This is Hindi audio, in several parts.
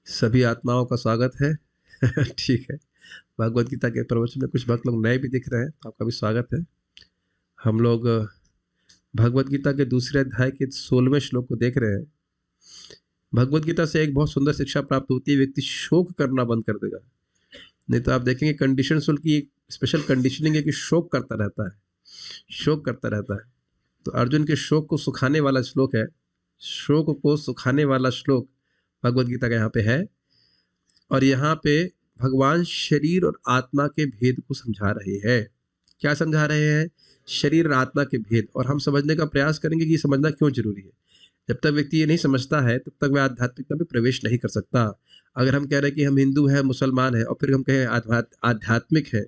सभी आत्माओं का स्वागत है। ठीक है, भगवद गीता के प्रवचन में कुछ भक्त लोग नए भी दिख रहे हैं, तो आपका भी स्वागत है। हम लोग भगवद गीता के दूसरे अध्याय के 16वें श्लोक को देख रहे हैं। भगवद गीता से एक बहुत सुंदर शिक्षा प्राप्त होती है, व्यक्ति शोक करना बंद कर देगा। नहीं तो आप देखेंगे कंडीशन सोल की एक स्पेशल कंडीशनिंग है कि शोक करता रहता है, शोक करता रहता है। तो अर्जुन के शोक को सुखाने वाला श्लोक है, शोक को सुखाने वाला श्लोक भगवद गीता का यहाँ पे है। और यहाँ पे भगवान शरीर और आत्मा के भेद को समझा रहे हैं। क्या समझा रहे हैं? शरीर और आत्मा के भेद। और हम समझने का प्रयास करेंगे कि ये समझना क्यों जरूरी है। जब तक व्यक्ति ये नहीं समझता है तब तक वह आध्यात्मिकता में प्रवेश नहीं कर सकता। अगर हम कह रहे हैं कि हम हिंदू हैं, मुसलमान हैं, और फिर हम कहें आध्यात्मिक है,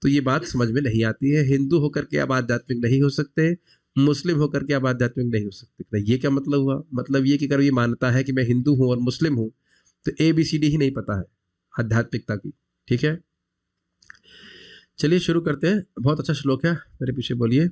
तो ये बात समझ में नहीं आती है। हिंदू होकर के आप आध्यात्मिक नहीं हो सकते, मुस्लिम होकर के आप आध्यात्मिक नहीं हो सकते। ये क्या मतलब हुआ? मतलब ये कि अगर ये मानता है कि मैं हिंदू हूँ और मुस्लिम हूँ, तो ABCD ही नहीं पता है आध्यात्मिकता की। ठीक है, चलिए शुरू करते हैं। बहुत अच्छा श्लोक है, मेरे पीछे बोलिए।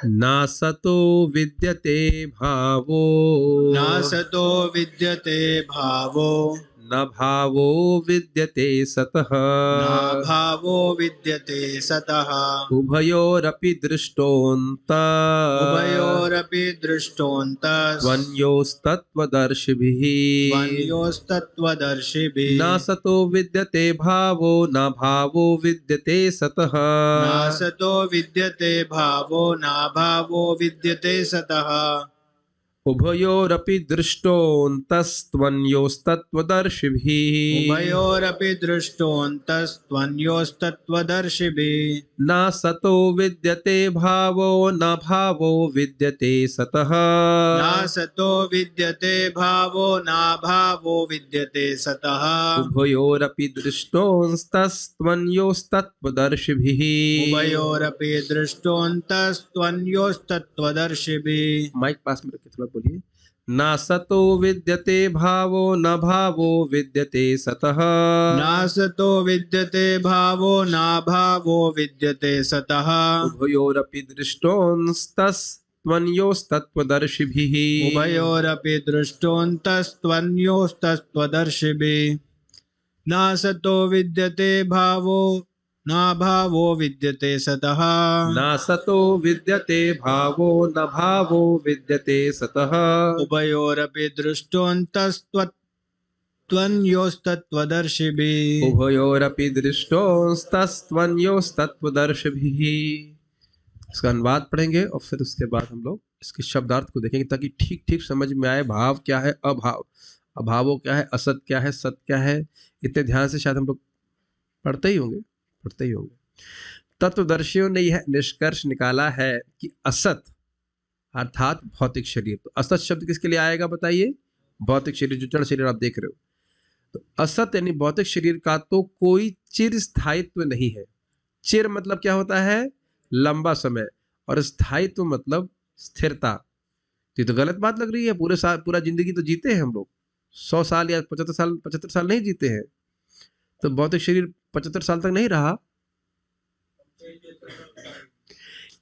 नासतो विद्यते भावो, नासतो विद्यते भावो, न भावो विद्यते सतः, न भावो विद्यते सतः। उभयोरपि दृष्टोऽन्तः, उभयोरपि दृष्टोऽन्तः, त्वन्योस्तत्त्वदर्शिभिः। त्वन्योस्तत्त्वदर्शिभिः। नासतो विद्यते भावो, न भावो विद्यते सतः, नासतो विद्यते भावो, न भावो विद्यते सतः। उभयोरपि दृष्टोऽन्तस्त्वन्योस्तत्त्वदर्शिभिः। उभयोरपि दृष्टोऽन्तस्त्वन्योस्तत्त्वदर्शिभिः। नासतो विद्यते भावो, न भावो विद्यते सतः, नासतो विद्यते भावो, न भावो विद्यते सतः। उभयोरपि दृष्टोऽन्तस्त्वन्योस्तत्त्वदर्शिभिः। उभयोरपि दृष्टोऽन्तस्त्वन्योस्तत्त्वदर्शिभिः। माइक पास में रखे, थोड़ा बोलिए। नासतो विद्यते भावो, न भावो विद्यते सतः, नासतो विद्यते भावो, न भावो विद्यते सतः। उभयोरपि दृष्टोऽन्तस्त्वन्योस्तत्त्वदर्शिभिः। उभयोरपि दृष्टोऽन्तस्त्वन्योस्तत्त्वदर्शिभिः। नासतो विद्यते भावो, न भावो विद्यते सतः। नासतो विद्यते भावो, न भावो विद्यते सतः, उभयोरपि दृष्टोऽन्तस्त्वन्योस्तत्त्वदर्शिभिः। उभयोरपि दृष्टोऽन्तस्त्वन्योस्तत्त्वदर्शिभिः। इसका अनुवाद पढ़ेंगे और फिर उसके बाद हम लोग इसके शब्दार्थ को देखेंगे, ताकि ठीक ठीक समझ में आए। भाव क्या है, अभाव, अभावो क्या है, असत क्या है, सत क्या है। इतने ध्यान से शायद हम लोग पढ़ते ही होंगे। तत्वदर्शियों ने यह निष्कर्ष निकाला है कि असत अर्थात भौतिक शरीर। तो असत शब्द किसके लिए आएगा बताइए? भौतिक शरीर, जो जड़ शरीर आप देख रहे हो। तो असत यानी भौतिक शरीर का तो कोई चिर स्थायित्व नहीं है। चिर मतलब क्या होता है? लंबा समय। और स्थायित्व मतलब स्थिरता। तो ये तो गलत बात लग रही है। पूरा जिंदगी तो जीते हैं हम लोग, 100 साल या 75 साल नहीं जीते हैं। तो भौतिक शरीर 75 साल तक नहीं रहा।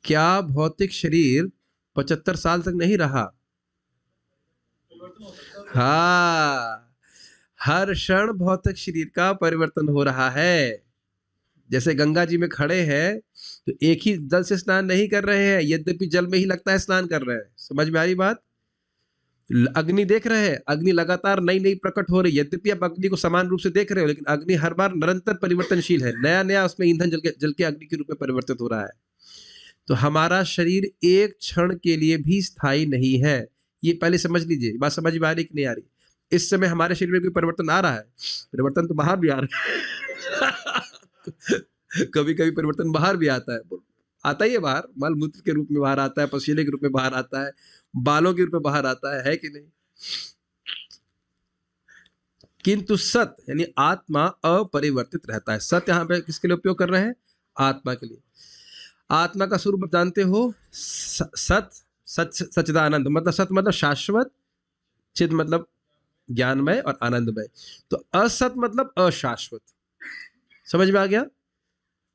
क्या भौतिक शरीर 75 साल तक नहीं रहा? हाँ, हर क्षण भौतिक शरीर का परिवर्तन हो रहा है। जैसे गंगा जी में खड़े हैं तो एक ही जल से स्नान नहीं कर रहे हैं, यद्यपि जल में ही लगता है स्नान कर रहे हैं। समझ में आ रही बात? अग्नि देख रहे हैं, अग्नि लगातार नई नई प्रकट हो रही है। यद्यपि आप अग्नि को समान रूप से देख रहे हो, लेकिन अग्नि हर बार निरंतर परिवर्तनशील है। नया नया उसमें ईंधन जल के अग्नि के रूप में परिवर्तित हो रहा है। तो हमारा शरीर एक क्षण के लिए भी स्थायी नहीं है। ये पहले समझ लीजिए। बात समझ में आ रही कि नहीं आ रही? इस समय हमारे शरीर में कोई परिवर्तन आ रहा है? परिवर्तन तो बाहर भी आ रहा है। कभी कभी परिवर्तन बाहर भी आता है ही है बाहर। मल मूत्र के रूप में बाहर आता है, पसीने के रूप में बाहर आता है, बालों के रूप में बाहर आता है कि नहीं? किंतु सत यानी आत्मा अपरिवर्तित रहता है। सत यहाँ पे किसके लिए उपयोग कर रहे हैं? आत्मा के लिए। आत्मा का स्वरूप जानते हो? सत, सच्चिदानंद। मतलब सत मतलब शाश्वत, चिद मतलब ज्ञानमय और आनंदमय। तो असत मतलब अशाश्वत। समझ में आ गया?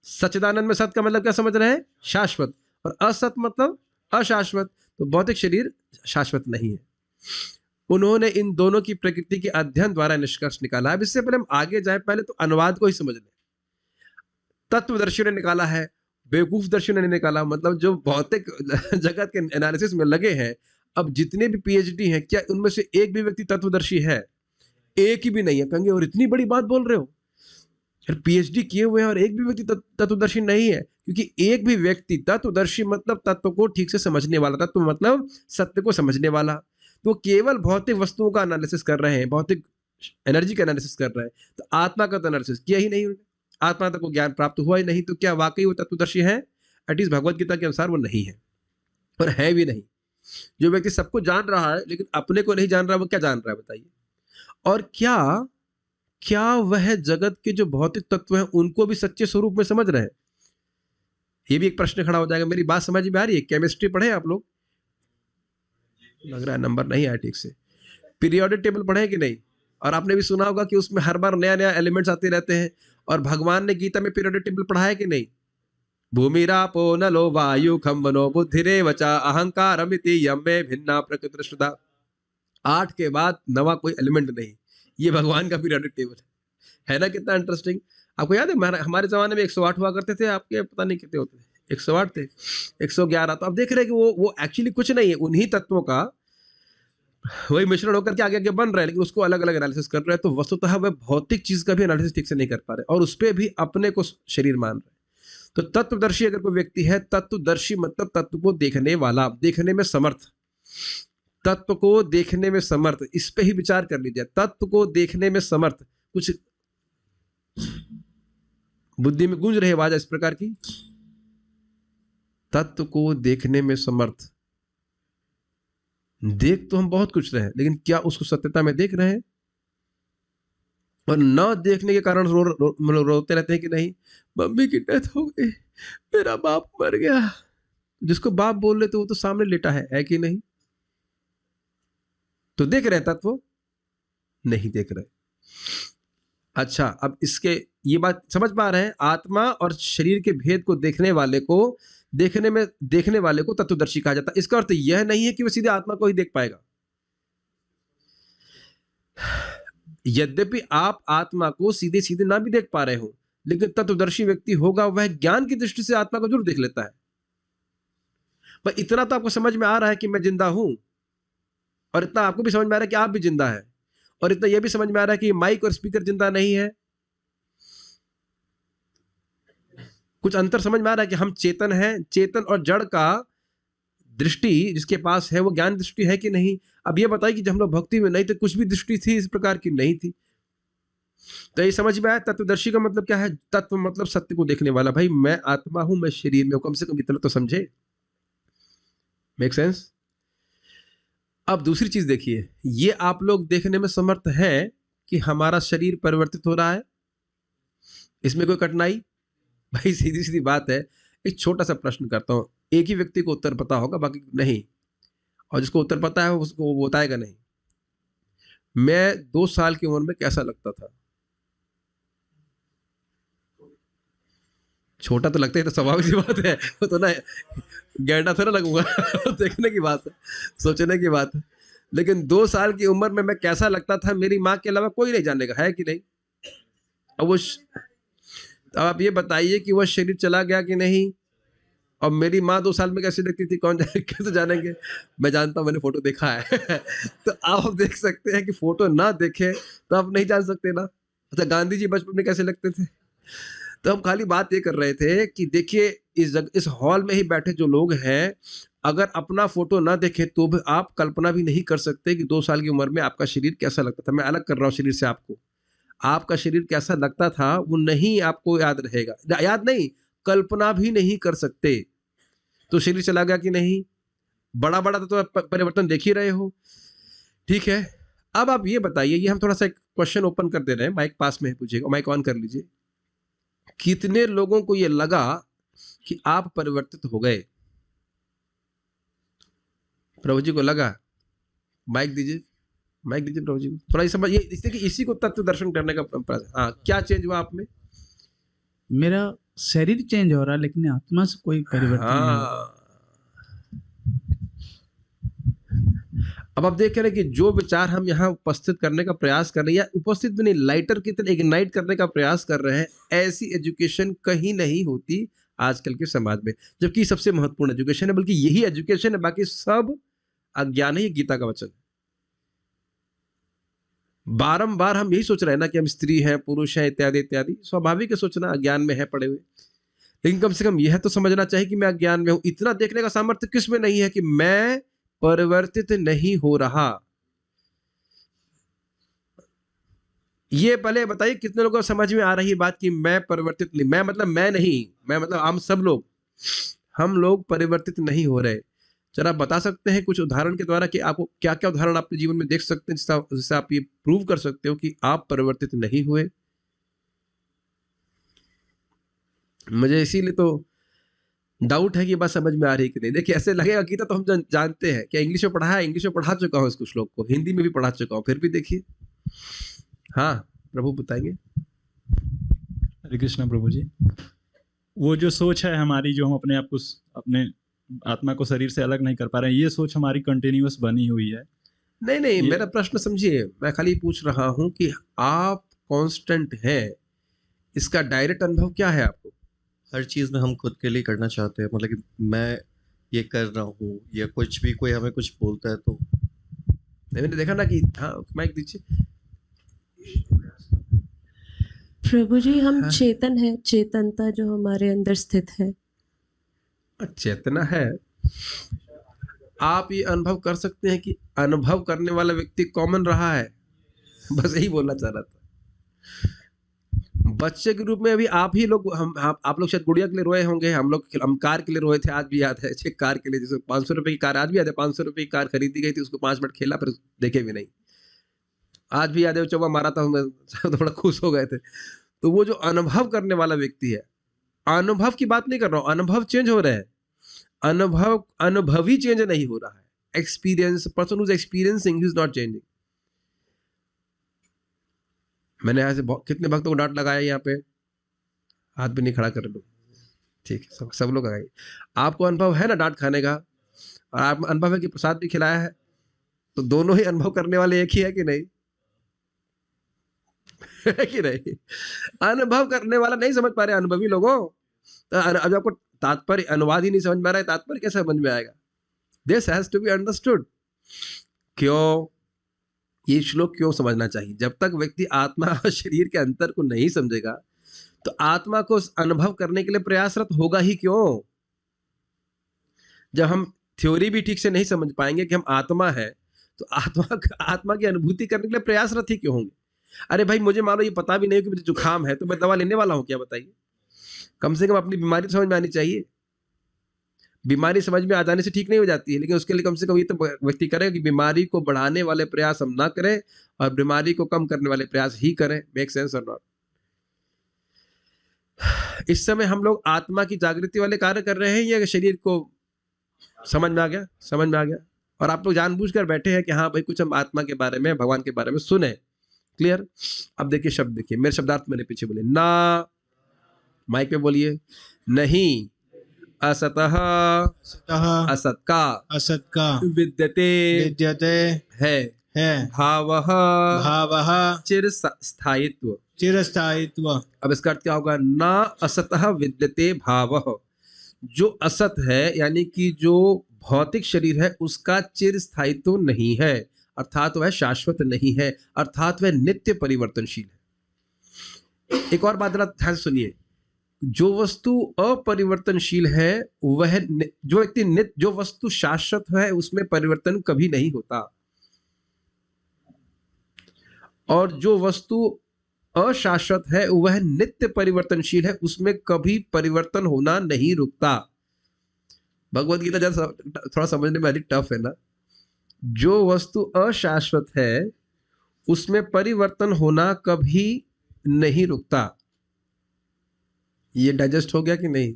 सच्चिदानंद में सत का मतलब क्या समझ रहे हैं? शाश्वत। और असत मतलब अशाश्वत। तो भौतिक शरीर शाश्वत नहीं है। उन्होंने इन दोनों की प्रकृति के अध्ययन द्वारा निष्कर्ष निकाला। अब इससे पहले हम आगे जाए, पहले तो अनुवाद को ही समझ लें। तत्वदर्शियों ने निकाला है, बेवकूफदर्शियों ने निकाला, मतलब जो भौतिक जगत के एनालिसिस में लगे हैं। अब जितने भी पीएचडी हैं, क्या उनमें से एक भी व्यक्ति तत्वदर्शी है? एक ही भी नहीं है। कहेंगे और इतनी बड़ी बात बोल रहे हो, फिर पीएचडी किए हुए हैं और एक भी व्यक्ति तत्वदर्शी नहीं है। क्योंकि एक भी व्यक्ति तत्वदर्शी मतलब तत्व को ठीक से समझने वाला, तत्व मतलब सत्य को समझने वाला। तो केवल भौतिक वस्तुओं का एनालिसिस कर रहे हैं, भौतिक एनर्जी का एनालिसिस कर रहे हैं, तो आत्मा का तो एनालिसिस किया ही नहीं उन्होंने। आत्मा तक को ज्ञान प्राप्त हुआ ही नहीं, तो क्या वाकई वो तत्वदर्शी है? एटलीस्ट भगवत गीता के अनुसार वो नहीं है, और है भी नहीं। जो व्यक्ति सबको जान रहा है लेकिन अपने को नहीं जान रहा, वो क्या जान रहा है बताइए? और क्या वह जगत के जो भौतिक तत्व हैं उनको भी सच्चे स्वरूप में समझ रहे हैं? ये भी एक प्रश्न खड़ा हो जाएगा। मेरी बात समझ में आ रही है? केमिस्ट्री पढ़े आप लोग? लग रहा है नंबर नहीं आया ठीक से। पीरियोडिक टेबल पढ़े कि नहीं? और आपने भी सुना होगा कि उसमें हर बार नया नया एलिमेंट्स आते रहते हैं। और भगवान ने गीता में पीरियोडिक टेबल पढ़ा है कि नहीं? भूमिरापो नलो वायु खम मनो बुद्धिरे वचा अहंकारमिति यम्मे भिन्ना प्रकृतिश्रुता। 8 के बाद नवा कोई एलिमेंट नहीं। ये भगवान का पीरियोडिक टेबल है ना? कितना इंटरेस्टिंग। आपको याद है हमारे जमाने में 108 हुआ करते थे, आपके पता नहीं कितने होते थे? 108 थे, 111। तो अब देख रहे हैं कि वो एक्चुअली कुछ नहीं है, उन्हीं तत्वों का वही मिश्रण होकर के आगे आगे बन रहा है, लेकिन उसको अलग अलग एनालिसिस कर रहे हैं। तो वस्तुतः वह भौतिक चीज का भी एनालिसिस ठीक से नहीं कर पा रहे, और उस पर भी अपने को शरीर मान रहे। तो तत्वदर्शी अगर कोई व्यक्ति है, तत्वदर्शी मतलब तत्व को देखने वाला, देखने में समर्थ, तत्व को देखने में समर्थ। इस पे ही विचार कर लीजिए, तत्व को देखने में समर्थ। कुछ बुद्धि में गूंज रही आवाज इस प्रकार की, तत्व को देखने में समर्थ। देख तो हम बहुत कुछ रहे हैं, लेकिन क्या उसको सत्यता में देख रहे हैं? और न देखने के कारण रोते रहते हैं कि नहीं, मम्मी की डेथ हो गई, मेरा बाप मर गया। जिसको बाप बोल रहे थे वो तो सामने लेटा है कि नहीं? तो देख रहे हैं तत्व? नहीं देख रहे। अच्छा, अब इसके ये बात समझ पा रहे हैं? आत्मा और शरीर के भेद को देखने वाले को तत्वदर्शी कहा जाता है। इसका अर्थ यह नहीं है कि वह सीधे आत्मा को ही देख पाएगा। यद्यपि आप आत्मा को सीधे सीधे ना भी देख पा रहे हो, लेकिन तत्वदर्शी व्यक्ति होगा, वह ज्ञान की दृष्टि से आत्मा को जरूर देख लेता है। पर इतना तो आपको समझ में आ रहा है कि मैं जिंदा हूं, और इतना आपको भी समझ में आ रहा है कि आप भी जिंदा है, और इतना यह भी समझ में आ रहा है कि माइक और स्पीकर जिंदा नहीं है। कुछ अंतर समझ में आ रहा है कि हम चेतन हैं। चेतन और जड़ का दृष्टि जिसके पास है वो ज्ञान दृष्टि है कि नहीं? अब ये बताइए कि जब हम लोग भक्ति में नहीं थे, कुछ भी दृष्टि थी इस प्रकार की? नहीं थी। तो ये समझ में आया तत्वदर्शी का मतलब क्या है? तत्व मतलब सत्य को देखने वाला। भाई मैं आत्मा हूं, मैं शरीर में हूं, कम से कम इतना तो समझे। Make sense? अब दूसरी चीज देखिए, ये आप लोग देखने में समर्थ है कि हमारा शरीर परिवर्तित हो रहा है। इसमें कोई कठिनाई? भाई सीधी सीधी बात है। एक छोटा सा प्रश्न करता हूं, एक ही व्यक्ति को उत्तर पता होगा, बाकी नहीं, और जिसको उत्तर पता है उसको वो बताएगा नहीं। मैं 2 साल की उम्र में कैसा लगता था? छोटा तो लगता है, तो स्वाभाविक सी बात है, वो तो ना गैंडा थोड़ा लगूंगा। देखने की बात है, सोचने की बात है। लेकिन 2 साल की उम्र में मैं कैसा लगता था, मेरी माँ के अलावा कोई नहीं जानेगा, है कि नहीं? अब आप ये बताइए कि वह शरीर चला गया कि नहीं? और मेरी माँ 2 साल में कैसे दिखती थी, कौन कैसे जानेंगे? मैं जानता हूँ, मैंने फोटो देखा है। तो आप देख सकते हैं कि फोटो ना देखे तो आप नहीं जान सकते ना। अच्छा, गांधी जी बचपन में कैसे लगते थे? तो हम खाली बात ये कर रहे थे कि देखिए, इस हॉल में ही बैठे जो लोग हैं, अगर अपना फोटो ना देखे तो भी आप कल्पना भी नहीं कर सकते कि 2 साल की उम्र में आपका शरीर कैसा लगता था। मैं अलग कर रहा हूँ शरीर से आपको। आपका शरीर कैसा लगता था वो नहीं आपको याद रहेगा, याद नहीं, कल्पना भी नहीं कर सकते। तो शरीर चला गया कि नहीं? बड़ा बड़ा तो परिवर्तन देख ही रहे हो। ठीक है, अब आप ये बताइए, ये हम थोड़ा सा एक क्वेश्चन ओपन कर दे रहे हैं, माइक पास में है, पूछिएगा, माइक ऑन कर लीजिए। कितने लोगों को ये लगा कि आप परिवर्तित हो गए? प्रभु जी को लगा? माइक दीजिए, माइक दीजिए प्रभु जी को। थोड़ा समझ, ये इससे कि इसी को तत्व दर्शन करने का परंपरा है। हाँ, क्या चेंज हुआ आप में? मेरा शरीर चेंज हो रहा है, लेकिन आत्मा से कोई परिवर्तन नहीं हो रहा। अब आप देख रहे हैं कि जो विचार हम यहाँ उपस्थित करने का प्रयास कर रहे हैं, या उपस्थित भी नहीं, लाइटर की तरह इग्नाइट करने का प्रयास कर रहे हैं, ऐसी एजुकेशन कहीं नहीं होती आजकल के समाज में, जबकि सबसे महत्वपूर्ण एजुकेशन है, बल्कि यही एजुकेशन है, बाकी सब अज्ञान है। ये गीता का वचन। बारंबार हम यही सोच रहे हैं ना कि हम स्त्री हैं, पुरुष हैं, इत्यादि इत्यादि। स्वाभाविक है सोचना, अज्ञान में है पड़े हुए। लेकिन कम से कम यह तो समझना चाहिए कि मैं अज्ञान में हूं। इतना देखने का सामर्थ्य किस में नहीं है कि मैं परिवर्तित नहीं हो रहा। ये पहले बताइए कितने लोगों को समझ में आ रही है बात कि मैं परिवर्तित नहीं, मैं मतलब मैं नहीं, मैं मतलब हम सब लोग, हम लोग परिवर्तित नहीं हो रहे। जरा बता सकते हैं कुछ उदाहरण के द्वारा कि आपको क्या क्या उदाहरण अपने जीवन में देख सकते हैं जिससे आप ये प्रूव कर सकते हो कि आप परिवर्तित नहीं हुए। मुझे इसीलिए तो डाउट है कि बात समझ में आ रही है कि नहीं। देखिए ऐसे लगेगा गीता तो हम जानते हैं कि इंग्लिश में पढ़ा है, इंग्लिश में पढ़ा चुका हूँ इसको, श्लोक को हिंदी में भी पढ़ा चुका हूँ, फिर भी देखिए। हाँ प्रभु बताएंगे। हरे कृष्णा प्रभु जी। वो जो सोच है हमारी, जो हम अपने आप को, अपने आत्मा को शरीर से अलग नहीं कर पा रहे हैं, ये सोच हमारी कंटिन्यूअस बनी हुई है। नहीं, मेरा प्रश्न समझिए, मैं खाली पूछ रहा हूं कि आप कांस्टेंट हैं, इसका डायरेक्ट अनुभव क्या है आपको? हर चीज में हम खुद के लिए करना चाहते हैं, मतलब कि मैं ये कर रहा हूँ, या कुछ भी कोई हमें कुछ बोलता है तो मैंने देखा ना कि, हाँ माइक दीजिए। प्रभु जी, हम हाँ। चेतन है, चेतनता जो हमारे अंदर स्थित है। चेतना है। आप ये अनुभव कर सकते हैं कि अनुभव करने वाला व्यक्ति कॉमन रहा है, बस यही बोलना चाह रहा था। बच्चे के रूप में अभी आप ही लोग, आप लोग शायद गुड़िया के लिए रोए होंगे, हम कार के लिए रोए थे, आज भी याद है। कार के लिए, जैसे 500 रुपए की कार, आज भी याद है, 500 रुपए की कार खरीदी गई थी, उसको 5 मिनट खेला, फिर देखे भी नहीं। आज भी याद है, चौवा मारा था, तो बड़ा खुश हो गए थे। तो वो जो अनुभव करने वाला व्यक्ति है, अनुभव की बात नहीं कर रहा हूं, अनुभव चेंज हो रहे हैं, अनुभवी चेंज नहीं हो रहा है। Experience, person who is experiencing is not changing. मैंने यहाँ से कितने भक्तों को डांट लगाया, यहाँ पे हाथ भी नहीं खड़ा कर लो, ठीक है, सब लोग आए। आपको अनुभव है ना डांट खाने का, और आप अनुभव है कि प्रसाद भी खिलाया है, तो दोनों ही अनुभव करने वाले एक ही है कि नहीं? है कि नहीं? अनुभव करने वाला नहीं समझ पा रहे अनुभवी लोगों। तो अब आपको तात्पर्य, अनुवाद ही नहीं समझ में आ रहा है, तात्पर्य कैसे समझ में आएगा? This has to be understood. क्यों ये श्लोक क्यों समझना चाहिए? जब तक व्यक्ति आत्मा और शरीर के अंतर को नहीं समझेगा, तो आत्मा को अनुभव करने के लिए प्रयासरत होगा ही क्यों? जब हम थ्योरी भी ठीक से नहीं समझ पाएंगे कि हम आत्मा है, तो आत्मा की अनुभूति करने के लिए प्रयासरत ही क्यों होंगे? अरे भाई, मुझे मान लो ये पता भी नहीं कि मुझे जुकाम है, तो मैं दवा लेने वाला हूं क्या? बताइए। कम से कम अपनी बीमारी समझ में आनी चाहिए। बीमारी समझ में आ जाने से ठीक नहीं हो जाती है, लेकिन उसके लिए कम से कम ये तो व्यक्ति करे कि बीमारी को बढ़ाने वाले प्रयास हम ना करें, और बीमारी को कम करने वाले प्रयास ही करें। मेक सेंस और नॉट? इस समय हम लोग आत्मा की जागृति वाले कार्य कर रहे हैं, या शरीर को समझ में आ गया? समझ में आ गया। और आप लोग जानबूझकर बैठे हैं कि हाँ भाई, कुछ हम आत्मा के बारे में, भगवान के बारे में सुने। क्लियर? अब देखिए शब्द, देखिए मेरे शब्दार्थ मैंने पीछे बोले। ना, माइक पे बोलिए। नहीं, असतः, असत का, असत का, विद्यते, विद्यते, है, भावः, भावः, चिर स्थायित्व, चिरस्थायित्व। अब इसका अर्थ क्या होगा? ना असतः विद्यते भावः, जो असत है यानी कि जो भौतिक शरीर है, उसका चिर स्थायित्व नहीं है, अर्थात वह शाश्वत नहीं है, अर्थात वह नित्य परिवर्तनशील है। एक और बात ध्यान से सुनिए, जो वस्तु अपरिवर्तनशील है वह, जो व्यक्ति नित्य, जो वस्तु शाश्वत है उसमें परिवर्तन कभी नहीं होता, और जो वस्तु अशाश्वत है वह नित्य परिवर्तनशील है, उसमें कभी परिवर्तन होना नहीं रुकता। भगवत गीता जरा थोड़ा समझने में अधिक टफ है ना। जो वस्तु अशाश्वत है उसमें परिवर्तन होना कभी नहीं रुकता। ये डाइजेस्ट हो गया कि नहीं?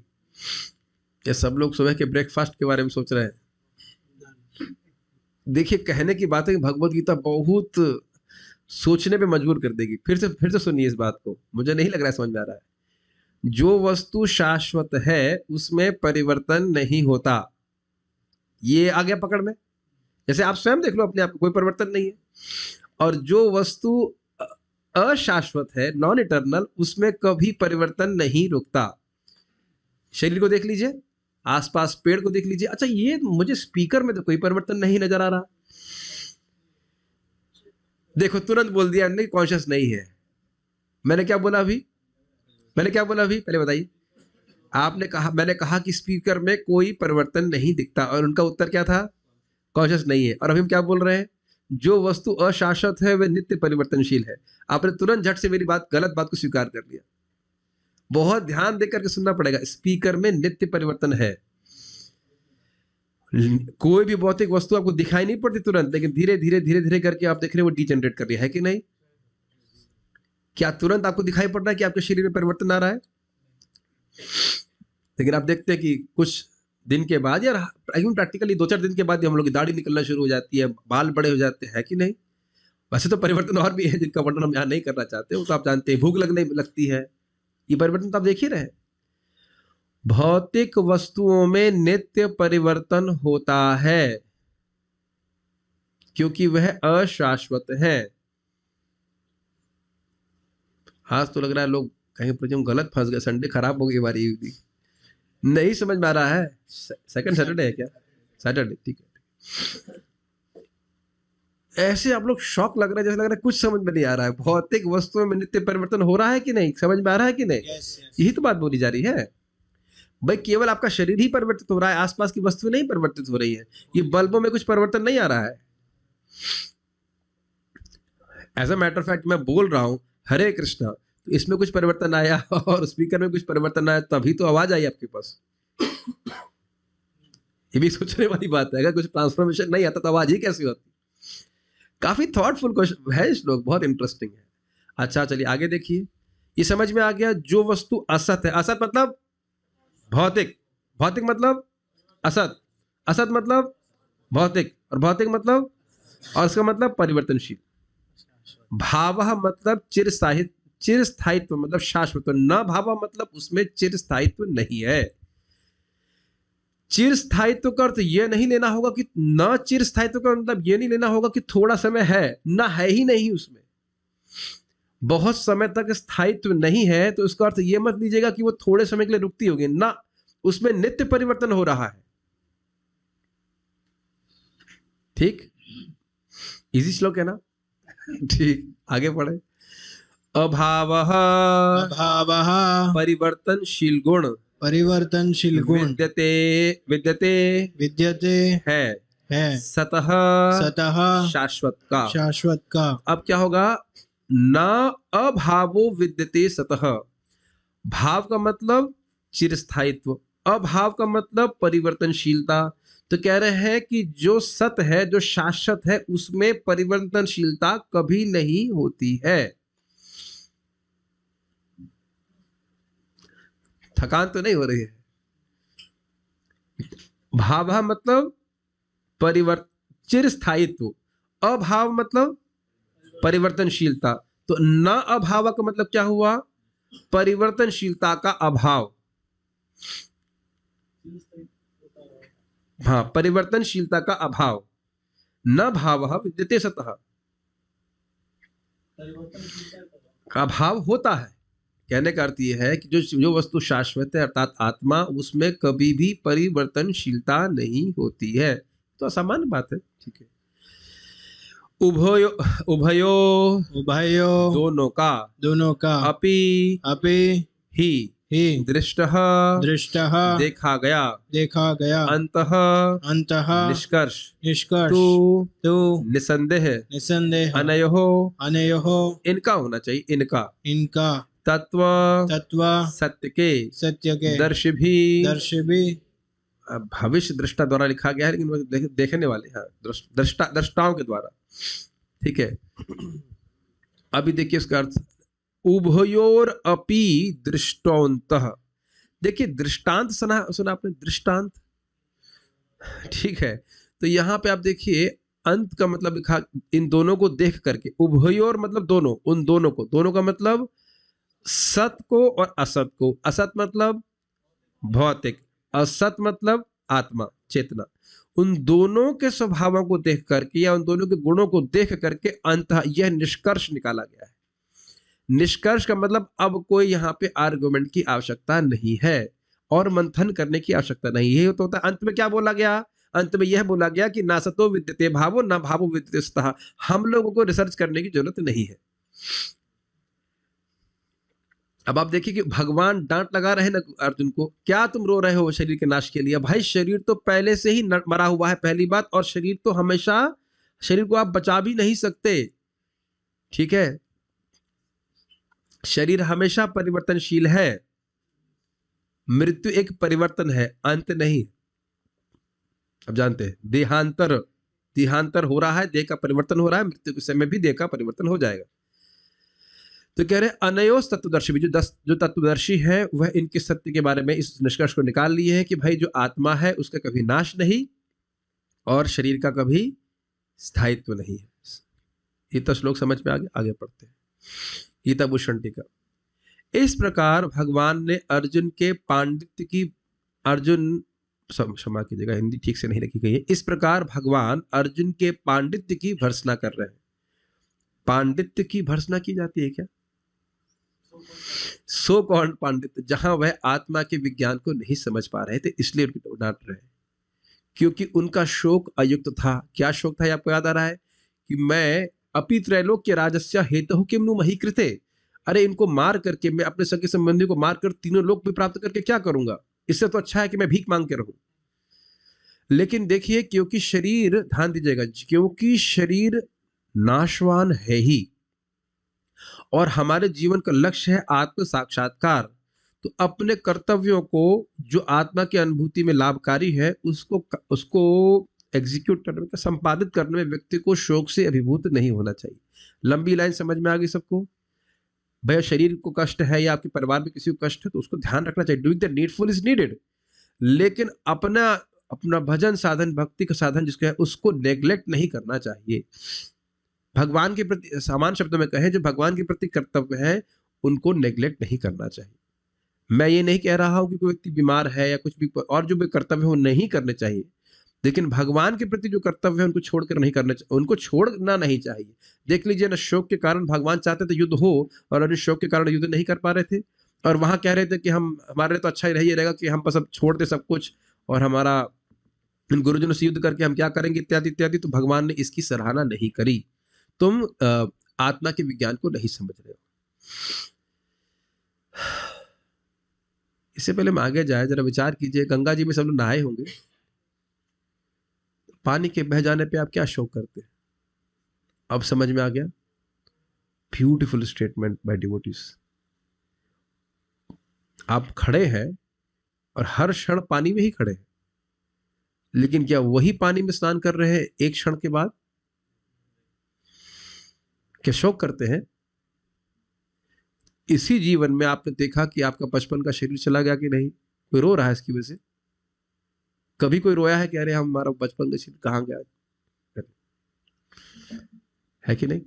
ये सब लोग सुबह के ब्रेकफास्ट के बारे में सोच रहे हैं। देखिए, कहने की बात है कि भगवत गीता बहुत सोचने पे मजबूर कर देगी। फिर से सुनिए इस बात को, मुझे नहीं लग रहा है समझ में आ रहा है। जो वस्तु शाश्वत है उसमें परिवर्तन नहीं होता, ये आ गया पकड़ में। जैसे आप स्वयं देख लो अपने आप को, कोई परिवर्तन नहीं है। और जो वस्तु अशाश्वत है, नॉन इटर्नल, उसमें कभी परिवर्तन नहीं रुकता। शरीर को देख लीजिए, आसपास पेड़ को देख लीजिए। अच्छा, ये मुझे स्पीकर में तो कोई परिवर्तन नहीं नजर आ रहा। देखो, तुरंत बोल दिया नहीं, कॉन्शियस नहीं है। मैंने क्या बोला अभी? पहले बताइए। आपने कहा, मैंने कहा कि स्पीकर में कोई परिवर्तन नहीं दिखता, और उनका उत्तर क्या था? कॉन्शियस नहीं है। और अभी हम क्या बोल रहे हैं? जो वस्तु अशाश्वत है वह नित्य परिवर्तनशील है। आपने तुरंत झट से मेरी गलत बात को स्वीकार कर लिया। बहुत ध्यान देकर के सुनना पड़ेगा। स्पीकर में नित्य परिवर्तन है। कोई भी भौतिक वस्तु आपको दिखाई नहीं पड़ती तुरंत, लेकिन धीरे धीरे करके आप देख रहे हो वो डिजेनरेट कर रही है कि नहीं? क्या तुरंत आपको दिखाई पड़ रहा है कि आपके शरीर में परिवर्तन आ रहा है? लेकिन आप देखते हैं कि कुछ दिन के बाद, यार एकदम प्रैक्टिकली 2-4 दिन के बाद हम लोग की दाढ़ी निकलना शुरू हो जाती है, बाल बड़े हो जाते हैं कि नहीं? वैसे तो परिवर्तन और भी है जिनका वर्णन हम यहाँ नहीं करना चाहते, वो तो आप जानते हैं। भूख लगने लगती है, ये परिवर्तन तो आप देख ही रहे हैं। भौतिक वस्तुओं में नित्य परिवर्तन होता है क्योंकि वह अशाश्वत है। आज तो लग रहा है लोग कहीं पर गलत फंस गए, संडे खराब हो गई हमारी। नहीं समझ में आ रहा है। सेकंड सैटरडे है क्या? सैटरडे, ठीक है। ऐसे आप लोग शॉक लग रहा है, जैसे लग रहा है कुछ समझ में नहीं आ रहा है। भौतिक वस्तुओं में नित्य परिवर्तन हो रहा है कि नहीं? समझ में आ रहा है कि नहीं? यही तो बात बोली जा रही है भाई। केवल आपका शरीर ही परिवर्तित हो रहा है, आसपास की वस्तुएं नहीं परिवर्तित हो रही है। ये बल्बों में कुछ परिवर्तन नहीं आ रहा है। As a matter of fact मैं बोल रहा हूं हरे कृष्णा, तो इसमें कुछ परिवर्तन आया और स्पीकर में कुछ परिवर्तन आया, तभी तो आवाज आई आपके पास। ये भी सोचने वाली बात है। अगर कुछ ट्रांसफॉर्मेशन नहीं आता तो आवाज ही कैसी होती? काफी थॉटफुल क्वेश्चन है, इस लोग बहुत इंटरेस्टिंग है। अच्छा चलिए आगे देखिए। ये समझ में आ गया, जो वस्तु असत है। असत मतलब भौतिक, भौतिक मतलब असत, असत मतलब भौतिक, और भौतिक मतलब, और इसका मतलब परिवर्तनशील। भावः मतलब चिर स्थायित्व मतलब शाश्वत। न भावः मतलब उसमें चिर स्थायित्व नहीं है। चिर स्थायित्व का अर्थ यह नहीं लेना होगा कि, न चिर स्थायित्व का मतलब यह नहीं लेना होगा कि थोड़ा समय है, ना है ही नहीं उसमें। बहुत समय तक स्थायित्व नहीं है तो उसका अर्थ यह मत लीजिएगा कि वो थोड़े समय के लिए रुकती होगी ना, उसमें नित्य परिवर्तन हो रहा है। ठीक, इजी श्लोक है ना? ठीक, आगे पढ़े। अभावः परिवर्तनशील गुण, परिवर्तनशील गुण विद्यते है सतः शाश्वत का। अब क्या होगा? न अभावो विद्यते सतः। भाव का मतलब चिरस्थायित्व, अभाव का मतलब परिवर्तनशीलता। तो कह रहे हैं कि जो सत है, जो शाश्वत है, उसमें परिवर्तनशीलता कभी नहीं होती है। थकान तो नहीं हो रही है? भाव मतलब चिरस्थायित्व, अभाव मतलब परिवर्तनशीलता। तो न अभाव का मतलब क्या हुआ? परिवर्तनशीलता का अभाव। हाँ, परिवर्तनशीलता का अभाव। न भावः विद्यते सतः, का अभाव होता है। कहने का अर्थ यह है कि जो वस्तु शाश्वत है अर्थात आत्मा, उसमें कभी भी परिवर्तनशीलता नहीं होती है। तो सामान्य बात है, ठीक है। उभयो दोनों का अपि ही दृष्टः देखा गया अंतः निष्कर्ष तो निसंदेह अनयोः इनका होना चाहिए। इनका तत्व सत्य के दर्शी भविष्य दृष्टा द्वारा लिखा गया है, लेकिन देखने वाले, हाँ, दृष्टाओं के द्वारा। ठीक है। अभी देखिए इसका अर्थ, उभयोर अपि दृष्टोन्तः। देखिए दृष्टांत सुना आपने? दृष्टांत, ठीक है। तो यहां पे आप देखिए अंत का मतलब लिखा इन दोनों को देख करके। उभयोर मतलब दोनों, उन दोनों को, दोनों का मतलब सत को और असत को। असत मतलब भौतिक, असत मतलब आत्मा, चेतना। उन दोनों के स्वभावों को देख करके या उन दोनों के गुणों को देख करके अंततः यह निष्कर्ष निकाला गया है। निष्कर्ष का मतलब अब कोई यहाँ पे आर्गुमेंट की आवश्यकता नहीं है और मंथन करने की आवश्यकता नहीं। यही तो होता है। अंत में क्या बोला गया? अंत में यह बोला गया कि ना सतो विद्यते भावो ना भावो विद्यते सतः। हम लोगों को रिसर्च करने की जरूरत नहीं है। अब आप देखिए कि भगवान डांट लगा रहे ना अर्जुन को, क्या तुम रो रहे हो शरीर के नाश के लिए? भाई शरीर तो पहले से ही मरा हुआ है, पहली बात, और शरीर तो हमेशा, शरीर को आप बचा भी नहीं सकते, ठीक है? शरीर हमेशा परिवर्तनशील है। मृत्यु एक परिवर्तन है, अंत नहीं। अब जानते हैं देहांतर हो रहा है, देह का परिवर्तन हो रहा है, मृत्यु के समय भी देह का परिवर्तन हो जाएगा। तो कह रहे अनयोस तत्वदर्शी भी, जो तत्वदर्शी है वह इनके सत्य के बारे में इस निष्कर्ष को निकाल लिए है कि भाई जो आत्मा है उसका कभी नाश नहीं और शरीर का कभी स्थायित्व नहीं है। ये तो श्लोक समझ में आगे पढ़ते हैं। गीता भूषण टीका। इस प्रकार भगवान ने अर्जुन के पांडित्य की, अर्जुन क्षमा कीजिएगा हिंदी ठीक से नहीं लिखी गई है। इस प्रकार भगवान अर्जुन के पांडित्य की भर्त्सना कर रहे हैं। पांडित्य की भर्त्सना की जाती है क्या? सो कॉल्ड पांडित्य, जहां वह आत्मा के विज्ञान को नहीं समझ पा रहे थे इसलिए उनको डांट रहे हैं, क्योंकि उनका शोक अयुक्त था। क्या शोक था? आपको याद आ रहा है कि मैं अपि त्रैलोक्य राजस्य हेतु किम नु मही कृते। अरे इनको मार करके, मैं अपने सगे संबंधी को मार कर तीनों लोक भी प्राप्त करके क्या करूंगा? इससे तो अच्छा है कि मैं भीख मांग के रहूं। लेकिन देखिए, क्योंकि शरीर, ध्यान दीजिएगा, क्योंकि शरीर नाशवान है ही और हमारे जीवन का लक्ष्य है आत्म साक्षात्कार, तो अपने कर्तव्यों को जो आत्मा की अनुभूति में लाभकारी है उसको एग्जीक्यूट करने में, संपादित करने में व्यक्ति को शोक से अभिभूत नहीं होना चाहिए। लंबी लाइन समझ में आ गई सबको? भैया शरीर को कष्ट है या आपके परिवार में किसी को कष्ट है तो उसको ध्यान रखना चाहिए। Doing the needful is needed, लेकिन अपना भजन साधन, भक्ति का साधन जिसका है उसको नेग्लेक्ट नहीं करना चाहिए। भगवान के प्रति, सामान्य शब्दों में कहें, जो भगवान के प्रति कर्तव्य है उनको नेग्लेक्ट नहीं करना चाहिए। मैं ये नहीं कह रहा हूं कि कोई व्यक्ति बीमार है या कुछ भी और जो भी कर्तव्य है वो नहीं करने चाहिए, लेकिन भगवान के प्रति जो कर्तव्य है उनको छोड़कर नहीं करना चाहिए, उनको छोड़ना नहीं चाहिए। देख लीजिए ना, शोक के कारण भगवान चाहते थे युद्ध हो और अर्जुन शोक के कारण युद्ध नहीं कर पा रहे थे और वहां कह रहे थे कि हमारे लिए तो अच्छा ही रहेगा कि हम बस अब छोड़ दे सब कुछ और हमारा इन गुरुजनों से युद्ध करके हम क्या करेंगे, इत्यादि इत्यादि। तो भगवान ने इसकी सराहना नहीं करी। तुम आत्मा के विज्ञान को नहीं समझ रहे हो। इससे पहले हम आगे जाए, जरा विचार कीजिए, गंगा जी में सब लोग नहाए होंगे, पानी के बह जाने पे आप क्या शोक करते हैं? अब समझ में आ गया? Beautiful statement by devotees. आप खड़े हैं और हर क्षण पानी में ही खड़े हैं, लेकिन क्या वही पानी में स्नान कर रहे हैं एक क्षण के बाद? क्या शोक करते हैं? इसी जीवन में आपने देखा कि आपका बचपन का शरीर चला गया कि नहीं? कोई रो रहा है इसकी वजह से? कभी कोई रोया है कि अरे हमारा बचपन का शरीर कहाँ गया? है कि नहीं?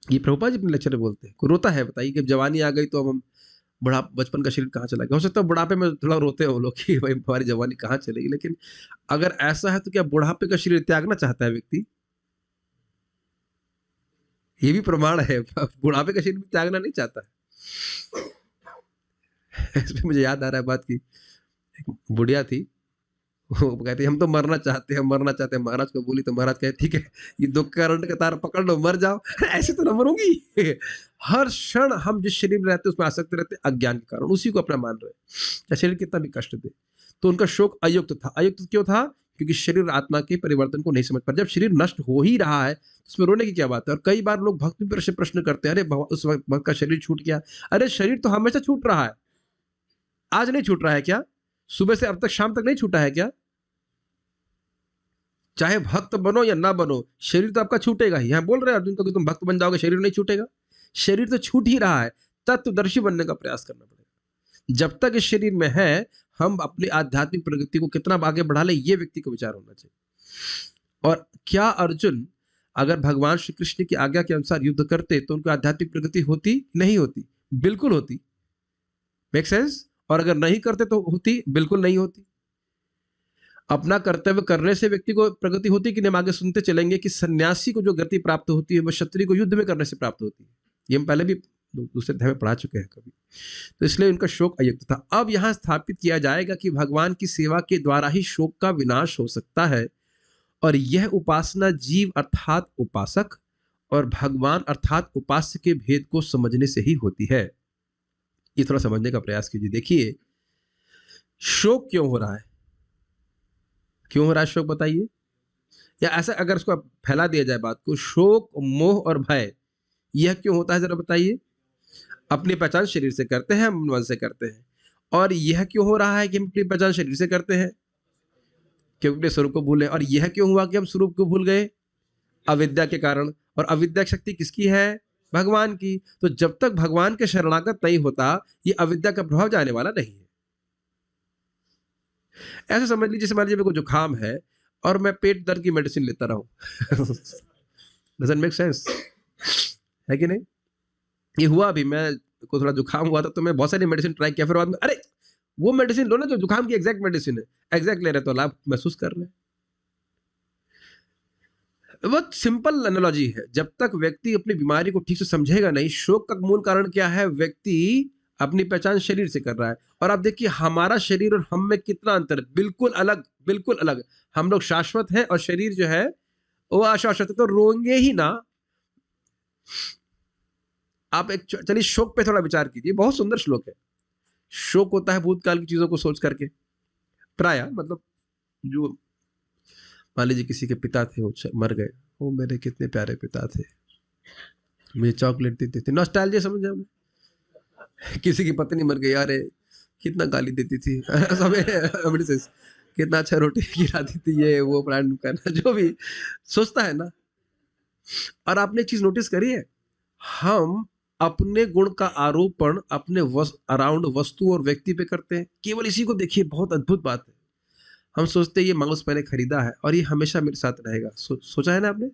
ये प्रभुपाद जी अपने लेक्चर में बोलते हैं। कोई रोता है? बताइए कि जवानी आ गई तो हम बचपन का शरीर कहाँ चला गया। हो सकता है बुढ़ापे में थोड़ा रोते हो लोग कि भाई हमारी जवानी कहाँ चलेगी, लेकिन अगर ऐसा है तो क्या बुढ़ापे का शरीर त्यागना चाहता है व्यक्ति? ये भी प्रमाण है, बुढ़ापे का शरीर भी त्यागना नहीं चाहता है। इसमें मुझे याद आ रहा है बात की, एक बुढ़िया थी, वो कहती हम तो मरना चाहते हैं, मरना चाहते हैं। महाराज को बोली तो महाराज कहे ठीक है, ये दुख का करंट का तार पकड़ लो, मर जाओ। ऐसे तो ना मरूंगी। हर क्षण हम जिस शरीर में रहते हैं उसमें आसक्त रहते हैं अज्ञान के कारण, उसी को अपना मान रहे हैं, शरीर कितना भी कष्ट दे। तो उनका शोक अयुक्त था। अयुक्त क्यों था? क्योंकि शरीर आत्मा के परिवर्तन को नहीं समझ पा। जब शरीर नष्ट हो ही रहा है उसमें रोने की क्या बात है? और कई बार लोग भक्त भी से प्रश्न करते हैं, अरे उस वक्त भक्त का शरीर छूट गया। अरे शरीर तो हमेशा छूट रहा है, आज नहीं छूट रहा है क्या? सुबह से अब तक शाम तक नहीं छूटा है क्या? चाहे भक्त बनो या ना बनो, शरीर तो आपका छूटेगा ही। यहाँ बोल रहे हैं अर्जुन को कि तुम भक्त बन जाओगे, शरीर नहीं छूटेगा। शरीर तो छूट ही रहा है, तत्वदर्शी बनने का प्रयास करना पड़ेगा। जब तक इस शरीर में है, हम अपनी आध्यात्मिक प्रगति को कितना आगे बढ़ा ले, ये व्यक्ति को विचार होना चाहिए। और क्या अर्जुन अगर भगवान श्री कृष्ण की आज्ञा के अनुसार युद्ध करते तो उनकी आध्यात्मिक प्रगति होती? नहीं होती, बिल्कुल होती। Make sense? और अगर नहीं करते तो होती? बिल्कुल नहीं होती। अपना कर्तव्य करने से व्यक्ति को प्रगति होती है कि नहीं, हम आगे सुनते चलेंगे कि सन्यासी को जो गति प्राप्त होती है वह क्षत्रिय को युद्ध में करने से प्राप्त होती है। ये हम पहले भी दूसरे अध्याय में पढ़ा चुके हैं कभी, तो इसलिए उनका शोक अयुक्त था। अब यहाँ स्थापित किया जाएगा कि भगवान की सेवा के द्वारा ही शोक का विनाश हो सकता है, और यह उपासना जीव अर्थात उपासक और भगवान अर्थात उपास्य के भेद को समझने से ही होती है। ये थोड़ा समझने का प्रयास कीजिए। देखिए, शोक क्यों हो रहा है, क्यों हो रहा है शोक, बताइए। या ऐसा अगर उसको फैला दिया जाए बात को, शोक, मोह और भय यह क्यों होता है, जरा बताइए। अपनी पहचान शरीर से करते हैं, हम मन से करते हैं। और यह क्यों हो रहा है कि हम अपनी पहचान शरीर से करते हैं, क्योंकि अपने स्वरूप को भूले। और यह क्यों हुआ कि हम स्वरूप को भूल गए, अविद्या के कारण। और अविद्या शक्ति किसकी है, भगवान की। तो जब तक भगवान के शरणागत नहीं होता, ये अविद्या का प्रभाव जाने वाला नहीं है। ऐसा समझ लीजिए, मान लीजिए मेरे को जुकाम है और मैं पेट दर्द की मेडिसिन लेता रहूं डजंट मेक सेंस, है कि नहीं। ये हुआ अभी, मैं को थोड़ा जुकाम हुआ था तो मैं बहुत सारी मेडिसिन ट्राई किया, फिर बाद में अरे वो मेडिसिन लो ना जो जुकाम की एग्जैक्ट मेडिसिन है, एग्जैक्ट ले रहे तो लाभ महसूस कर रहे हैं। बहुत सिंपल एनालॉजी है। जब तक व्यक्ति अपनी बीमारी को ठीक से समझेगा नहीं, शोक का मूल कारण क्या है, व्यक्ति अपनी पहचान शरीर से कर रहा है। और आप देखिए हमारा शरीर और हम में कितना अंतर है, बिल्कुल अलग, बिल्कुल अलग। हम लोग शाश्वत हैं और शरीर जो है वो अशाश्वत है, तो रोएंगे ही ना। आप एक चलिए शोक पे थोड़ा विचार कीजिए, बहुत सुंदर श्लोक है। शोक होता है भूतकाल की चीजों को सोच करके, प्राय मतलब जो मान लीजिए किसी के पिता थे वो मर गए, वो मेरे कितने प्यारे पिता थे, मुझे चॉकलेट देते थे, नॉस्टैल्जिया समझ जाओ। किसी की पत्नी मर गई, अरे कितना गाली देती थी कितना अच्छा रोटी खिलाती थी, ये वो प्लान करना, जो भी सोचता है ना। और आपने एक चीज नोटिस करी है, हम अपने गुण का आरोपण अपने अराउंड वस्तु और व्यक्ति पे करते हैं। केवल इसी को देखिए, बहुत अद्भुत बात है। हम सोचते हैं ये माउस मैंने खरीदा है और ये हमेशा मेरे साथ रहेगा, सोचा है ना आपने,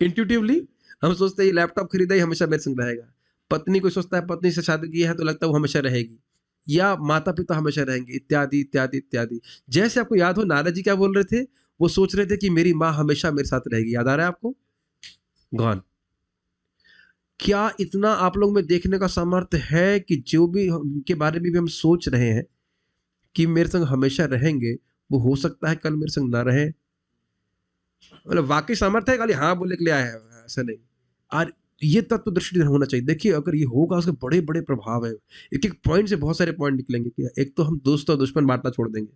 इंट्यूटिवली हम सोचते हैं ये लैपटॉप खरीदा ही हमेशा मेरे संग रहेगा। पत्नी को सोचता है पत्नी से शादी की है तो लगता है वो हमेशा रहेगी, या माता पिता हमेशा रहेंगे, इत्यादि इत्यादि इत्यादि। जैसे आपको याद हो नारद जी क्या बोल रहे थे, वो सोच रहे थे कि मेरी माँ हमेशा मेरे साथ रहेगी, याद आ रहा है आपको, गॉन। क्या इतना आप लोग में देखने का सामर्थ्य है कि जो भी उनके बारे में भी हम सोच रहे हैं कि मेरे संग हमेशा रहेंगे, वो हो सकता है कल मेरे संग ना रहे। मतलब वाकई सामर्थ्य है, खाली हाँ बोले के लिए आया है, ऐसा नहीं। और ये तत्व दृष्टि होना चाहिए। देखिए अगर ये होगा उसके बड़े बड़े प्रभाव है। एक एक पॉइंट से बहुत सारे पॉइंट निकलेंगे कि एक तो हम दोस्त और दुश्मन बांटना छोड़ देंगे।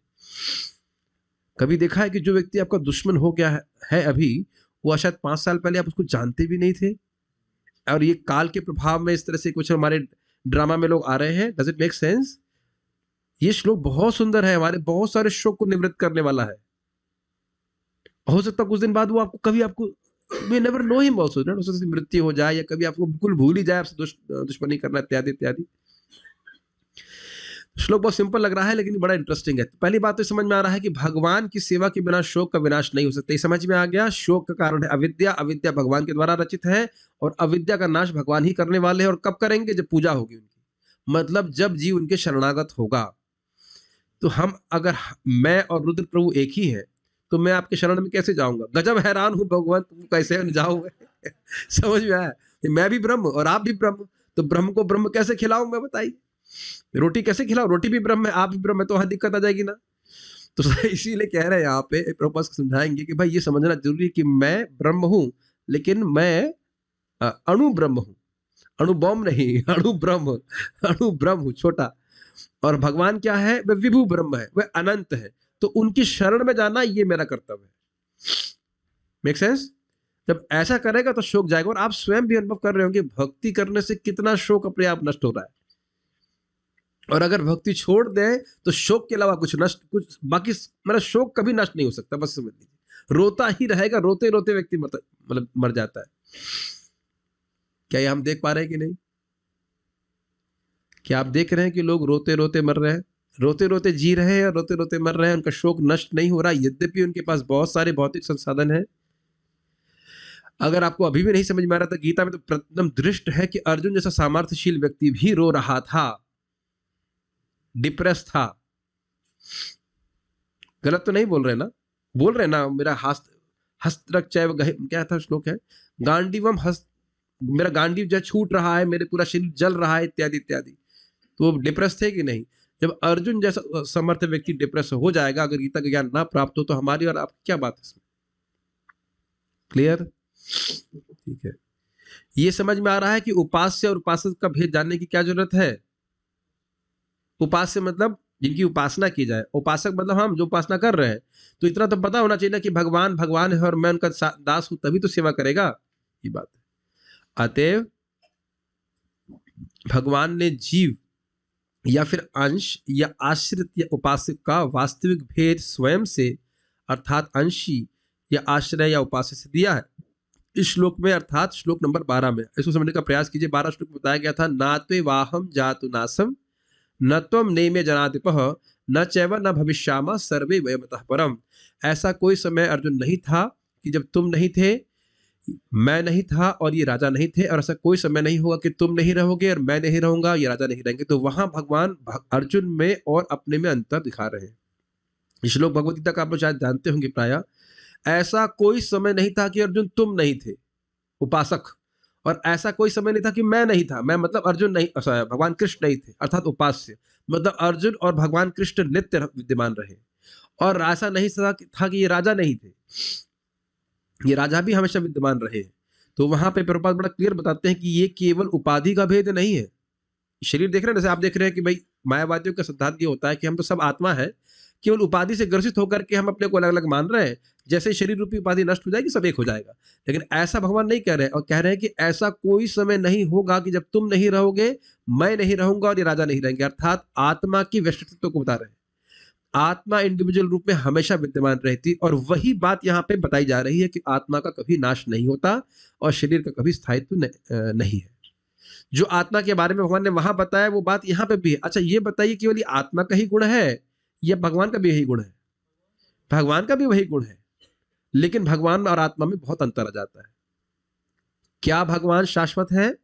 कभी देखा है कि जो व्यक्ति आपका दुश्मन हो गया है अभी, वो शायद 5 साल पहले आप उसको जानते भी नहीं थे, और ये काल के प्रभाव में इस तरह से कुछ हमारे ड्रामा में लोग आ रहे हैं। Does it make sense. ये श्लोक बहुत सुंदर है, हमारे बहुत सारे शोक को निवृत्त करने वाला है। हो सकता है कुछ दिन बाद वो आपको कभी आपको we never know him also, हो सकता है मृत्यु हो जाए या कभी आपको बिल्कुल भूल ही जाए, आपसे दुश्मनी करना इत्यादि इत्यादि। श्लोक बहुत सिंपल लग रहा है लेकिन बड़ा इंटरेस्टिंग है। पहली बात तो समझ में आ रहा है कि भगवान की सेवा के बिना शोक का विनाश नहीं हो सकता। ये समझ में आ गया। शोक का कारण है अविद्या, अविद्या भगवान के द्वारा रचित है और अविद्या का नाश भगवान ही करने वाले हैं। और कब करेंगे, जब पूजा होगी उनकी, मतलब जब जीव उनके शरणागत होगा। तो हम अगर मैं और रुद्र प्रभु एक ही हैं तो मैं आपके शरण में कैसे जाऊंगा, गजब हैरान हूं भगवान तुम कैसे जाओगे समझ में आया, मैं भी ब्रह्म और आप भी ब्रह्म, तो ब्रह्म को ब्रह्म कैसे खिलाऊं मैं, बताइए। रोटी कैसे खिलाओ, रोटी भी ब्रह्म है, आप भी ब्रह्म है, तो वहां दिक्कत आ जाएगी ना। तो इसीलिए कह रहे हैं यहाँ पे प्रभुपाद समझाएंगे कि भाई ये समझना जरूरी है कि मैं ब्रह्म हूं, लेकिन मैं अणु ब्रह्म हूं, अणु बॉम्ब नहीं, अणु ब्रह्म हूं, छोटा। और भगवान क्या है, वह विभु ब्रह्म है, वह अनंत है। तो उनकी शरण में जाना ये मेरा कर्तव्य है। Make sense. जब ऐसा करेगा तो शोक जाएगा। और आप स्वयं भी अनुभव कर रहे होंगे भक्ति करने से कितना शोक अपने आप नष्ट हो रहा है। और अगर भक्ति छोड़ दे तो शोक के अलावा कुछ बाकी मेरा शोक कभी नष्ट नहीं हो सकता, बस समझ लीजिए। रोता ही रहेगा, रोते रोते व्यक्ति मतलब मर जाता है। क्या ये हम देख पा रहे हैं कि नहीं? क्या आप देख रहे हैं कि लोग रोते रोते मर रहे हैं, रोते रोते जी रहे हैं और रोते रोते मर रहे हैं, उनका शोक नष्ट नहीं हो रहा, यद्यपि उनके पास बहुत सारे भौतिक संसाधन हैं। अगर आपको अभी भी नहीं समझ में आ रहा था, गीता में तो एकदम दृष्ट है कि अर्जुन जैसा सामर्थ्यशील व्यक्ति भी रो रहा था, डिप्रेस था, गलत तो नहीं बोल रहे ना? बोल रहे ना, मेरा हस्त चैव क्या था श्लोक है, गांडीवम हस्त, मेरा गांडीव जो छूट रहा है, मेरे पूरा शरीर जल रहा है, इत्यादि इत्यादि। तो वो डिप्रेस थे कि नहीं? जब अर्जुन जैसा समर्थ व्यक्ति डिप्रेस हो जाएगा, अगर गीता का ज्ञान ना प्राप्त हो, तो हमारी और आपकी क्या बात है इसमें? क्लियर? ठीक है। ये समझ में आ रहा है कि उपास्य और उपासक का भेद जानने की क्या जरूरत है? उपास्य मतलब जिनकी उपासना की जाए, उपासक मतलब हम जो उपासना कर रहे हैं। तो इतना तो पता होना चाहिए ना कि भगवान भगवान है और मैं उनका दास हूं, तभी तो सेवा करेगा। ये बात है। अतएव भगवान ने जीव या फिर अंश या आश्रित या उपासक का वास्तविक भेद स्वयं से अर्थात अंशी या आश्रय या उपासक से दिया है इस श्लोक में, अर्थात श्लोक नंबर 12 में। इसको समझने का प्रयास कीजिए। 12 श्लोक में बताया गया था, नात्वे वाहम जातु नासम न त्वम नेमे जनाधिपः न चैव न भविष्यामः सर्वे वयमतः परम। ऐसा कोई समय अर्जुन नहीं था कि जब तुम नहीं थे, मैं नहीं था और ये राजा नहीं थे, और ऐसा कोई समय नहीं होगा कि तुम नहीं रहोगे और मैं नहीं रहूंगा, ये राजा नहीं रहेंगे। तो वहां भगवान अर्जुन में और अपने में अंतर दिखा रहे हैं। ये श्लोक भगवद गीता का आप लोग शायद जानते होंगे प्रायः। ऐसा कोई समय नहीं था कि अर्जुन तुम नहीं थे उपासक, और ऐसा कोई समय नहीं था कि मैं नहीं था, मैं मतलब अर्जुन नहीं, भगवान कृष्ण नहीं थे अर्थात उपास्य, मतलब अर्जुन और भगवान कृष्ण नित्य विद्यमान रहे। और ऐसा नहीं था कि ये राजा नहीं थे, ये राजा भी हमेशा विद्यमान रहे। तो वहां पे प्रभुपाद बड़ा क्लियर बताते हैं कि ये केवल उपाधि का भेद नहीं है। शरीर देख रहे हैं, जैसे आप देख रहे हैं कि भाई मायावादियों का सिद्धांत ये होता है कि हम तो सब आत्मा है, केवल उपाधि से ग्रसित होकर के हम अपने को अलग अलग मान रहे हैं। जैसे शरीर रूपी उपाधि नष्ट हो जाएगी, सब एक हो जाएगा। लेकिन ऐसा भगवान नहीं कह रहे, और कह रहे हैं कि ऐसा कोई समय नहीं होगा कि जब तुम नहीं रहोगे, मैं नहीं रहूंगा और ये राजा नहीं रहेंगे। अर्थात आत्मा की व्यष्टित्व को बता रहे हैं। आत्मा इंडिविजुअल रूप में हमेशा विद्यमान रहती, और वही बात यहाँ पे बताई जा रही है कि आत्मा का कभी नाश नहीं होता और शरीर का कभी स्थायित्व नहीं है। जो आत्मा के बारे में भगवान ने वहां बताया, वो बात यहाँ पे भी है। अच्छा, ये बताइए केवल ये आत्मा का ही गुण है या भगवान का भी यही गुण है? भगवान का भी वही गुण है, लेकिन भगवान और आत्मा में बहुत अंतर आ जाता है। क्या भगवान शाश्वत है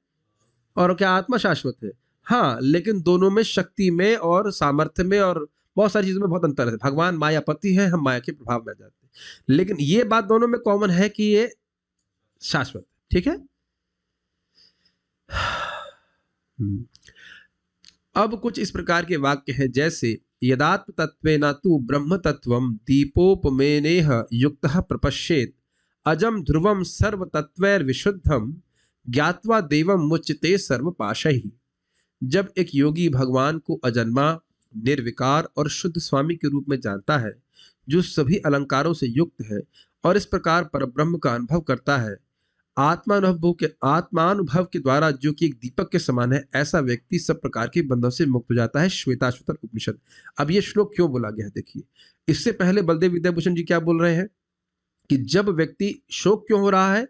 और क्या आत्मा शाश्वत है? हाँ, लेकिन दोनों में शक्ति में और सामर्थ्य में और बहुत सारी चीजों में बहुत अंतर है। भगवान मायापति है, हम माया के प्रभाव में आ जाते हैं, लेकिन ये बात दोनों में कॉमन है कि ये शाश्वत है। ठीक है। अब कुछ इस प्रकार के वाक्य हैं, जैसे यदात्म तत्वेन तु ब्रह्म तत्वम दीपोपमेनेह युक्तः प्रपश्येत अजम ध्रुवम सर्व तत्वैर विशुद्धम ज्ञात्वा देवम मुच्यते सर्व पाशैः। जब एक योगी भगवान को अजन्मा, निर्विकार और शुद्ध स्वामी के रूप में जानता है, जो सभी अलंकारों से युक्त है, और इस प्रकार परब्रह्म का अनुभव करता है, आत्मानुभव के द्वारा, जो कि एक दीपक के समान है, ऐसा व्यक्ति सब प्रकार के बंधनों से मुक्त हो जाता है। श्वेताश्वतर उपनिषद। अब ये श्लोक क्यों बोला गया है देखिए। इससे पहले बलदेव विद्याभूषण जी क्या बोल रहे हैं कि जब व्यक्ति शोक क्यों हो रहा है,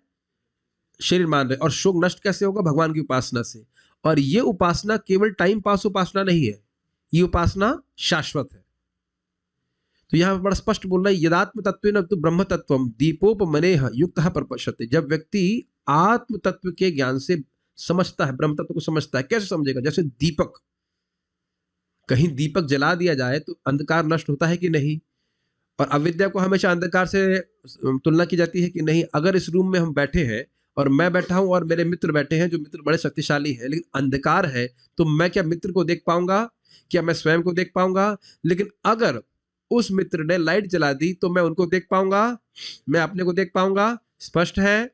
शरीर मान रहे, और शोक नष्ट कैसे होगा? भगवान की उपासना से। और ये उपासना केवल टाइम पास उपासना नहीं है, ये उपासना शाश्वत है। तो यहां बड़ा स्पष्ट बोल रहा है, यदात्म तत्वेन तु ब्रह्म तत्वम दीपोपमनेह युक्तः प्रपश्यते। जब व्यक्ति आत्म तत्व के ज्ञान से समझता है, ब्रह्म तत्व को समझता है, कैसे समझेगा? जैसे दीपक, कहीं दीपक जला दिया जाए तो अंधकार नष्ट होता है कि नहीं? और अविद्या को हमेशा अंधकार से तुलना की जाती है कि नहीं? अगर इस रूम में हम बैठे हैं और मैं बैठा हूं और मेरे मित्र बैठे हैं, जो मित्र बड़े शक्तिशाली हैं, लेकिन अंधकार है, तो मैं क्या मित्र को देख पाऊंगा? क्या मैं स्वयं को देख पाऊंगा? लेकिन अगर उस मित्र ने लाइट जला दी तो मैं उनको देख पाऊंगा, मैं अपने को देख पाऊंगा। स्पष्ट है।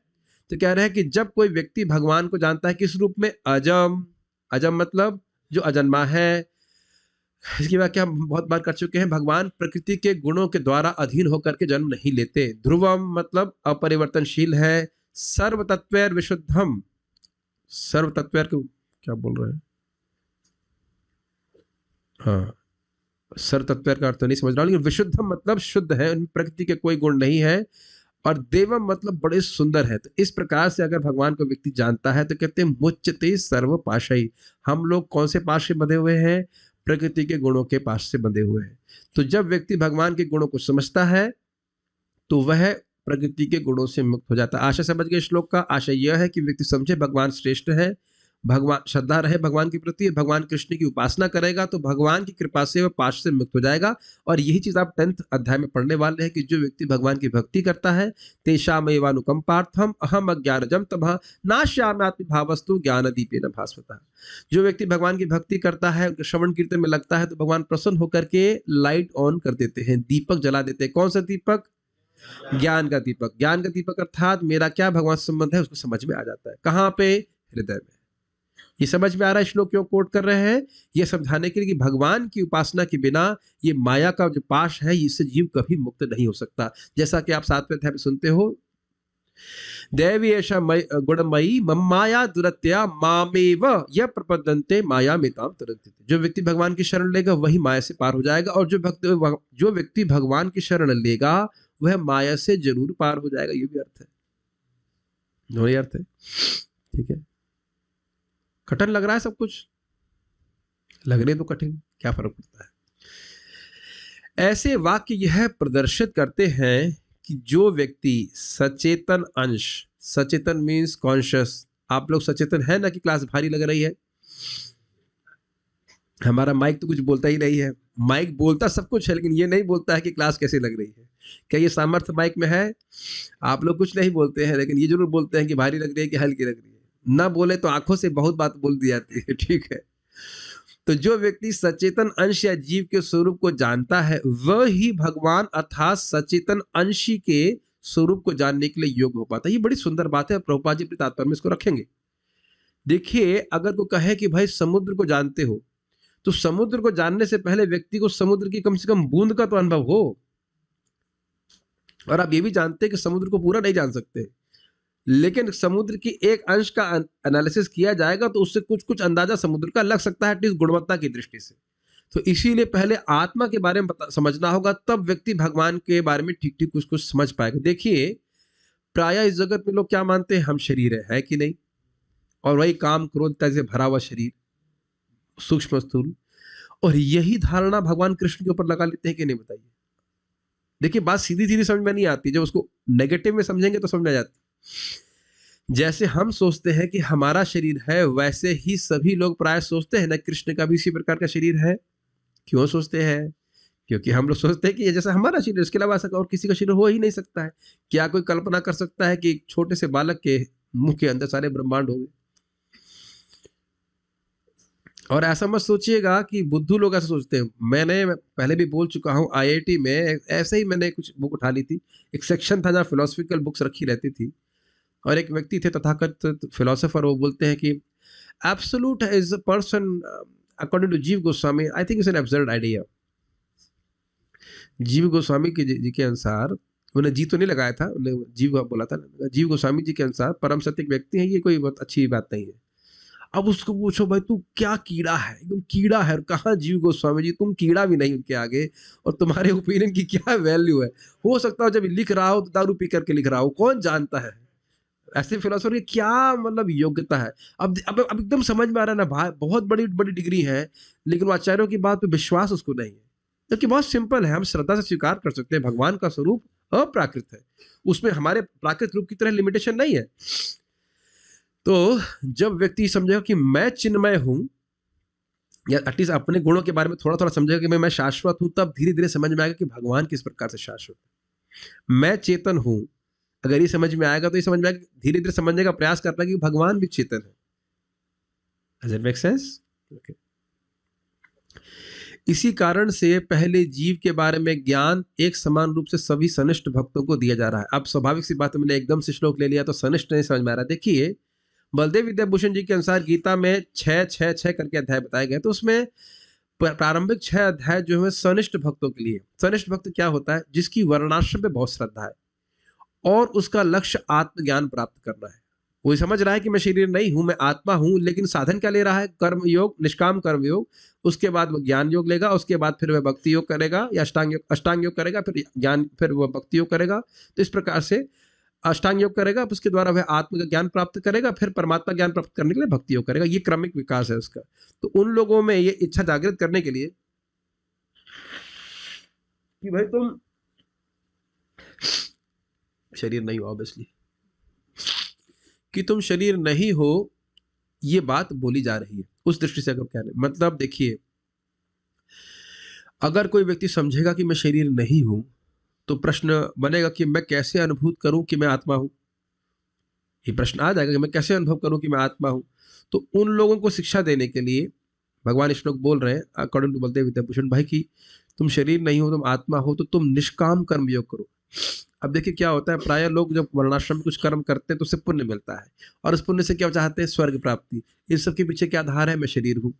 तो कह रहे हैं कि जब कोई व्यक्ति भगवान को जानता है किस रूप में? अजम। अजम मतलब जो अजन्मा है। इसकी व्याख्या हम बहुत बार कर चुके हैं। भगवान प्रकृति के गुणों के द्वारा अधीन होकर के जन्म नहीं लेते। ध्रुवम मतलब अपरिवर्तनशील है। सर्व तत्वैर विशुद्धम, सर्व तत्वैर को क्या बोल रहे हैं? हाँ, सर्व तत्वैर का अर्थ नहीं समझ रहा, लेकिन विशुद्धम मतलब शुद्ध है, उनमें प्रकृति के कोई गुण नहीं है। और देवम मतलब बड़े सुंदर है। तो इस प्रकार से अगर भगवान को व्यक्ति जानता है तो कहते हैं मुच्यते सर्व पाशै। हम लोग कौन से पाश से बंधे हुए हैं? प्रकृति के गुणों के पाश से बंधे हुए हैं। तो जब व्यक्ति भगवान के गुणों को समझता है तो वह प्रकृति के गुणों से मुक्त हो जाता है। आशय समझ गए श्लोक का? आशय यह है कि व्यक्ति समझे भगवान श्रेष्ठ है, भगवान श्रद्धा रहे भगवान के प्रति, भगवान कृष्ण की उपासना करेगा तो भगवान की कृपा से वह पाश से मुक्त हो जाएगा। और यही चीज आप 10th अध्याय में पढ़ने वाले हैं कि जो व्यक्ति भगवान की भक्ति करता है तेषामेवानुकंपार्थम अहम अज्ञानजम तमः नाश्याम्यात्म भावस्तु ज्ञानदीपेन भास्वतः। जो व्यक्ति भगवान की भक्ति करता है, उनके श्रवण कीर्तन में लगता है तो भगवान प्रसन्न होकर के लाइट ऑन कर देते हैं, दीपक जला देते हैं। कौन सा दीपक? ज्ञान का दीपक। ज्ञान का दीपक अर्थात मेरा क्या भगवान से संबंध है उसको समझ में आ जाता है। कहाँ पे? हृदय में। ये समझ में आ रहा है श्लोक क्यों कोट कर रहे हैं? ये समझाने के लिए कि भगवान की उपासना के बिना ये माया का जो पाश है इससे जीव कभी मुक्त नहीं हो सकता। जैसा कि आप 7वें अध्याय में सुनते हो, देवी ऐसा गुणमयी ममाया दुरत्या मामेव यह प्रपद्यन्ते माया मिताम तरन्ति। जो व्यक्ति भगवान की शरण लेगा वही माया से पार हो जाएगा, और जो व्यक्ति भगवान की शरण लेगा वह माया से जरूर पार हो जाएगा। ये भी अर्थ है, दोनों अर्थ है। ठीक है, कठिन लग रहा है सब कुछ, लगने तो कठिन, क्या फर्क पड़ता है। ऐसे वाक्य यह प्रदर्शित करते हैं कि जो व्यक्ति सचेतन अंश, सचेतन मीन्स कॉन्शियस, आप लोग सचेतन है ना कि क्लास भारी लग रही है? हमारा माइक तो कुछ बोलता ही नहीं है। माइक बोलता सब कुछ है लेकिन ये नहीं बोलता है कि क्लास कैसे लग रही है। क्या ये सामर्थ्य माइक में है? आप लोग कुछ नहीं बोलते हैं लेकिन ये जरूर बोलते हैं कि भारी लग रही है कि हल्की लग रही है। ना बोले तो आंखों से बहुत बात बोल दी जाती है। ठीक है, तो जो व्यक्ति सचेतन अंश या जीव के स्वरूप को जानता है वह ही भगवान अर्थात सचेतन अंशी के स्वरूप को जानने के लिए योग्य हो पाता है। ये बड़ी सुंदर बात है, प्रभुपाद जी अपने तात्पर्य में इसको रखेंगे। देखिए, अगर कोई कहे कि भाई समुद्र को जानते हो, तो समुद्र को जानने से पहले व्यक्ति को समुद्र की कम से कम बूंद का तो अनुभव हो। और आप ये भी जानते हैं कि समुद्र को पूरा नहीं जान सकते, लेकिन समुद्र की एक अंश का एनालिसिस किया जाएगा तो उससे कुछ कुछ अंदाजा समुद्र का लग सकता है, एटलीस्ट गुणवत्ता की दृष्टि से। तो इसीलिए पहले आत्मा के बारे में समझना होगा, तब व्यक्ति भगवान के बारे में ठीक ठीक कुछ कुछ समझ पाएगा। देखिए, प्रायः इस जगत में लोग क्या मानते हैं, हम शरीर है कि नहीं, और वही काम क्रोध से भरा हुआ शरीर, सूक्ष्म स्थूल, और यही धारणा भगवान कृष्ण के ऊपर लगा लेते हैं कि नहीं, बताइए। देखिए, बात सीधी सीधी समझ में नहीं आती, जब उसको नेगेटिव में समझेंगे तो समझ में आ जाती। जैसे हम सोचते हैं कि हमारा शरीर है, वैसे ही सभी लोग प्राय सोचते हैं ना कृष्ण का भी इसी प्रकार का शरीर है। क्यों सोचते हैं? क्योंकि हम लोग सोचते हैं कि ये जैसा हमारा शरीर, इसके अलावा ऐसा और किसी का शरीर हो ही नहीं सकता है। क्या कोई कल्पना कर सकता है कि एक छोटे से बालक के मुंह के अंदर सारे ब्रह्मांड होंगे? और ऐसा मत सोचिएगा कि बुद्धू लोग ऐसा सोचते हैं। मैंने पहले भी बोल चुका हूँ, IIT में ऐसे ही मैंने कुछ बुक उठा ली थी। एक सेक्शन था जहाँ फिलोसफिकल बुक्स रखी रहती थी, और एक व्यक्ति थे तथाकथित फिलोसोफर, वो बोलते हैं कि absolute is a person according to Jiva Goswami, I think it's an absurd idea. Jiva Goswami जी के अनुसार, उन्हें जी तो नहीं लगाया था, उन्हें जीव बोला था, जीव गोस्वामी जी के अनुसार परम सत्य व्यक्ति है, ये कोई बहुत अच्छी बात नहीं है। अब उसको पूछो, भाई तू क्या कीड़ा है, एकदम कीड़ा है, और कहाँ जीव गोस्वामी जी, तुम कीड़ा भी नहीं उनके आगे, और तुम्हारे ओपिनियन की क्या वैल्यू है? हो सकता है जब लिख रहा हो तो दारू पी करके लिख रहा हो, कौन जानता है। ऐसे फिलोसोफर की क्या मतलब योग्यता है। अब एकदम समझ में आ रहा है ना भाई, बहुत बड़ी बड़ी डिग्री है लेकिन वो आचार्यों की बात पे विश्वास उसको नहीं है। क्योंकि बहुत सिंपल है, हम श्रद्धा से स्वीकार कर सकते हैं भगवान का स्वरूप अप्राकृत है, उसमें हमारे प्राकृत रूप की तरह लिमिटेशन नहीं है। तो जब व्यक्ति समझेगा कि मैं चिन्मय हूं, या एटलीस्ट अपने गुणों के बारे में थोड़ा थोड़ा समझेगा कि मैं शाश्वत हूं, तब धीरे धीरे समझ में आएगा कि भगवान किस प्रकार से शाश्वत है। मैं चेतन हूं, अगर ये समझ में आएगा तो ये समझ में आएगा, धीरे धीरे समझने का प्रयास करना है कि भगवान भी चेतन है। Does it make sense? Okay. इसी कारण से पहले जीव के बारे में ज्ञान एक समान रूप से सभी सनिष्ठ भक्तों को दिया जा रहा है। अब स्वाभाविक सी बात है, मैंने एकदम से श्लोक ले लिया तो सनिष्ठ नहीं समझ में आ रहा। देखिए, बलदेव विद्याभूषण जी के अनुसार गीता में 6 करके अध्याय बताए गए, तो उसमें प्रारंभिक 6 अध्याय जो है सनिष्ठ भक्तों के लिए। सनिष्ठ भक्त क्या होता है? जिसकी वर्णाश्रम पे बहुत श्रद्धा है और उसका लक्ष्य आत्मज्ञान प्राप्त करना है। वो समझ रहा है कि मैं शरीर नहीं हूं, मैं आत्मा हूं, लेकिन साधन क्या ले रहा है? कर्म योग, निष्काम कर्म योग। उसके बाद वह ज्ञान योग लेगा, उसके बाद फिर वह भक्ति योग करेगा या अष्टांग योग करेगा, फिर ज्ञान, फिर वह भक्ति योग करेगा। तो इस प्रकार से अष्टांग योग करेगा, उसके द्वारा वह आत्म का ज्ञान प्राप्त करेगा, फिर परमात्मा ज्ञान प्राप्त करने के लिए भक्ति योग करेगा। ये क्रमिक विकास है उसका। तो उन लोगों में ये इच्छा जागृत करने के लिए कि भाई तुम शरीर नहीं हो, ऑब्वियसली कि तुम शरीर नहीं हो, ये बात बोली जा रही है। उस दृष्टि से अगर कह रहे हैं, मतलब देखिए, अगर कोई व्यक्ति समझेगा कि मैं शरीर नहीं हूं, तो प्रश्न बनेगा कि मैं कैसे अनुभूत करूं कि मैं आत्मा हूं। ये प्रश्न आ जाएगा कि मैं कैसे अनुभव करूं कि मैं आत्मा हूं। तो उन लोगों को शिक्षा देने के लिए भगवान श्लोक बोल रहे हैं अकॉर्डिंग टू बलदेव विद्याभूषण भाई कि तुम शरीर नहीं हो, तुम आत्मा हो, तो तुम निष्काम कर्म योग करो। अब देखिए क्या होता है, प्राय लोग जब वर्णाश्रम में कुछ कर्म करते हैं तो उससे पुण्य मिलता है, और उस पुण्य से क्या चाहते हैं, स्वर्ग प्राप्ति। इस सब के पीछे क्या आधार है, मैं शरीर हूँ।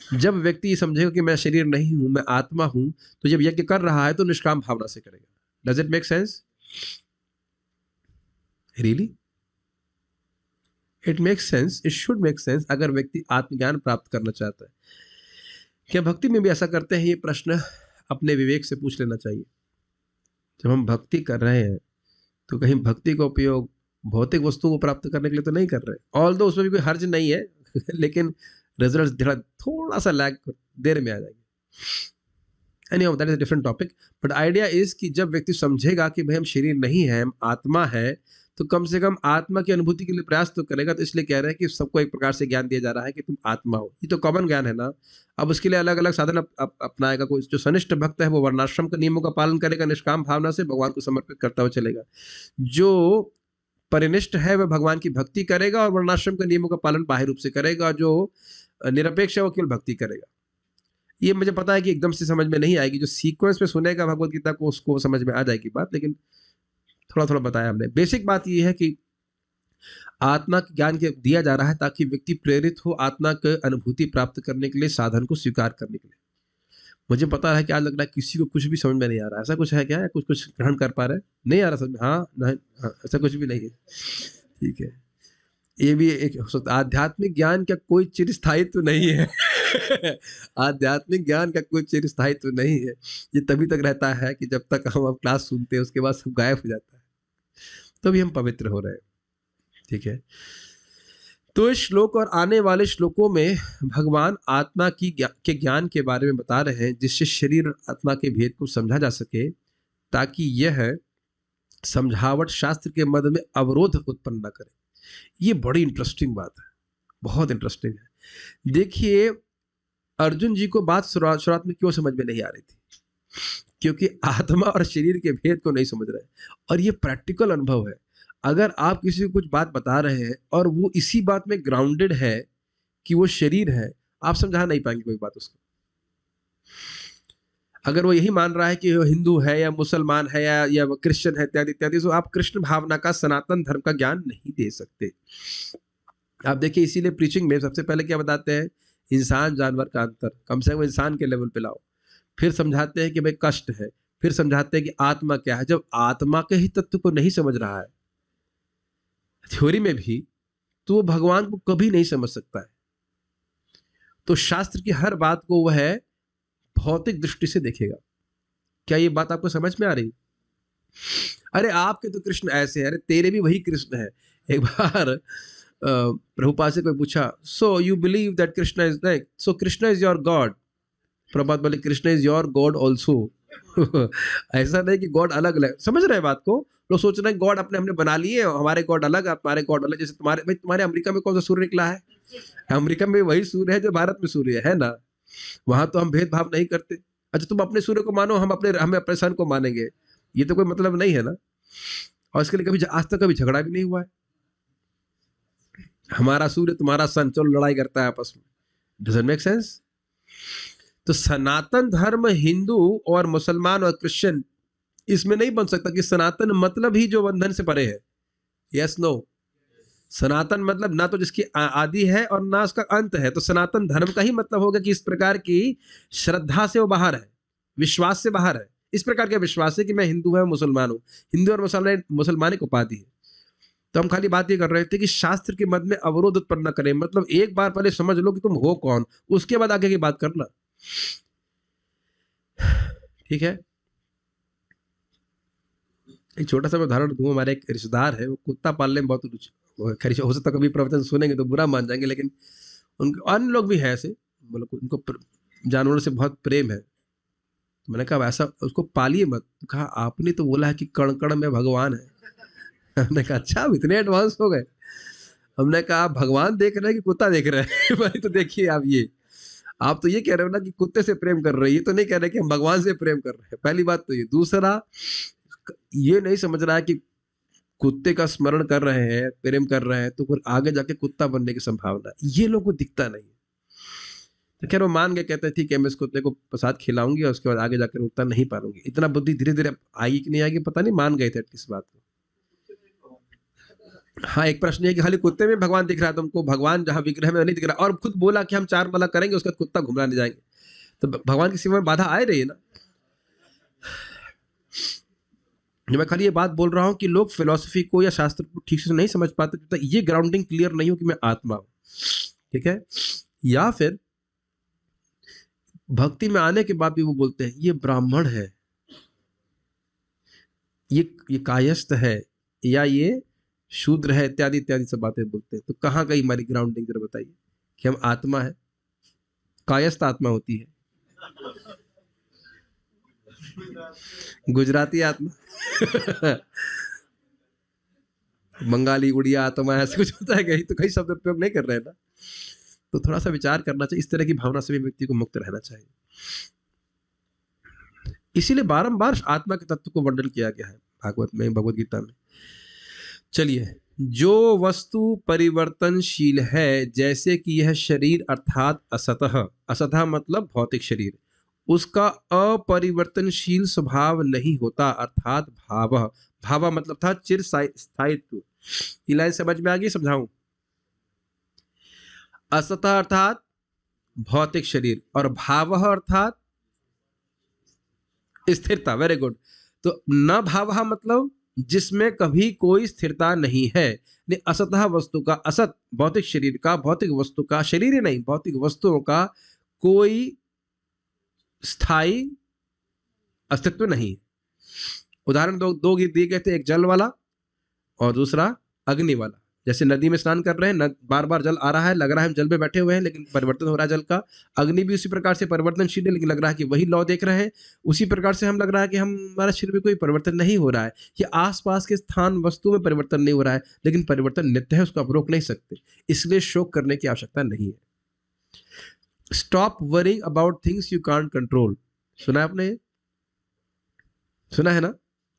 जब व्यक्ति समझेगा कि मैं शरीर नहीं हूं, मैं आत्मा हूं, तो जब यज्ञ कर रहा है तो निष्काम भावना से करेगा। Does it make sense? Really it makes sense, it should make sense अगर व्यक्ति आत्मज्ञान प्राप्त करना चाहता है। क्या भक्ति में भी ऐसा करते हैं? ये प्रश्न अपने विवेक से पूछ लेना चाहिए। जब हम भक्ति कर रहे हैं तो कहीं भक्ति का उपयोग भौतिक वस्तुओं को प्राप्त करने के लिए तो नहीं कर रहे। ऑल्दो उसमें भी कोई हर्ज नहीं है लेकिन रिजल्ट थोड़ा सा लैग देर में आ जाएंगे। Anyhow that is a different topic, but idea is कि जब व्यक्ति समझेगा कि भाई हम शरीर नहीं है, हम आत्मा है, तो कम से कम आत्मा की अनुभूति के लिए प्रयास तो करेगा। तो इसलिए कह रहे हैं कि सबको एक प्रकार से ज्ञान दिया जा रहा है कि तुम आत्मा हो। ये तो कॉमन ज्ञान है ना। अब उसके लिए अलग अलग साधन अपनाएगा। कोई जो सनिष्ठ भक्त है वो वर्णाश्रम के नियमों का पालन करेगा, निष्काम भावना से भगवान को समर्पित करता हुआ चलेगा। जो परिनिष्ठ है वह भगवान की भक्ति करेगा और वर्णाश्रम के नियमों का पालन बाह्य रूप से करेगा। जो निरपेक्ष है वो केवल भक्ति करेगा। ये मुझे पता है कि एकदम से समझ में नहीं आएगी। जो सीक्वेंस में सुनेगा भगवत गीता को उसको समझ में आ जाएगी बात, लेकिन थोड़ा थोड़ा बताया हमने। बेसिक बात ये है कि आत्मा के ज्ञान के दिया जा रहा है ताकि व्यक्ति प्रेरित हो आत्मा की अनुभूति प्राप्त करने के लिए, साधन को स्वीकार करने के लिए। मुझे पता है कि आज लग रहा है किसी को कुछ भी समझ में नहीं आ रहा। ऐसा कुछ है क्या? कुछ ग्रहण कर पा रहे हैं? नहीं आ रहा समझ में? हाँ नहीं, हाँ, ऐसा कुछ भी नहीं है। ठीक है, ये भी एक आध्यात्मिक ज्ञान का कोई चिरस्थायित्व नहीं है आध्यात्मिक ज्ञान का कोई चिरस्थायित्व नहीं है। ये तभी तक रहता है कि जब तक हम क्लास सुनते हैं, उसके बाद सब गायब हो जाता है, तभी हम पवित्र हो रहे हैं। ठीक है, तो इस श्लोक और आने वाले श्लोकों में भगवान आत्मा के ज्ञान के बारे में बता रहे हैं, जिससे शरीर और आत्मा के भेद को समझा जा सके, ताकि यह समझावट शास्त्र के मध्य में अवरोध उत्पन्न न करे। ये बड़ी इंटरेस्टिंग बात है, बहुत इंटरेस्टिंग है। देखिए, अर्जुन जी को बात शुरुआत में क्यों समझ में नहीं आ रही थी? क्योंकि आत्मा और शरीर के भेद को नहीं समझ रहे। और ये प्रैक्टिकल अनुभव है। अगर आप किसी को कुछ बात बता रहे हैं और वो इसी बात में ग्राउंडेड है कि वो शरीर है, आप समझा नहीं पाएंगे कोई बात उसको। अगर वो यही मान रहा है कि वो हिंदू है या मुसलमान है या वो क्रिश्चियन है इत्यादि इत्यादि, तो आप कृष्ण भावना का, सनातन धर्म का ज्ञान नहीं दे सकते। आप देखिए, इसीलिए प्रीचिंग में सबसे पहले क्या बताते हैं, इंसान जानवर का अंतर, कम से कम इंसान के लेवल पे लाओ। फिर समझाते हैं कि भाई कष्ट है, फिर समझाते हैं कि आत्मा क्या है। जब आत्मा के ही तत्व को नहीं समझ रहा है थ्योरी में भी, तो वो भगवान को कभी नहीं समझ सकता है। तो शास्त्र की हर बात को वह भौतिक दृष्टि से देखेगा। क्या ये बात आपको समझ में आ रही? अरे आपके तो कृष्ण ऐसे है, अरे तेरे भी वही कृष्ण है। एक बार प्रभुपाद से कोई पूछा, so you believe that Krishna is like, so Krishna is your god? Prabhupada बोले, Krishna is your god also. ऐसा नहीं कि गॉड अलग अलग, समझ रहे हैं बात को? लोग सोच रहे हैं गॉड अपने हमने बना लिए, हमारे गॉड अलग, हमारे गॉड अलग। जैसे तुम्हारे अमेरिका में कौन सा सूर्य निकला है? अमेरिका में वही सूर्य है जो भारत में सूर्य है ना। वहां तो हम भेदभाव नहीं करते। अच्छा, तुम अपने सूर्य को मानो, हमें अपने सन को मानेंगे, ये तो कोई मतलब नहीं है ना। और इसके लिए कभी आज तक कभी झगड़ा भी नहीं हुआ है। हमारा सूर्य तुम्हारा सन, चलो लड़ाई करता है आपस में। Doesn't make sense. तो सनातन धर्म हिंदू और मुसलमान और क्रिश्चियन इसमें नहीं बन सकता कि सनातन मतलब ही जो बंधन से परे है। यस नो, सनातन मतलब ना तो जिसकी आदि है और ना उसका अंत है। तो सनातन धर्म का ही मतलब होगा कि इस प्रकार की श्रद्धा से वो बाहर है, विश्वास से बाहर है। इस प्रकार का विश्वास है कि मैं हिंदू है, मुसलमान हूं। हिंदू और मुसलमान एक उपाधि है। तो हम खाली बात ये कर रहे थे कि शास्त्र के मध्य में अवरोध उत्पन्न न करें। मतलब एक बार पहले समझ लो कि तुम हो कौन, उसके बाद आगे की बात करना। ठीक है, एक छोटा सा मैं उदाहरण दूं। हमारे एक रिश्तेदार है, वो कुत्ता पालने में बहुत रुचि, हो सकता कभी प्रवचन सुनेंगे तो बुरा मान जाएंगे, लेकिन उनके अन्य लोग भी हैं ऐसे, मतलब उनको जानवरों से बहुत प्रेम है। तो मैंने कहा ऐसा उसको पालिए मत। तो कहा आपने तो बोला है कि कण कण में भगवान है। मैंने कहा अच्छा, अब इतने एडवांस हो गए। हमने कहा आप भगवान देख रहे हैं कि कुत्ता देख रहे हैं? भाई तो देखिए आप तो ये कह रहे हो ना कि कुत्ते से प्रेम कर रहे हैं, ये तो नहीं कह रहे कि हम भगवान से प्रेम कर रहे हैं। पहली बात तो ये। दूसरा, ये नहीं समझ रहा है कि कुत्ते का स्मरण कर रहे हैं, प्रेम कर रहे हैं, तो फिर आगे जाके कुत्ता बनने की संभावना, ये लोगों को दिखता नहीं है। तो खैर वो मान गए, कहते हैं ठीक है मैं इस कुत्ते को प्रसाद खिलाऊंगी और उसके बाद आगे जाकर कुत्ता नहीं पालूंगी। इतना बुद्धि धीरे धीरे आएगी कि नहीं आएगी पता नहीं, मान गए थे किस बात को। हाँ, एक प्रश्न है कि खाली कुत्ते में भगवान दिख रहा है तुमको, भगवान जहां विग्रह में नहीं दिख रहा, और खुद बोला कि हम 4 माला करेंगे उसके बाद कुत्ता घुमलाने जाएंगे, तो भगवान की सेवा में बाधा आ रही है ना। मैं खाली ये बात बोल रहा हूं कि लोग फिलॉसफी को या शास्त्र को ठीक से नहीं समझ पाते जब तक ये ग्राउंडिंग क्लियर नहीं हो कि मैं आत्मा हूं, ठीक है। या फिर भक्ति में आने के बाद भी वो बोलते हैं ये ब्राह्मण है, ये कायस्थ है, या ये शूद्र है, इत्यादि इत्यादि सब बातें बोलते हैं। तो कहाँ गई हमारी ग्राउंडिंग, जरा बताइए कि हम आत्मा है, कायस्थ आत्मा होती है, गुजराती आत्मा बंगाली उड़िया आत्मा, ऐसे कुछ होता है कहीं, तो कई शब्द उपयोग नहीं कर रहे हैं ना। तो थोड़ा सा विचार करना चाहिए, इस तरह की भावना से भी व्यक्ति को मुक्त रहना चाहिए। इसीलिए बारंबार आत्मा के तत्व को वर्णन किया गया है भागवत में, भगवत गीता में। चलिए, जो वस्तु परिवर्तनशील है, जैसे कि यह शरीर अर्थात असतः, असतः मतलब भौतिक शरीर, उसका अपरिवर्तनशील स्वभाव नहीं होता, अर्थात भाव, भाव मतलब था चिर स्थायित्व। ये लाइन समझ में आ गई, समझाऊं? असतः अर्थात भौतिक शरीर और भाव अर्थात स्थिरता। Very good. तो न भाव मतलब जिसमें कभी कोई स्थिरता नहीं है। असतः वस्तु का, असत भौतिक शरीर का, भौतिक वस्तु का, शरीर ही नहीं भौतिक वस्तुओं का कोई स्थायी अस्तित्व नहीं। उदाहरण दो दिए गए थे, एक जल वाला और दूसरा अग्नि वाला। जैसे नदी में स्नान कर रहे हैं, बार बार जल आ रहा है, लग रहा है हम जल में बैठे हुए हैं, लेकिन परिवर्तन हो रहा है जल का। अग्नि भी उसी प्रकार से परिवर्तनशील है, लेकिन लग रहा है कि वही लौ देख रहे हैं। उसी प्रकार से हम लग रहा है कि हमारा शरीर में कोई परिवर्तन नहीं हो रहा है, ये आसपास के स्थान वस्तु में परिवर्तन नहीं हो रहा है, लेकिन परिवर्तन नित्य है, उसको आप रोक नहीं सकते। इसलिए शोक करने की आवश्यकता नहीं है। Stop worrying about things you can't control. सुना है आपने? सुना है ना?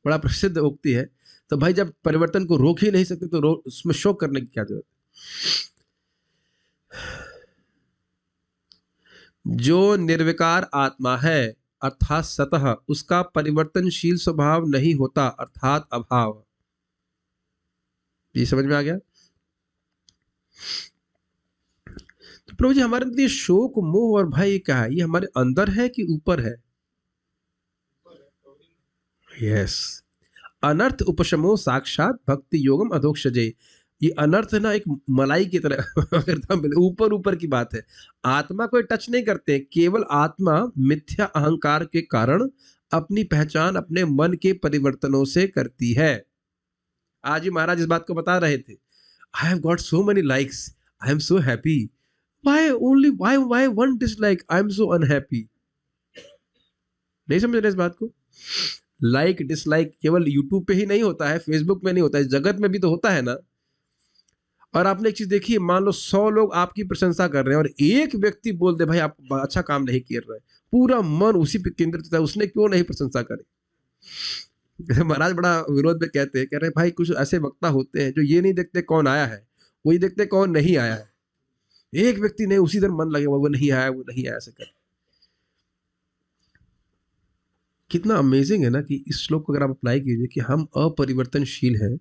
बड़ा प्रसिद्ध उक्ति है। तो भाई जब परिवर्तन को रोक ही नहीं सकते तो उसमें शोक करने की क्या जरूरत है। जो निर्विकार आत्मा है अर्थात सतह, उसका परिवर्तनशील स्वभाव नहीं होता, अर्थात अभाव। ये समझ में आ गया? तो प्रभु जी, हमारे अंदर ये शोक, मोह और भय क्या है? ये हमारे अंदर है कि ऊपर है? यस। अनर्थ उपशमो साक्षात भक्ति योगम अधोक्षजे। ये अनर्थ ना एक मलाई की तरह अगर ऊपर ऊपर की बात है। आत्मा को टच नहीं करते, केवल आत्मा मिथ्या अहंकार के कारण अपनी पहचान अपने मन के परिवर्तनों से करती है। आज ही महाराज इस बात को बता रहे थे, I have got so many likes, I am so happy. why one dislike, I am so unhappy। नहीं समझ रहे इस बात को? लाइक डिसलाइक केवल यूट्यूब पे ही नहीं होता है, फेसबुक में नहीं होता है, जगत में भी तो होता है ना। और आपने एक चीज देखी है, मान लो 100 लोग आपकी प्रशंसा कर रहे हैं और एक व्यक्ति बोल दे भाई आप अच्छा काम नहीं कर रहे, पूरा मन उसी पे केंद्रित होता है, उसने क्यों नहीं प्रशंसा करे। महाराज बड़ा विरोध में कहते हैं, कह रहे भाई कुछ ऐसे वक्ता होते हैं जो ये नहीं देखते कौन आया है, वही देखते कौन नहीं आया है। एक व्यक्ति ने उसी तरह मन लगे वो नहीं आया, वो नहीं आया, ऐसे कर। कितना अमेजिंग है ना कि इस श्लोक को अगर आप अप्लाई कीजिए कि हम अपरिवर्तनशील हैं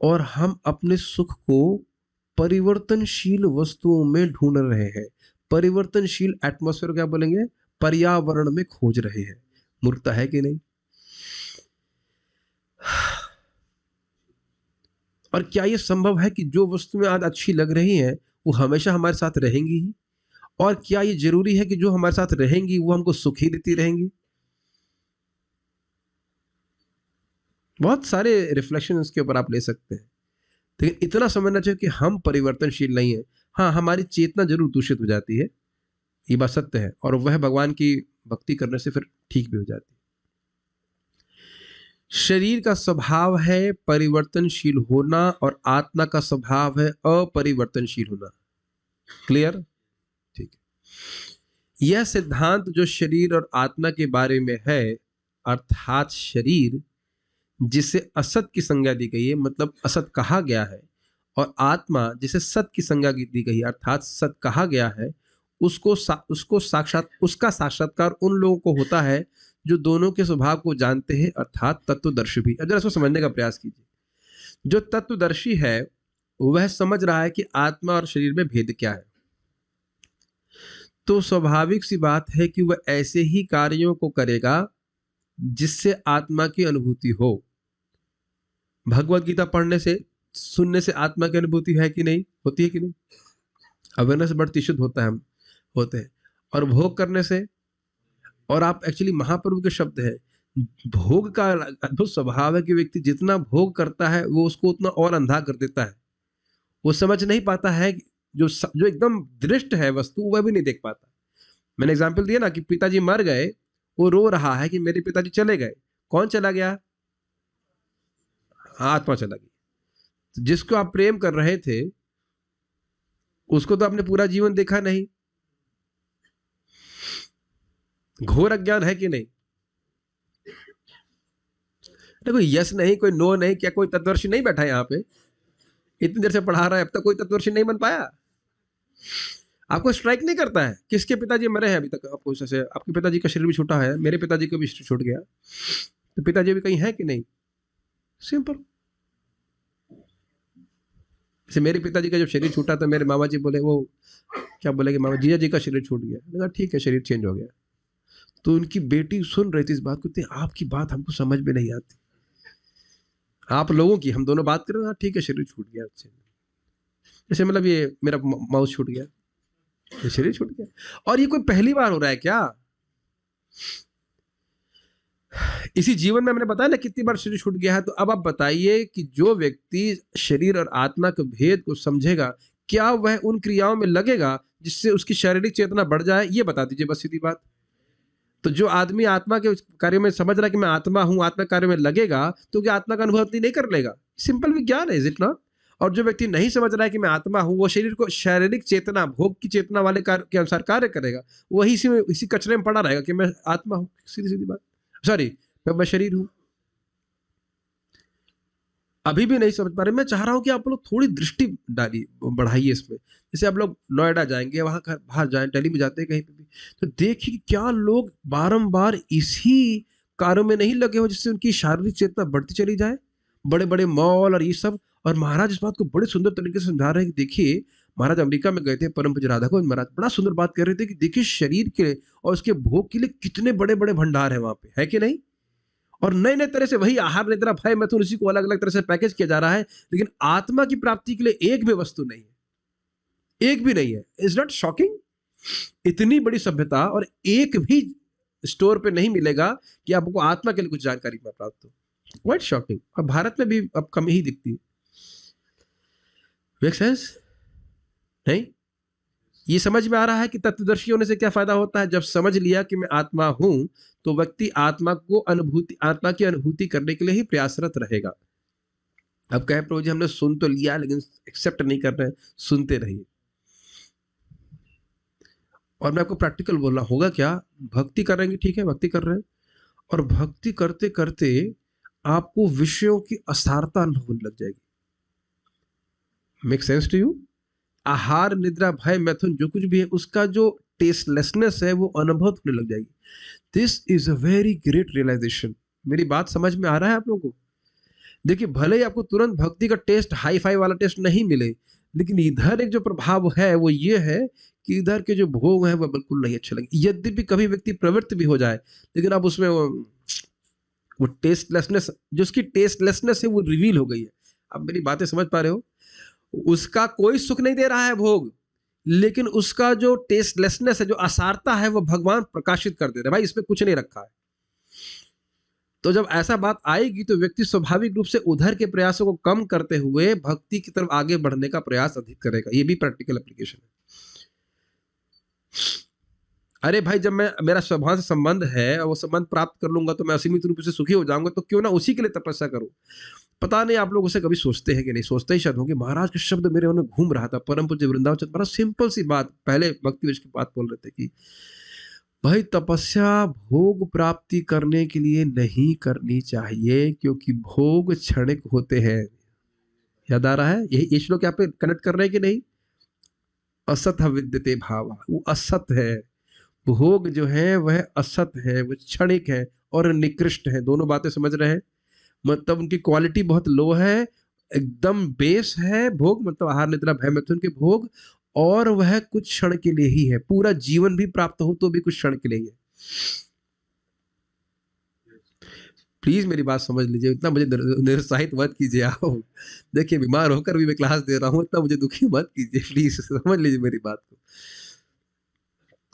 और हम अपने सुख को परिवर्तनशील वस्तुओं में ढूंढ रहे हैं। परिवर्तनशील एटमॉस्फेयर क्या बोलेंगे, पर्यावरण में खोज रहे हैं। मूर्खता है कि नहीं? और क्या यह संभव है कि जो वस्तुएं आज अच्छी लग रही हैं वो हमेशा हमारे साथ रहेंगी ही? और क्या ये जरूरी है कि जो हमारे साथ रहेंगी वो हमको सुख ही देती रहेंगी? बहुत सारे रिफ्लेक्शन इसके ऊपर आप ले सकते हैं, लेकिन इतना समझना चाहिए कि हम परिवर्तनशील नहीं है। हाँ, हमारी चेतना जरूर दूषित हो जाती है, ये बात सत्य है, और वह भगवान की भक्ति करने से फिर ठीक भी हो जाती है। शरीर का स्वभाव है परिवर्तनशील होना और आत्मा का स्वभाव है अपरिवर्तनशील होना। क्लियर? ठीक है। यह सिद्धांत जो शरीर और आत्मा के बारे में है, अर्थात शरीर जिसे असत की संज्ञा दी गई है, मतलब असत कहा गया है, और आत्मा जिसे सत की संज्ञा दी गई है अर्थात सत कहा गया है, उसका साक्षात्कार उन लोगों को होता है जो दोनों के स्वभाव को जानते हैं, अर्थात तत्वदर्शी भी। अब जरा इसको समझने का प्रयास कीजिए। जो तत्वदर्शी है वह समझ रहा है कि आत्मा और शरीर में भेद क्या है, तो स्वाभाविक सी बात है कि वह ऐसे ही कार्यों को करेगा जिससे आत्मा की अनुभूति हो। भगवत गीता पढ़ने से, सुनने से आत्मा की अनुभूति है कि नहीं, होती है कि नहीं? अवेयरनेस बढ़ती, शुद्ध होता है, हम होते हैं। और भोग करने से, और आप एक्चुअली महाप्रभु के शब्द है, भोग का अद्भुत स्वभाव है कि व्यक्ति जितना भोग करता है वो उसको उतना और अंधा कर देता है। वो समझ नहीं पाता है, जो एकदम दृष्ट है वस्तु वह भी नहीं देख पाता। मैंने एग्जाम्पल दिया ना कि पिताजी मर गए, वो रो रहा है कि मेरे पिताजी चले गए। कौन चला गया? आत्मा चला गई। तो जिसको आप प्रेम कर रहे थे उसको तो आपने पूरा जीवन देखा नहीं। घोर अज्ञान है कि नहीं? कोई यस नहीं, कोई नो नहीं, क्या कोई तत्वदर्शी नहीं बैठा यहाँ पे? इतनी देर से पढ़ा रहा है, अब तक कोई तत्वदर्शी नहीं बन पाया? आपको स्ट्राइक नहीं करता है किसके पिताजी मरे हैं अभी तक? आपको जैसे आपके पिताजी का शरीर भी छूटा है, मेरे पिताजी का भी शरीर छूट गया, तो पिताजी भी कहीं है कि नहीं? सिंपल। जैसे मेरे पिताजी का जब शरीर छूटा तो मेरे मामा जी बोले, वो क्या बोले कि मामा जीजा जी का शरीर छूट गया। मैंने कहा ठीक है, शरीर चेंज हो गया। तो उनकी बेटी सुन रही थी इस बात को, आपकी बात हमको समझ में नहीं आती, आप लोगों की, हम दोनों बात कर रहे हैं, ठीक है शरीर छूट गया। जैसे मतलब ये मेरा माउस छूट गया, ये शरीर छूट गया। और ये कोई पहली बार हो रहा है क्या? इसी जीवन में मैंने बताया ना कितनी बार शरीर छूट गया है। तो अब आप बताइए कि जो व्यक्ति शरीर और आत्मा के भेद को समझेगा, क्या वह उन क्रियाओं में लगेगा जिससे उसकी शारीरिक चेतना बढ़ जाए? ये बता दीजिए बस, सीधी बात। तो जो आदमी आत्मा के कार्य में समझ रहा है कि मैं आत्मा हूं, आत्मा कार्य में लगेगा, तो क्या आत्मा का अनुभव नहीं कर लेगा? सिंपल विज्ञान है, इज इट नॉट? और जो व्यक्ति नहीं समझ रहा है कि मैं आत्मा हूं, वो शरीर को शारीरिक चेतना, भोग की चेतना वाले कार्य के अनुसार कार्य करेगा, वही इसी कचरे में पड़ा रहेगा कि मैं आत्मा हूं। सीधी सीधी बात, सॉरी मैं शरीर हूं। अभी भी नहीं समझ पा रहे। मैं चाह रहा हूं कि आप लोग थोड़ी दृष्टि डालिए, बढ़ाइए इसमें। जैसे आप लोग नोएडा जाएंगे, वहां बाहर जाएं, दिल्ली में जाते हैं कहीं पे भी, तो देखिए क्या लोग बारंबार इसी कार्यों में नहीं लगे हो जिससे उनकी शारीरिक चेतना बढ़ती चली जाए। बड़े बड़े मॉल और ये सब। और महाराज इस बात को बड़े सुंदर तरीके से समझा रहे हैं कि देखिए, महाराज अमेरिका में गए थे, परम पूज्य राधा गोविंद महाराज बड़ा सुंदर बात कर रहे थे कि देखिए शरीर के और उसके भोग के लिए कितने बड़े बड़े भंडार है वहां पे, है कि नहीं? और नए नए तरह से वही आहार निद्रा भय मैथुन, उसी को अलग अलग तरह से पैकेज किया जा रहा है, लेकिन आत्मा की प्राप्ति के लिए एक भी वस्तु नहीं है, एक भी नहीं है। Is not shocking? इतनी बड़ी सभ्यता और एक भी स्टोर पे नहीं मिलेगा कि आपको आत्मा के लिए कुछ जानकारी प्राप्त हो। Quite shocking. और भारत में भी अब कमी ही दिखती है। Make sense? नहीं? ये समझ में आ रहा है कि तत्वदर्शी होने से क्या फायदा होता है? जब समझ लिया कि मैं आत्मा हूं, तो व्यक्ति आत्मा की अनुभूति करने के लिए ही प्रयासरत रहेगा। अब कहे प्रभु जी हमने सुन तो लिया लेकिन एक्सेप्ट नहीं कर रहे, सुनते रहिए। और मैं आपको प्रैक्टिकल बोल रहा, होगा क्या? भक्ति करेंगे, ठीक है, भक्ति कर रहे हैं, और भक्ति करते करते आपको विषयों की असारता अनुभव होने लग जाएगी। Make sense to you? आहार निद्रा भय मैथुन जो कुछ भी है, उसका जो टेस्टलेसनेस है वो अनुभव होने लग जाएगी। This is a very great realisation. मेरी बात समझ में आ रहा है आप लोगों को? देखिए, भले ही आपको तुरंत भक्ति का टेस्ट, हाई फाई वाला टेस्ट नहीं मिले, लेकिन इधर एक जो प्रभाव है वो ये है कि इधर के जो भोग हैं वो बिल्कुल नहीं अच्छे लगे। यद्यपि कभी व्यक्ति प्रवृत्त भी हो जाए, लेकिन अब उसमें वो टेस्टलेसनेस, जो उसकी टेस्टलेसनेस है वो रिवील हो गई है। अब मेरी बातें समझ पा रहे हो? उसका कोई सुख नहीं दे रहा है भोग, लेकिन उसका जो टेस्टलेसनेस है, जो असारता है, वो भगवान प्रकाशित कर दे रहे हैं। भाई इसमें कुछ नहीं रखा है। तो जब ऐसा बात आएगी तो व्यक्ति स्वाभाविक रूप से उधर के प्रयासों को कम करते हुए भक्ति की तरफ आगे बढ़ने का प्रयास अधिक करेगा। ये भी प्रैक्टिकल एप्लीकेशन है। अरे भाई, जब मैं मेरा स्वभाव से संबंध है और वो संबंध प्राप्त कर लूंगा तो मैं असीमित रूप से सुखी हो जाऊंगा, तो क्यों ना उसी के लिए तपस्या करूं। पता नहीं आप लोग उसे कभी सोचते हैं कि नहीं, सोचते ही शायद होंगे। महाराज के शब्द मेरे मन में घूम रहा था, परम पूज्य वृंदावन चंद्र, बड़ा सिंपल सी बात, पहले भक्ति विषय की बात बोल रहे थे कि भाई तपस्या भोग प्राप्ति करने के लिए नहीं करनी चाहिए, क्योंकि भोग क्षणिक होते हैं। याद आ रहा है? यही श्लोक यहाँ पे कनेक्ट कर रहे हैं कि नहीं? असत विद्यते भाव, वो असत है। भोग जो है वह असत है, वो क्षणिक है और निकृष्ट है। दोनों बातें समझ रहे हैं? मतलब उनकी क्वालिटी बहुत लो है, एकदम बेस है भोग, मतलब आहार निद्रा भय मैथुन के भोग, और वह कुछ क्षण के लिए ही है। पूरा जीवन भी प्राप्त हो तो भी कुछ क्षण के लिए ही है। प्लीज मेरी बात समझ लीजिए, इतना मुझे निरुत्साहित मत कीजिए आप। देखिए, बीमार होकर भी मैं क्लास दे रहा हूँ, इतना मुझे दुखी मत कीजिए, प्लीज समझ लीजिए मेरी बात को।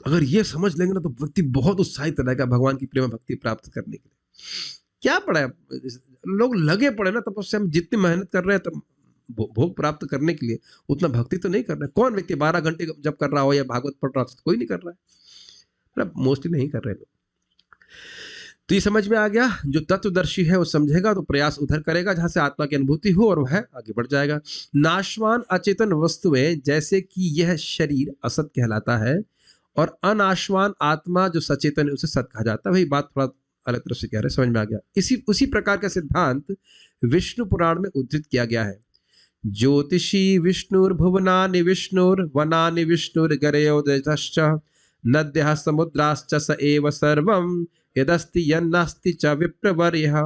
अगर ये समझ लेंगे ना तो व्यक्ति बहुत उत्साहित रहेगा भगवान की प्रेम भक्ति प्राप्त करने के लिए। क्या पड़ा है, लोग लगे पड़े ना तपस्या में, जितनी मेहनत कर रहे हैं तब भोग प्राप्त करने के लिए, उतना भक्ति तो नहीं कर रहा है। कौन व्यक्ति 12 घंटे जब कर रहा हो या भागवत पढ़ रहा हो, कोई नहीं कर रहा है, मोस्टली नहीं कर रहे लोग। तो ये समझ में आ गया, जो तत्वदर्शी है वो समझेगा तो प्रयास उधर करेगा जहां से आत्मा की अनुभूति हो, और वह आगे बढ़ जाएगा। नाशवान अचेतन वस्तुएं, जैसे कि यह शरीर असत कहलाता है, और अनाशवान आत्मा जो सचेतन है उसे सत कहा जाता है। वही बात थोड़ा अलग तरह से कह रहे हैं, समझ में आ गया। उसी प्रकार का सिद्धांत विष्णु पुराण में उद्धृत किया गया है। ज्योतिषी विष्णुर्भुवनानि विष्णुर्वनानि विष्णुर्गरयोदयश्च नद्यः समुद्राश्च स एव सर्वं यदस्ति यन्नास्ति च विप्रवर्यः।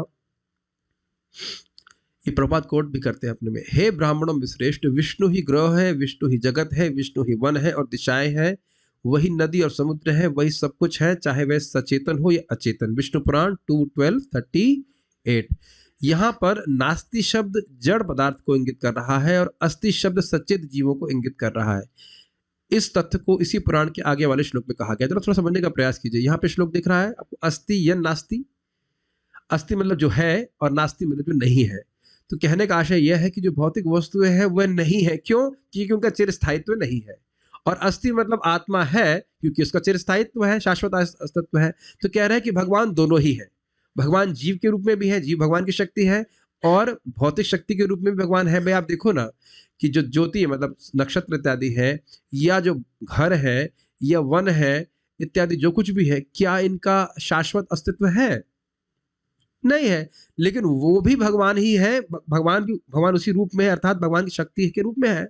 ये प्रभात कोट भी करते हैं अपने में। हे ब्राह्मणों में श्रेष्ठ, विष्णु ही ग्रह है, विष्णु ही जगत है, विष्णु ही वन है और दिशाएं है, वही नदी और समुद्र है, वही सब कुछ है, चाहे वह सचेतन हो या अचेतन। विष्णु पुराण 2:12-38। यहाँ पर नास्ति शब्द जड़ पदार्थ को इंगित कर रहा है और अस्ति शब्द सचेत जीवों को इंगित कर रहा है। इस तथ्य को इसी पुराण के आगे वाले श्लोक में कहा गया। जरा थोड़ा समझने का प्रयास कीजिए। यहाँ पे श्लोक दिख रहा है आपको, अस्ति या नास्ति। अस्ति मतलब जो है और नास्ति मतलब जो नहीं है। तो कहने का आशय यह है कि जो भौतिक वस्तुएं हैं वह नहीं है। क्यों? क्योंकि उनका चिरस्थायित्व नहीं है। और अस्ति मतलब आत्मा है, क्योंकि उसका चिरस्थायित्व है, शाश्वत अस्तित्व है। तो कह रहे हैं कि भगवान दोनों ही है। भगवान जीव के रूप में भी है, जीव भगवान की शक्ति है, और भौतिक शक्ति के रूप में भी भगवान है। भाई आप देखो ना कि जो ज्योति मतलब नक्षत्र इत्यादि है, या जो घर है या वन है इत्यादि जो कुछ भी है, क्या इनका शाश्वत अस्तित्व है? नहीं है। लेकिन वो भी भगवान ही है, भगवान उसी रूप में है, अर्थात भगवान की शक्ति के रूप में है।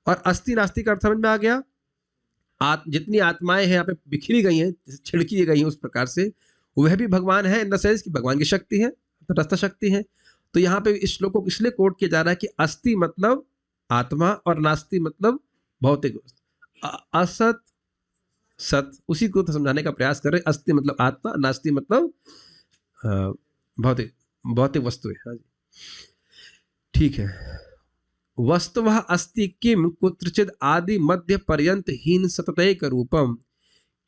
और अस्ति नास्ति का अर्थ समझ में आ गया। जितनी आत्माएं हैं यहाँ पे बिखरी गई हैं, छिड़की गई हैं, उस प्रकार से वह भी भगवान है, इन द सेंस कि भगवान की शक्ति है, तटस्थ शक्ति है। तो यहाँ पे इस श्लोक को इसलिए कोट किया जा रहा है कि अस्ति मतलब आत्मा और नास्ति मतलब भौतिक वस्तु। असत सत, उसी को तो समझाने का प्रयास कर रहे हैं। अस्ति मतलब आत्मा, नास्ति मतलब भौतिक वस्तुएं। हाँ जी, ठीक है। वस्तुतः अस्ति किम कुत्रचिद आदि मध्य पर्यंत हीन सततैक रूपम।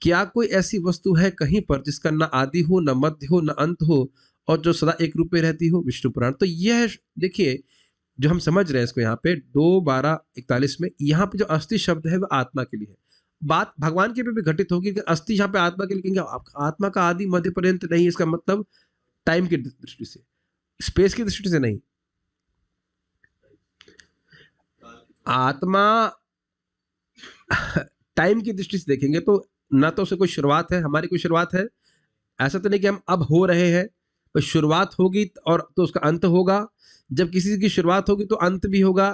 क्या कोई ऐसी वस्तु है कहीं पर जिसका न आदि हो, न मध्य हो, न अंत हो, और जो सदा एक रूप में रहती हो? विष्णु पुराण। तो यह देखिए, जो हम समझ रहे हैं इसको यहाँ पे 2:12-41 में, यहाँ पे जो अस्थि शब्द है वह आत्मा के लिए है। बात भगवान के भी घटित होगी कि अस्थि यहाँ पे आत्मा के लिए कहेंगे। आत्मा का आदि मध्य पर्यंत नहीं, इसका मतलब टाइम की दृष्टि से, स्पेस की दृष्टि से नहीं। आत्मा टाइम की दृष्टि से देखेंगे तो ना तो उसे कोई शुरुआत है, हमारी कोई शुरुआत है। ऐसा तो नहीं कि हम अब हो रहे हैं, पर शुरुआत होगी और तो उसका अंत होगा। जब किसी की शुरुआत होगी तो अंत भी होगा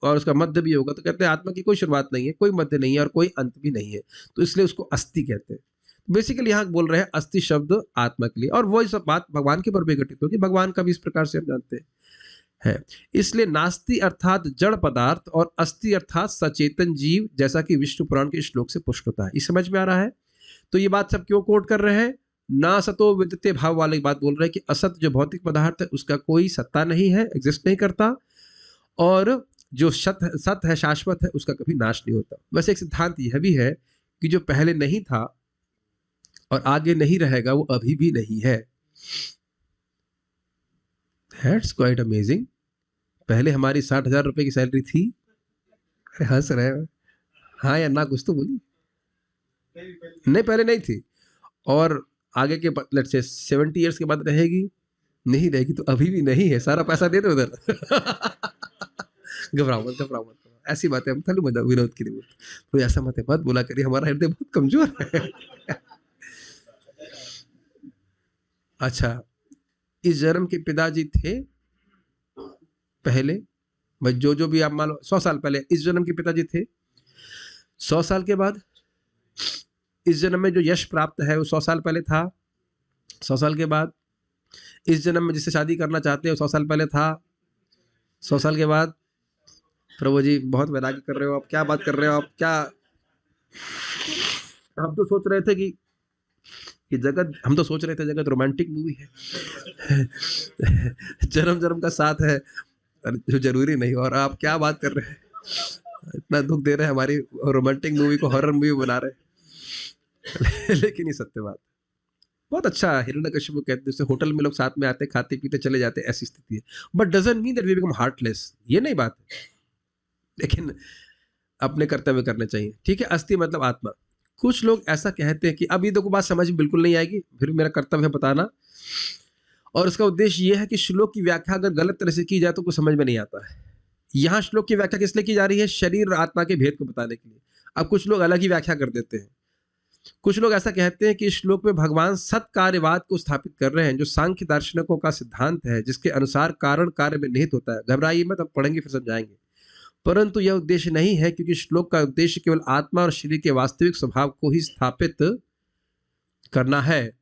और उसका मध्य भी होगा। तो कहते हैं आत्मा की कोई शुरुआत नहीं है, कोई मध्य नहीं है और कोई अंत भी नहीं है, तो इसलिए उसको अस्थि कहते हैं। बेसिकली यहाँ बोल रहे हैं अस्थि शब्द आत्मा के लिए, और वही सब बात भगवान के पर भी घटित होगी। भगवान का भी इस प्रकार से हम जानते हैं। इसलिए नास्ति अर्थात जड़ पदार्थ और अस्थि अर्थात सचेतन जीव, जैसा कि विष्णु पुराण के श्लोक से पुष्ट होता है। ये समझ में आ रहा है? तो ये बात सब क्यों कोट कर रहे हैं? ना सतो विद्यते भाव वाली बात बोल रहे हैं कि असत जो भौतिक पदार्थ है उसका कोई सत्ता नहीं है, एग्जिस्ट नहीं करता, और जो सत है, शाश्वत है, उसका कभी नाश नहीं होता। वैसे एक सिद्धांत यह भी है कि जो पहले नहीं था और आगे नहीं रहेगा वो अभी भी नहीं है। That's quite amazing। पहले हमारी 60,000 रुपए की सैलरी थी। हंस रहे हो? हाँ या ना, कुछ तो बोली। नहीं, पहले नहीं थी, और आगे के लेट्स से 70 ईयर्स के बाद रहेगी, नहीं रहेगी, तो अभी भी नहीं है, सारा पैसा दे दो उधर। घबराओ मत, घबराओ मत, ऐसी बातें हम खाली मजा विनोद के लिए बोलते, तो ऐसा मत बोला करिए, हमारा हृदय बहुत कमजोर है। अच्छा, इस जन्म के पिताजी थे पहले, भाई जो भी आप मान लो 100 साल पहले इस जन्म के पिताजी थे, 100 साल के बाद इस जन्म में जो यश प्राप्त है वो 100 साल पहले था, 100 साल के बाद इस जन्म में जिससे शादी करना चाहते हो 100 साल पहले था, 100 साल के बाद। प्रभु जी बहुत वैराग्य कर रहे हो आप, क्या बात कर रहे हो आप, क्या हम तो सोच रहे थे कि जगत, हम तो सोच रहे थे जगत रोमांटिक मूवी है, जन्म जन्म का साथ है, जो जरूरी नहीं, और आप क्या बात कर रहे हैं, इतना दुख दे रहे हैं, हमारी रोमांटिक मूवी को हॉरर मूवी बना रहे हैं। लेकिन ये सत्य बात, बहुत अच्छा, हिरण्यकशिपु कहते हैं जैसे होटल में लोग साथ में आते खाते पीते चले जाते, ऐसी स्थिति है, but doesn't mean that we become heartless, ये नहीं बात है, लेकिन अपने कर्तव्य करने चाहिए। ठीक है, अस्थि मतलब आत्मा। कुछ लोग ऐसा कहते हैं कि अब ये देखो बात समझ में बिल्कुल नहीं आएगी, फिर मेरा कर्तव्य है बताना, और उसका उद्देश्य ये है कि श्लोक की व्याख्या अगर गलत तरह से की जाए तो कुछ समझ में नहीं आता है। यहाँ श्लोक की व्याख्या किस लिए की जा रही है? शरीर और आत्मा के भेद को बताने के लिए। अब कुछ लोग अलग ही व्याख्या कर देते हैं। कुछ लोग ऐसा कहते हैं कि इस श्लोक में भगवान सत्कार्यवाद को स्थापित कर रहे हैं, जो सांख्य दार्शनिकों का सिद्धांत है, जिसके अनुसार कारण कार्य में निहित होता है। घबराइए मत, हम पढ़ेंगे फिर समझाएंगे। परंतु यह उद्देश्य नहीं है, क्योंकि श्लोक का उद्देश्य केवल आत्मा और शरीर के वास्तविक स्वभाव को ही स्थापित करना है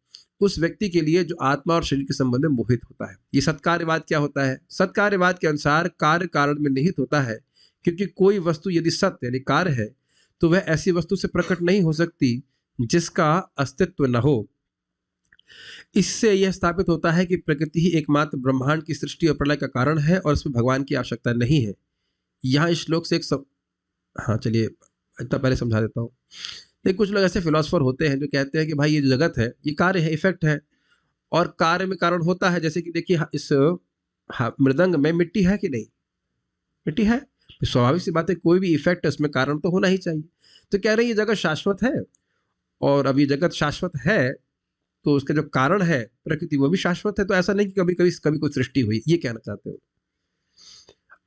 उस व्यक्ति के लिए जो आत्मा और शरीर के संबंध में मोहित होता है। ये सत्कार्यवाद क्या होता है? सत्कार्यवाद के अनुसार कार्य कारण में निहित होता है, क्योंकि कोई वस्तु यदि सत्य यानी कार्य है तो वह ऐसी वस्तु से प्रकट नहीं हो सकती जिसका अस्तित्व न हो। इससे यह स्थापित होता है कि प्रकृति ही एकमात्र ब्रह्मांड की सृष्टि और प्रलय का कारण है और इसमें भगवान की आवश्यकता नहीं है। यहाँ इस श्लोक से हाँ चलिए इतना पहले समझा देता हूँ। लेकिन कुछ लोग ऐसे फिलोसफर होते हैं जो कहते हैं कि भाई ये जो जगत है ये कार्य है, इफेक्ट है, और कार्य में कारण होता है। जैसे कि देखिए इस मृदंग में मिट्टी है कि नहीं? मिट्टी है, स्वाभाविक सी बात है, कोई भी इफेक्ट है उसमें कारण तो होना ही चाहिए। तो कह रहे हैं ये जगत शाश्वत है, और अब ये जगत शाश्वत है तो उसका जो कारण है प्रकृति वो भी शाश्वत है। तो ऐसा नहीं कि कभी कभी कोई सृष्टि हुई, ये कहना चाहते हो।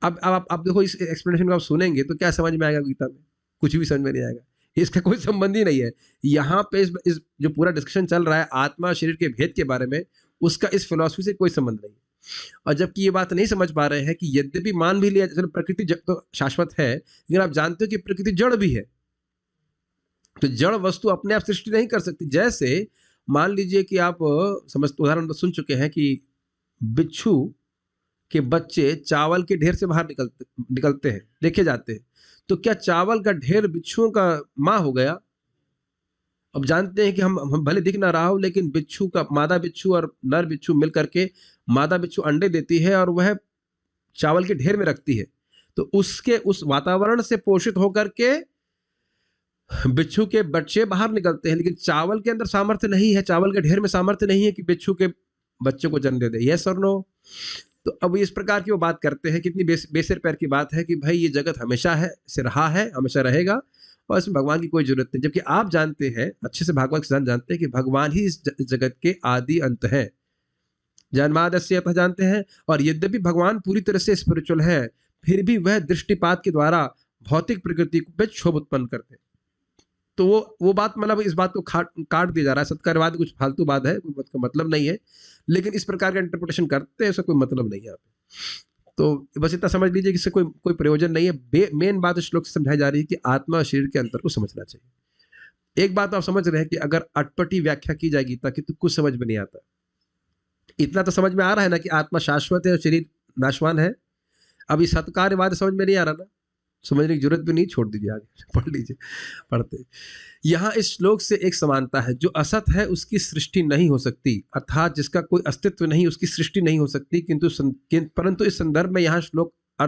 अब आप देखो इस एक्सप्लेनेशन को आप सुनेंगे तो क्या समझ में आएगा गीता में? कुछ भी समझ में नहीं आएगा, इसका कोई संबंध ही नहीं है। यहाँ पे इस जो पूरा डिस्कशन चल रहा है आत्मा शरीर के भेद के बारे में, उसका इस फिलॉसफी से कोई संबंध नहीं। और जबकि ये बात नहीं समझ पा रहे हैं कि यद्यपि मान भी लिया चलो प्रकृति तो शाश्वत है, लेकिन आप जानते हो कि प्रकृति जड़ भी है। तो जड़ वस्तु अपने आप सृष्टि नहीं कर सकती। जैसे मान लीजिए कि आप उदाहरण सुन चुके हैं कि बिच्छू के बच्चे चावल के ढेर से बाहर निकलते हैं, देखे जाते हैं। तो क्या चावल का ढेर बिच्छुओं का माँ हो गया? अब जानते हैं कि हम भले दिख ना रहा हो, लेकिन बिच्छू का मादा बिच्छू और नर बिच्छू मिल करके मादा बिच्छू अंडे देती है और वह चावल के ढेर में रखती है। तो उसके उस वातावरण से पोषित होकर के बिच्छू के बच्चे बाहर निकलते हैं, लेकिन चावल के अंदर सामर्थ्य नहीं है, चावल के ढेर में सामर्थ्य नहीं है कि बिच्छू के बच्चे को जन्म दे दे। यस और नो? तो अब इस प्रकार की वो बात करते हैं, कितनी बेसिर पैर की बात है कि भाई ये जगत हमेशा है, से रहा है, हमेशा रहेगा, और इसमें भगवान की कोई जरूरत नहीं। जबकि आप जानते हैं, अच्छे से भागवत सिद्धांत जानते हैं कि भगवान ही इस जगत के आदि अंत है, जन्माद्यस्य यतः जानते हैं। और यद्यपि भगवान पूरी तरह से स्पिरिचुअल है, फिर भी वह दृष्टिपात के द्वारा भौतिक प्रकृति पे क्षोभ उत्पन्न करते हैं। तो वो बात मतलब इस बात को काट दिया जा रहा है। सत्कार्यवाद कुछ फालतू बात है, कोई बात का मतलब नहीं है, लेकिन इस प्रकार का इंटरप्रिटेशन करते हैं, इसका कोई मतलब नहीं है। तो बस इतना समझ लीजिए कि इससे कोई प्रयोजन नहीं है। मेन बात इस श्लोक से समझाई जा रही है कि आत्मा और शरीर के अंतर को समझना चाहिए। एक बात आप समझ रहे हैं कि अगर अटपटी व्याख्या की जाएगी गीता की तो कुछ समझ में नहीं आता। इतना तो समझ में आ रहा है ना कि आत्मा शाश्वत है और शरीर नाशवान है। अब इस सत्कार्यवाद समझ में नहीं आ रहा ना, समझने की जरूरत भी नहीं, छोड़ दीजिए, आगे पढ़ लीजिए। पढ़ते यहाँ इस श्लोक से एक समानता है, जो असत है उसकी सृष्टि नहीं हो सकती, अर्थात जिसका कोई अस्तित्व नहीं उसकी सृष्टि नहीं हो सकती। परंतु इस संदर्भ में यहाँ श्लोक का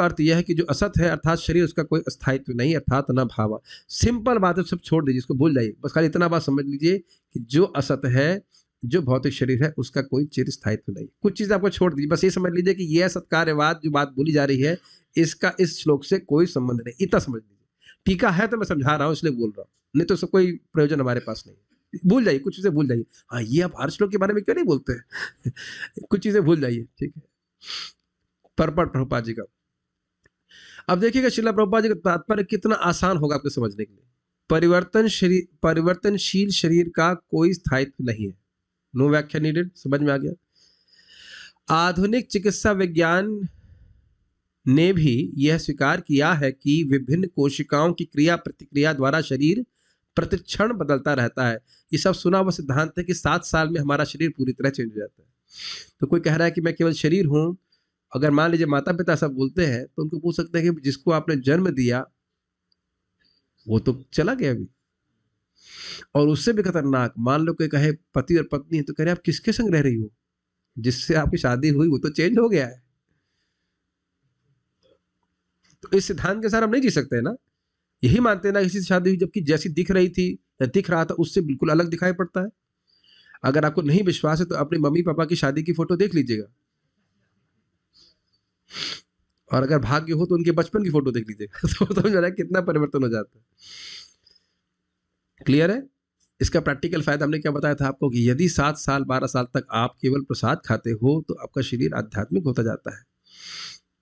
अर्थ यह है कि जो असत है अर्थात शरीर, उसका कोई स्थायित्व नहीं, अर्थात न भावा। सिंपल बात है, सब छोड़ दीजिए, इसको भूल जाइए। बस खाली इतना बात समझ लीजिए कि जो असत है, जो भौतिक शरीर है, उसका कोई चिर स्थायित्व नहीं। कुछ चीज़ आपको छोड़ दीजिए, बस ये समझ लीजिए कि यह सत्कार्यवाद जो बात बोली जा रही है, इसका इस श्लोक से कोई संबंध नहीं, इतना समझ लीजिए। टीका है तो मैं समझा रहा हूँ इसलिए बोल रहा हूँ, नहीं तो उसका कोई प्रयोजन हमारे पास नहीं। भूल जाइए, कुछ चीजें भूल जाइए। हाँ, ये आप हर श्लोक के बारे में क्यों नहीं बोलते हैं? कुछ चीजें भूल जाइए, ठीक है। परपट प्रभुपाद जी का, अब देखिएगा श्रील प्रभुपाद जी का तात्पर्य कितना आसान होगा आपको समझने के लिए। परिवर्तनशील शरीर का कोई स्थायित्व नहीं है। नो व्याख्या नीडेड, समझ में आ गया। आधुनिक चिकित्सा विज्ञान ने भी यह स्वीकार किया है कि विभिन्न कोशिकाओं की क्रिया प्रतिक्रिया द्वारा शरीर प्रतिक्षण बदलता रहता है। ये सब सुना हुआ सिद्धांत है कि 7 साल में हमारा शरीर पूरी तरह चेंज हो जाता है। तो कोई कह रहा है कि मैं केवल शरीर हूं, अगर मान लीजिए माता पिता सब बोलते हैं तो उनको पूछ सकते हैं कि जिसको आपने जन्म दिया वो तो चला गया अभी। और उससे भी खतरनाक, मान लो कोई कहे पति और पत्नी है, तो कह रहे आप किसके संग रह रही हो? जिससे आपकी शादी हुई वो तो चेंज हो गया है। तो इस सिद्धांत के साथ हम नहीं जी सकते ना। यही मानते हैं ना किसी से शादी हुई जबकि जैसी दिख रही थी या दिख रहा था उससे बिल्कुल अलग दिखाई पड़ता है। अगर आपको नहीं विश्वास है तो अपने मम्मी पापा की शादी की फोटो देख लीजिएगा, और अगर भाग्य हो तो उनके बचपन की फोटो देख लीजिएगा तो समझ रहा है कितना परिवर्तन हो जाता है। क्लियर है? इसका प्रैक्टिकल फायदा हमने क्या बताया था आपको कि यदि 7 साल 12 साल तक आप केवल प्रसाद खाते हो तो आपका शरीर आध्यात्मिक होता जाता है,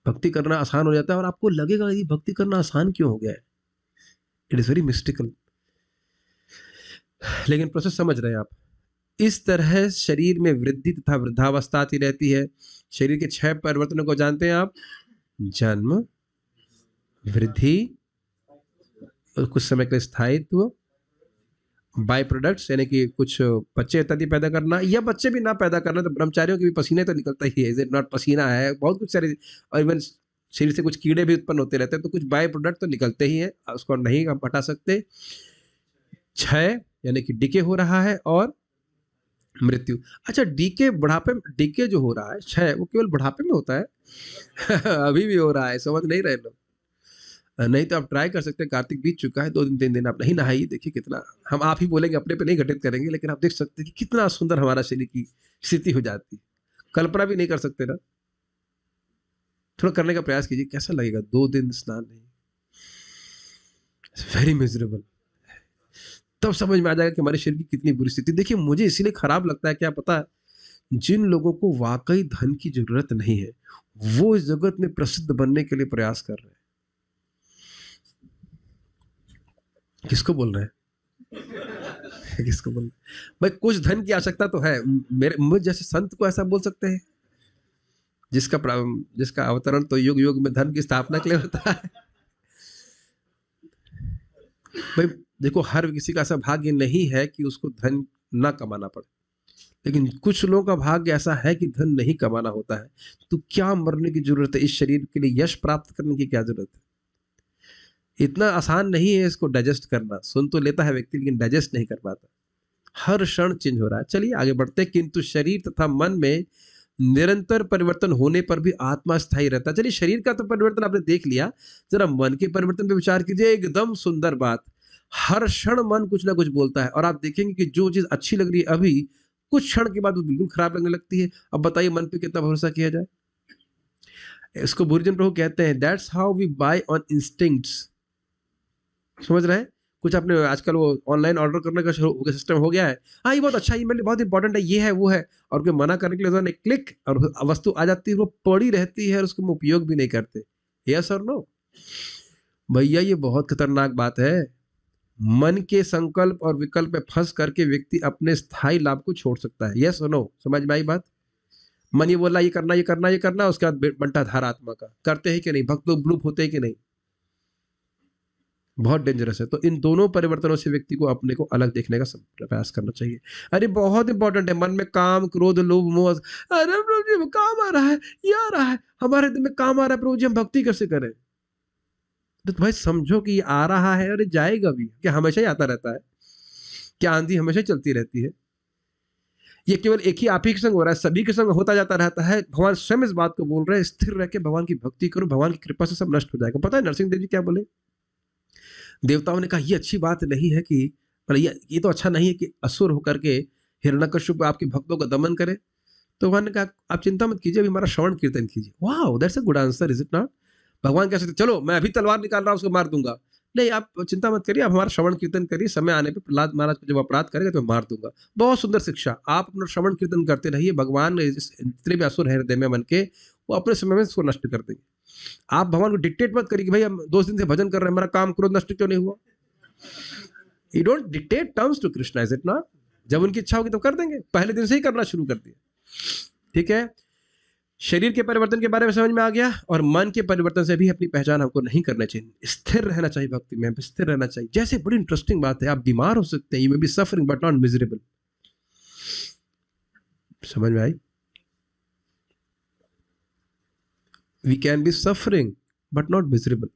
भक्ति करना आसान हो जाता है। और आपको लगेगा ये भक्ति करना आसान क्यों हो गया है, इट इज वेरी मिस्टिकल। लेकिन प्रोसेस समझ रहे हैं आप। इस तरह शरीर में वृद्धि तथा वृद्धावस्था आती रहती है। शरीर के 6 परिवर्तनों को जानते हैं आप? जन्म, वृद्धि, कुछ समय के स्थायित्व, बाय प्रोडक्ट्स यानी कि कुछ बच्चे इत्यादि पैदा करना, या बच्चे भी ना पैदा करना तो ब्रह्मचारियों के भी पसीने तो निकलता ही है, इज इट नॉट? पसीना है, बहुत कुछ सारे, और इवन शरीर से कुछ कीड़े भी उत्पन्न होते रहते हैं, तो कुछ बाय प्रोडक्ट तो निकलते ही हैं, उसको नहीं हम हटा सकते। क्षय यानी कि डीके हो रहा है, और मृत्यु। अच्छा, डीके बुढ़ापे में, डीके जो हो रहा है, क्षय, वो केवल बुढ़ापे में होता है अभी भी हो रहा है, समझ नहीं रहे लोग। नहीं तो आप ट्राई कर सकते हैं, कार्तिक बीत चुका है, 2 दिन 3 दिन आप नहीं नहाइए, देखिए कितना, हम आप ही बोलेंगे, अपने पे नहीं घटित करेंगे, लेकिन आप देख सकते हैं कि कितना सुंदर हमारा शरीर की स्थिति हो जाती है। कल्पना भी नहीं कर सकते ना। थोड़ा करने का प्रयास कीजिए, कैसा लगेगा 2 दिन स्नान नहीं, वेरी मिजरेबल। तब समझ में आ जाएगा कि हमारे शरीर की कितनी बुरी स्थिति। देखिए मुझे इसीलिए खराब लगता है, क्या पता है, जिन लोगों को वाकई धन की जरूरत नहीं है वो इस जगत में प्रसिद्ध बनने के लिए प्रयास कर रहे हैं। किसको बोल रहे हैं किसको बोल रहे हैं? भाई कुछ धन की आवश्यकता तो है, मेरे मुझ जैसे संत को ऐसा बोल सकते हैं जिसका अवतरण तो युग युग में धन की स्थापना के लिए होता है। भाई देखो, हर किसी का ऐसा भाग्य नहीं है कि उसको धन ना कमाना पड़े, लेकिन कुछ लोगों का भाग्य ऐसा है कि धन नहीं कमाना होता है। तो क्या मरने की जरूरत है? इस शरीर के लिए यश प्राप्त करने की क्या जरूरत है? इतना आसान नहीं है इसको डाइजेस्ट करना। सुन तो लेता है व्यक्ति लेकिन डाइजेस्ट नहीं कर पाता, हर क्षण चेंज हो रहा है। चलिए आगे बढ़ते हैं। किंतु शरीर तथा मन में निरंतर परिवर्तन होने पर भी आत्मा स्थायी रहता है। चलिए शरीर का तो परिवर्तन आपने देख लिया, जरा मन के परिवर्तन पे विचार कीजिए। एकदम सुंदर बात, हर क्षण मन कुछ ना कुछ बोलता है, और आप देखेंगे कि जो चीज अच्छी लग रही है अभी, कुछ क्षण के बाद वो बिल्कुल खराब लगने लगती है। अब बताइए मन पे कितना भरोसा किया जाए? इसको बुर्जन प्रभु कहते हैं, that's how we by on instincts. समझ रहे हैं? कुछ आपने आजकल वो ऑनलाइन ऑर्डर करने का सिस्टम हो गया है, हाँ ये बहुत अच्छा, ये मेरे लिए बहुत इंपॉर्टेंट है, ये है वो है, और कोई मना करने के लिए क्लिक और वस्तु आ जाती है, वो पड़ी रहती है और उसको हम उपयोग भी नहीं करते। यस और नो? भैया ये बहुत खतरनाक बात है। मन के संकल्प और विकल्प में फंस करके व्यक्ति अपने स्थायी लाभ को छोड़ सकता है। यस और नो? समझ में आई बात? मन ये बोला ये करना ये करना ये करना, उसके बाद बंटा धार आत्मा का करते हैं कि नहीं, भक्त लोग ब्लूप होते हैं कि नहीं, बहुत डेंजरस है। तो इन दोनों परिवर्तनों से व्यक्ति को अपने को अलग देखने का प्रयास करना चाहिए। अरे बहुत इंपॉर्टेंट है, मन में काम क्रोध लोभ मोह, अरे प्रभु जी काम आ रहा है, ये आ रहा है, हमारे दिल में काम आ रहा है, प्रभु जी हम भक्ति कैसे करें? तो भाई समझो कि ये आ रहा है और जाएगा भी, क्या हमेशा ही आता रहता है? क्या आंधी हमेशा चलती रहती है? ये केवल एक ही आप ही के संग हो रहा है, सभी के संग होता जाता रहता है। भगवान स्वयं इस बात को बोल रहे हैं, स्थिर रह के भगवान की भक्ति करो, भगवान की कृपा से सब नष्ट हो जाएगा। पता है नरसिंह देव जी क्या बोले? देवताओं ने कहा ये अच्छी बात नहीं है कि, ये तो अच्छा नहीं है कि असुर होकर के हिरण्यकश्यप आपके भक्तों का दमन करे। तो भगवान ने कहा आप चिंता मत कीजिए, अभी हमारा श्रवण कीर्तन कीजिए। Wow, that's a good answer, is it not? भगवान कह सकते चलो मैं अभी तलवार निकाल रहा हूं उसको मार दूंगा, नहीं आप चिंता मत करिए, आप हमारा श्रवण कीर्तन करिए, समय आने पे प्रहलाद महाराज को जब अपराध करेगा तो मैं मार दूंगा। बहुत सुंदर शिक्षा, आप अपना श्रवण कीर्तन करते रहिए, भगवान जितने भी असुर है हृदय में मन के वो अपने समय में इसको नष्ट कर देंगे। आप भगवान को डिक्टेट मत करिए कि भाई हम 2 दिन से भजन कर रहे हैं, हमारा काम क्रोध नष्ट क्यों नहीं हुआ। You don't dictate terms to Krishna, is it not? जब उनकी इच्छा होगी तो कर देंगे, पहले दिन से ही करना शुरू कर दिया। ठीक है, शरीर के परिवर्तन के बारे में समझ में आ गया, और मन के परिवर्तन से भी अपनी पहचान हमको नहीं करना चाहिए, स्थिर रहना चाहिए, भक्ति में स्थिर रहना चाहिए। जैसे बड़ी इंटरेस्टिंग बात है, आप बीमार हो सकते हैं, you may be suffering but not miserable. समझ में आई? We can be suffering but not miserable.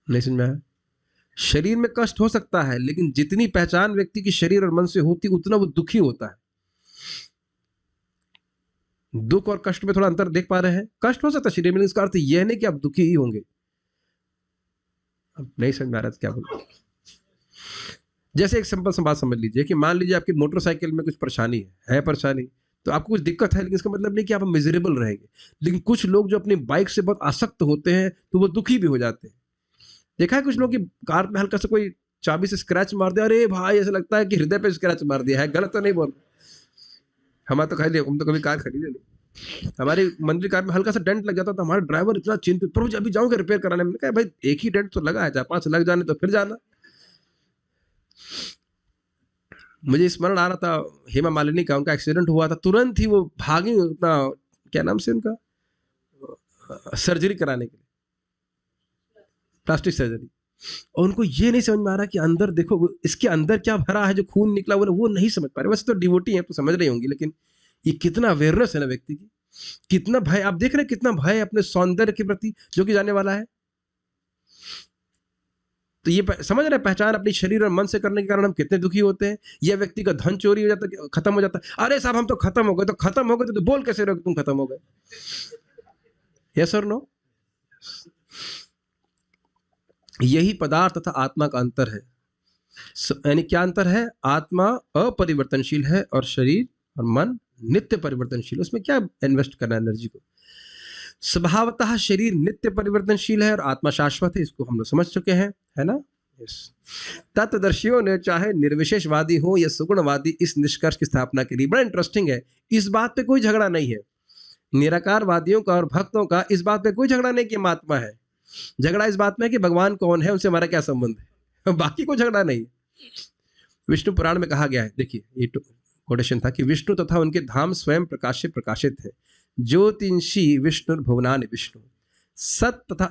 नहीं समझ में आया? शरीर में कष्ट हो सकता है, लेकिन जितनी पहचान व्यक्ति की शरीर और मन से होती उतना वो दुखी होता है। दुख और कष्ट में थोड़ा अंतर देख पा रहे हैं? कष्ट हो सकता है शरीर में, इसका अर्थ यह नहीं कि आप दुखी ही होंगे। अब नहीं समझ में आ रहा था क्या बोलूं। जैसे एक सिंपल सा बात समझ लीजिए कि मान लीजिए आपकी मोटरसाइकिल में कुछ परेशानी है परेशानी, तो आपको कुछ दिक्कत है, लेकिन इसका मतलब नहीं कि आप मिजरेबल रहेंगे। लेकिन कुछ लोग जो अपनी बाइक से बहुत आसक्त होते हैं तो वो दुखी भी हो जाते हैं। देखा है कुछ लोग की कार में हल्का सा कोई चाबी से स्क्रैच मार दिया, अरे भाई ऐसा लगता है कि हृदय पे स्क्रैच मार दिया है। गलत तो नहीं बोल, हमारा तो खरीदे, हम तो कभी कार खरीदे नहीं। हमारी मंदिर कार में हल्का सा डेंट लग जाता था, हमारा ड्राइवर इतना चिंतित, प्रभु जी अभी जाओगे रिपेयर कराने? मैंने कहा भाई एक ही डेंट तो लगा है, 4-5 लग जाने तो फिर जाना। मुझे स्मरण आ रहा था हेमा मालिनी का, उनका एक्सीडेंट हुआ था, तुरंत ही वो भागी अपना क्या नाम से उनका सर्जरी कराने के लिए, प्लास्टिक सर्जरी। और उनको ये नहीं समझ में आ रहा कि अंदर देखो इसके अंदर क्या भरा है, जो खून निकला वो नहीं समझ पा रहे। वैसे तो डिवोटी है तो समझ रही होंगी, लेकिन ये कितना अवेयरनेस है ना व्यक्ति की, कितना भय। आप देख रहे हैं कितना भय अपने सौंदर्य के प्रति जो कि जाने वाला है। तो ये समझ रहे, पहचान अपनी शरीर और मन से करने के कारण हम कितने दुखी होते हैं। यह व्यक्ति का धन चोरी हो जाता है, खत्म हो जाता है, अरे साहब हम तो खत्म हो गए। तो खत्म हो गए तो बोल कैसे रहो तुम खत्म हो गए? यस और नो? यही पदार्थ तथा आत्मा का अंतर है। यानी क्या अंतर है? आत्मा अपरिवर्तनशील है और शरीर और मन नित्य परिवर्तनशील। उसमें क्या इन्वेस्ट करना एनर्जी को? स्वभावतः शरीर नित्य परिवर्तनशील है और आत्मा शाश्वत है, इसको हम लोग समझ चुके हैं, है ना? यस। तत्वदर्शियों ने चाहे निर्विशेषवादी हो या सुगुणवादी इस निष्कर्ष की स्थापना के लिए, बड़ा इंटरेस्टिंग है, इस बात पे कोई झगड़ा नहीं है। निराकारवादियों का और भक्तों का इस बात पे कोई झगड़ा नहीं कि आत्मा है। झगड़ा इस बात में है कि भगवान कौन है, उनसे हमारा क्या संबंध है, बाकी कोई झगड़ा नहीं। विष्णु पुराण में कहा गया है, देखिए ये कोटेशन था कि विष्णु तथा उनके धाम स्वयं प्रकाशित है। ज्योतिषी विष्णु भुवनानि विष्णु। सत तथा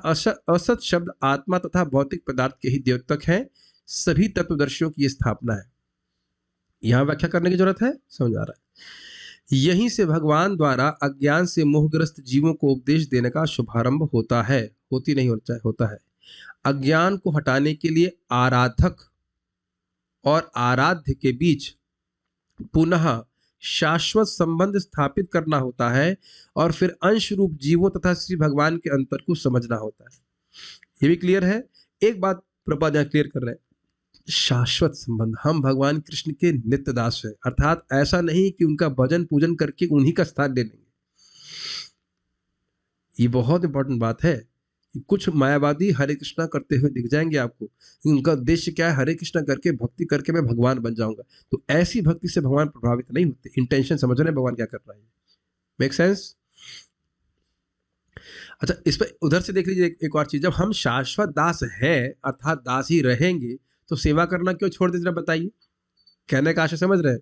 असत शब्द आत्मा तथा भौतिक पदार्थ के ही द्योतक हैं। सभी तत्वदर्शियों की स्थापना है। यहां व्याख्या करने की जरूरत है, समझ आ रहा है? यहीं से भगवान द्वारा अज्ञान से मोहग्रस्त जीवों को उपदेश देने का शुभारंभ होता है, होती नहीं होता है। अज्ञान को हटाने के लिए आराधक और आराध्य के बीच पुनः शाश्वत संबंध स्थापित करना होता है और फिर अंश रूप जीवों तथा श्री भगवान के अंतर को समझना होता है। ये भी क्लियर है? एक बात प्रभुपाद यहां क्लियर कर रहे हैं, शाश्वत संबंध। हम भगवान कृष्ण के नित्य दास हैं, अर्थात ऐसा नहीं कि उनका भजन पूजन करके उन्हीं का स्थान ले लेंगे। ये बहुत इंपॉर्टेंट बात है। कुछ मायावादी हरे कृष्णा करते हुए दिख जाएंगे आपको, उनका उद्देश्य क्या है? हरे कृष्णा करके भक्ति करके मैं भगवान बन जाऊंगा। तो ऐसी भक्ति से भगवान प्रभावित नहीं होते। इंटेंशन समझ रहे हैं भगवान क्या कर रहा है? Make sense? अच्छा, इस पर उधर से देख लीजिए एक और चीज, जब हम शाश्वत दास है अर्थात दास ही रहेंगे तो सेवा करना क्यों छोड़ देते? बताइए, कहने का आशय समझ रहे हैं?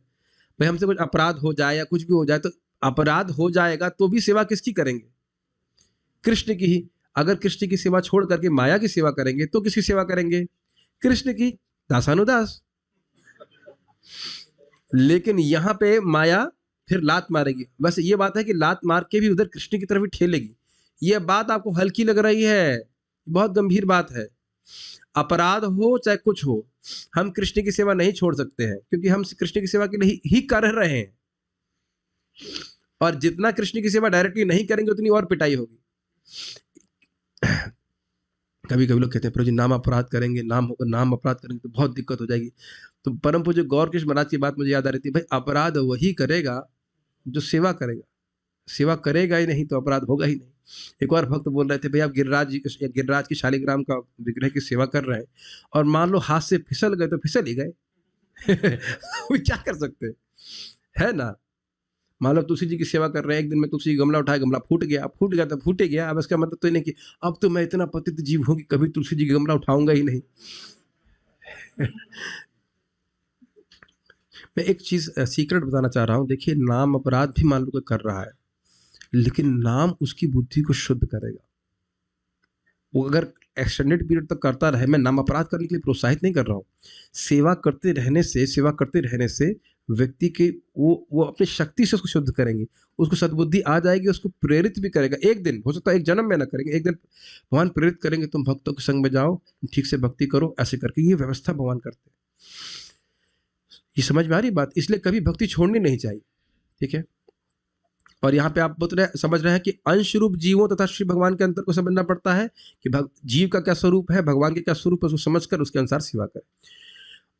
भाई हमसे कुछ अपराध हो जाए या कुछ भी हो जाए, तो अपराध हो जाएगा तो भी सेवा किसकी करेंगे? कृष्ण की ही। अगर कृष्ण की सेवा छोड़ करके माया की सेवा करेंगे तो किसकी सेवा करेंगे? कृष्ण की, दासानुदास। लेकिन यहां पे माया फिर लात मारेगी। बस ये बात है कि लात मार के भी उधर कृष्ण की तरफ ही ठेलेगी। यह बात आपको हल्की लग रही है, बहुत गंभीर बात है। अपराध हो चाहे कुछ हो, हम कृष्ण की सेवा नहीं छोड़ सकते हैं, क्योंकि हम कृष्ण की सेवा के लिए ही कर रहे हैं। और जितना कृष्ण की सेवा डायरेक्टली नहीं करेंगे उतनी और पिटाई होगी। कभी कभी लोग कहते हैं प्रभु जी नाम अपराध करेंगे, नाम अपराध करेंगे तो बहुत दिक्कत हो जाएगी। तो परम पूज्य गौर कृष्ण महाराज की बात मुझे याद आ रही थी, भाई अपराध वही करेगा जो सेवा करेगा। सेवा करेगा ही नहीं तो अपराध होगा ही नहीं। एक और भक्त बोल रहे थे, भैया आप गिरिराज की शालिग्राम का विग्रह की सेवा कर रहे हैं और मान लो हाथ से फिसल गए तो फिसल ही गए। वो क्या कर सकते हैं, है ना। मान लो तुलसी जी की सेवा कर रहे हैं, एक दिन में तुलसी गमला उठाया, गमला फूट गया तो फूटे गया। अब इसका मतलब तो ये नहीं कि अब तो मैं इतना पतित जीव हूं कि कभी तुलसी जी की गमला उठाऊंगा ही नहीं। मैं एक चीज सीक्रेट बताना चाह रहा हूं। देखिए, नाम अपराध भी मान लो कोई कर रहा है, लेकिन नाम उसकी बुद्धि को शुद्ध करेगा। वो अगर एक्सटेंडेड पीरियड तक करता रहे, मैं नाम अपराध करने के लिए प्रोत्साहित नहीं कर रहा हूँ। सेवा करते रहने से व्यक्ति के वो अपनी शक्ति से उसको शुद्ध करेंगे, उसको सद्बुद्धि आ जाएगी, उसको प्रेरित भी करेगा। एक दिन हो सकता है, एक जन्म में ना करेंगे, एक दिन भगवान प्रेरित करेंगे, तुम भक्तों के संग में जाओ, ठीक से भक्ति करो, ऐसे करके ये व्यवस्था भगवान करते हैं। ये समझ में आ रही बात। इसलिए कभी भक्ति छोड़नी नहीं चाहिए, ठीक है। और यहाँ पे आप समझ रहे हैं कि अंश रूप जीवों तथा श्री भगवान के अंतर को समझना पड़ता है कि जीव का क्या स्वरूप है, भगवान के क्या स्वरूप है, उसको समझकर उसके अनुसार सेवा करें।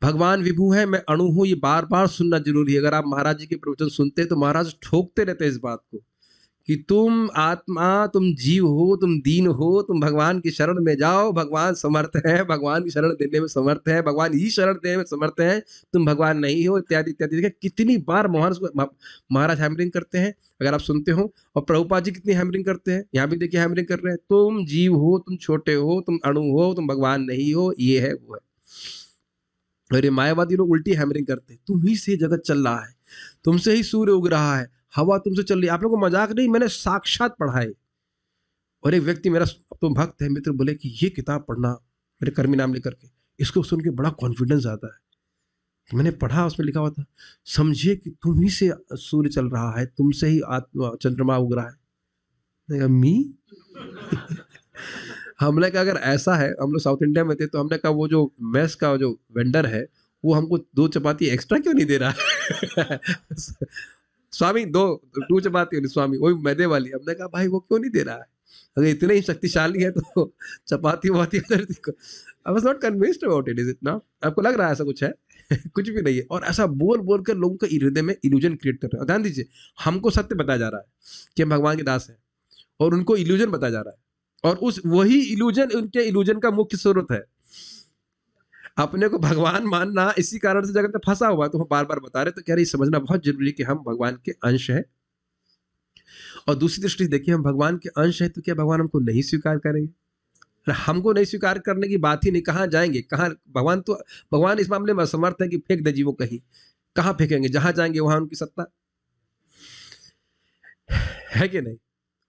भगवान विभू है, मैं अणु हूं, ये बार बार सुनना जरूरी है। अगर आप महाराज जी के प्रवचन सुनते तो महाराज ठोकते रहते इस बात को कि तुम आत्मा, तुम जीव हो, तुम दीन हो, तुम भगवान की शरण में जाओ, भगवान समर्थ है, भगवान की शरण देने में समर्थ है, भगवान ही शरण देने में समर्थ है, तुम भगवान नहीं हो, इत्यादि इत्यादि। देखिए कितनी बार महाराज हैमरिंग करते हैं, अगर आप सुनते हो। और प्रभुपाद जी कितनी हैमरिंग करते हैं, यहाँ भी देखिए हैमरिंग कर रहे हैं, तुम जीव हो, तुम छोटे हो, तुम अणु हो, तुम भगवान नहीं हो, ये है वो है। और ये मायावादी लोग उल्टी हैमरिंग करते हैं, तुम ही से जगत चल रहा है, तुमसे ही सूर्य उग रहा है, हवा तुमसे चल रही है। आप लोगों को मजाक नहीं, मैंने साक्षात पढ़ा है। और एक व्यक्ति मेरा तो भक्त है, मित्र, बोले कि ये किताब पढ़ना, मेरे कर्मी नाम लेकर के, इसको सुन के बड़ा कॉन्फिडेंस आता है। मैंने पढ़ा, उसमें लिखा हुआ था, समझिए कि तुम ही से सूर्य चल रहा है, तुमसे ही आत्मा चंद्रमा उग रहा है। मी हमने कहा अगर ऐसा है, हम लोग साउथ इंडिया में थे, तो हमने कहा वो जो मेस का जो वेंडर है वो हमको 2 चपाती एक्स्ट्रा क्यों नहीं दे रहा है? स्वामी 2 चपाती, स्वामी वही मैदे वाली। हमने कहा भाई वो क्यों नहीं दे रहा है, अगर इतने ही शक्तिशाली है तो चपाती I was not convinced about it. Is it ना? आपको लग रहा है ऐसा कुछ है? कुछ भी नहीं है। और ऐसा बोल बोल कर लोगों के हृदय में इल्यूजन क्रिएट कर रहे हैं। ध्यान दीजिए, हमको सत्य बताया जा रहा है कि हम भगवान के दास हैं, और उनको इल्यूजन बताया जा रहा है, और उस वही इल्यूजन उनके इल्यूजन का मुख्य स्रोत है। अपने को भगवान मानना इसी कारण से जगत में फंसा हुआ है। तो हम बार बार बता रहे, तो कह रहे समझना बहुत जरूरी है कि हम भगवान के अंश हैं। और दूसरी दृष्टि देखिए, हम भगवान के अंश हैं तो क्या भगवान हमको नहीं स्वीकार करेंगे? हमको नहीं स्वीकार करने की बात ही नहीं, कहाँ जाएंगे, कहाँ? भगवान इस मामले में असमर्थ है कि फेंक दे जीवों कहीं। कहाँ फेंकेंगे? जहां जाएंगे वहां उनकी सत्ता है कि नहीं?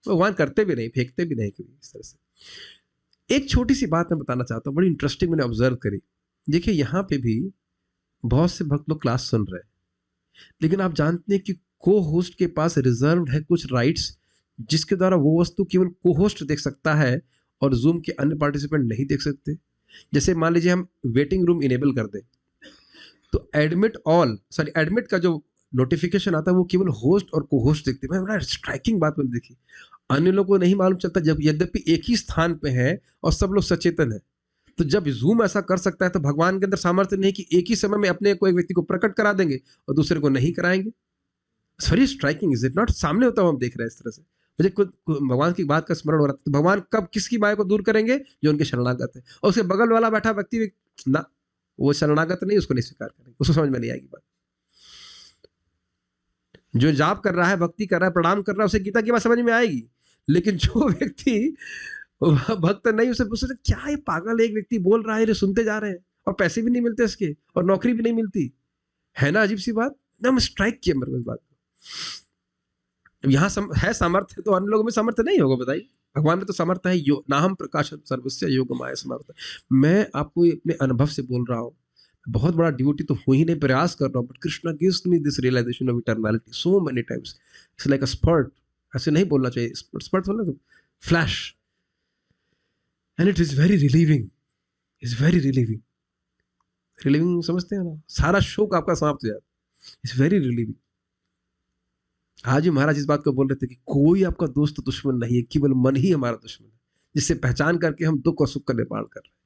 भगवान करते भी नहीं, फेंकते भी नहीं कभी इस तरह से। एक छोटी सी बात मैं बताना चाहता हूँ, बड़ी इंटरेस्टिंग, मैंने ऑब्जर्व करी। देखिए यहाँ पे भी बहुत से भक्त लोग क्लास सुन रहे हैं, लेकिन आप जानते हैं कि को होस्ट के पास रिजर्व्ड है कुछ राइट्स, जिसके द्वारा वो वस्तु केवल को होस्ट देख सकता है और जूम के अन्य पार्टिसिपेंट नहीं देख सकते। जैसे मान लीजिए हम वेटिंग रूम इनेबल कर दें, तो एडमिट का जो नोटिफिकेशन आता है वो केवल होस्ट और को होस्ट देखते हैं। बड़ा स्ट्राइकिंग बात मैंने देखी, अन्य लोगों को नहीं मालूम चलता, जब यद्यपि एक ही स्थान पे है और सब लोग सचेतन है। तो जब जूम ऐसा कर सकता है, तो भगवान के अंदर सामर्थ्य नहीं कि एक ही समय में अपने को एक व्यक्ति को प्रकट करा देंगे और दूसरे को नहीं कराएंगे। Very striking, is it not? सामने होता हुआ हम देख रहे हैं इस तरह से। मुझे खुद भगवान की बात का स्मरण हो रहा था। तो भगवान कब किसकी माया को दूर करेंगे? जो उनके शरणागत है। और उसके बगल वाला बैठा व्यक्ति ना, वो शरणागत नहीं, उसको नहीं स्वीकार करेंगे, उसको समझ में नहीं आएगी बात। जो जाप कर रहा है, भक्ति कर रहा है, प्रणाम कर रहा है, उसे गीता की बात समझ में आएगी। लेकिन जो व्यक्ति भक्त नहीं, उसे पूछते क्या ये पागल एक व्यक्ति बोल रहा है, ये सुनते जा रहे हैं, और पैसे भी नहीं मिलते इसके, और नौकरी भी नहीं मिलती है ना? अजीब सी बात ना, स्ट्राइक किया मेरे को इस बात को। यहाँ है सामर्थ्य, तो अन्य लोगों में सामर्थ्य नहीं होगा, बताइए। भगवान में तो सामर्थ्य है। नाहम प्रकाश सर्वस्य योगमाया समर्थ। मैं आपको अपने अनुभव से बोल रहा हूँ, बहुत बड़ा ड्यूटी तो हो ही नहीं, प्रयास कर रहा हूँ, but Krishna gives me this realisation of eternality so many times. It's like a spurt, ऐसे नहीं बोलना चाहिए, स्पर्ट बोलना तो flash, and it is very relieving, is very relieving. Relieving समझते हैं ना? सारा शोक आपका समाप्त हो जाता है। It's very relieving. आज ही महाराज इस बात को बोल रहे थे कि कोई आपका दोस्त दुश्मन नहीं है, केवल मन ही हमारा दुश्मन है, जिससे पहचान करके हम दुख और सुख का निर्माण कर रहे हैं।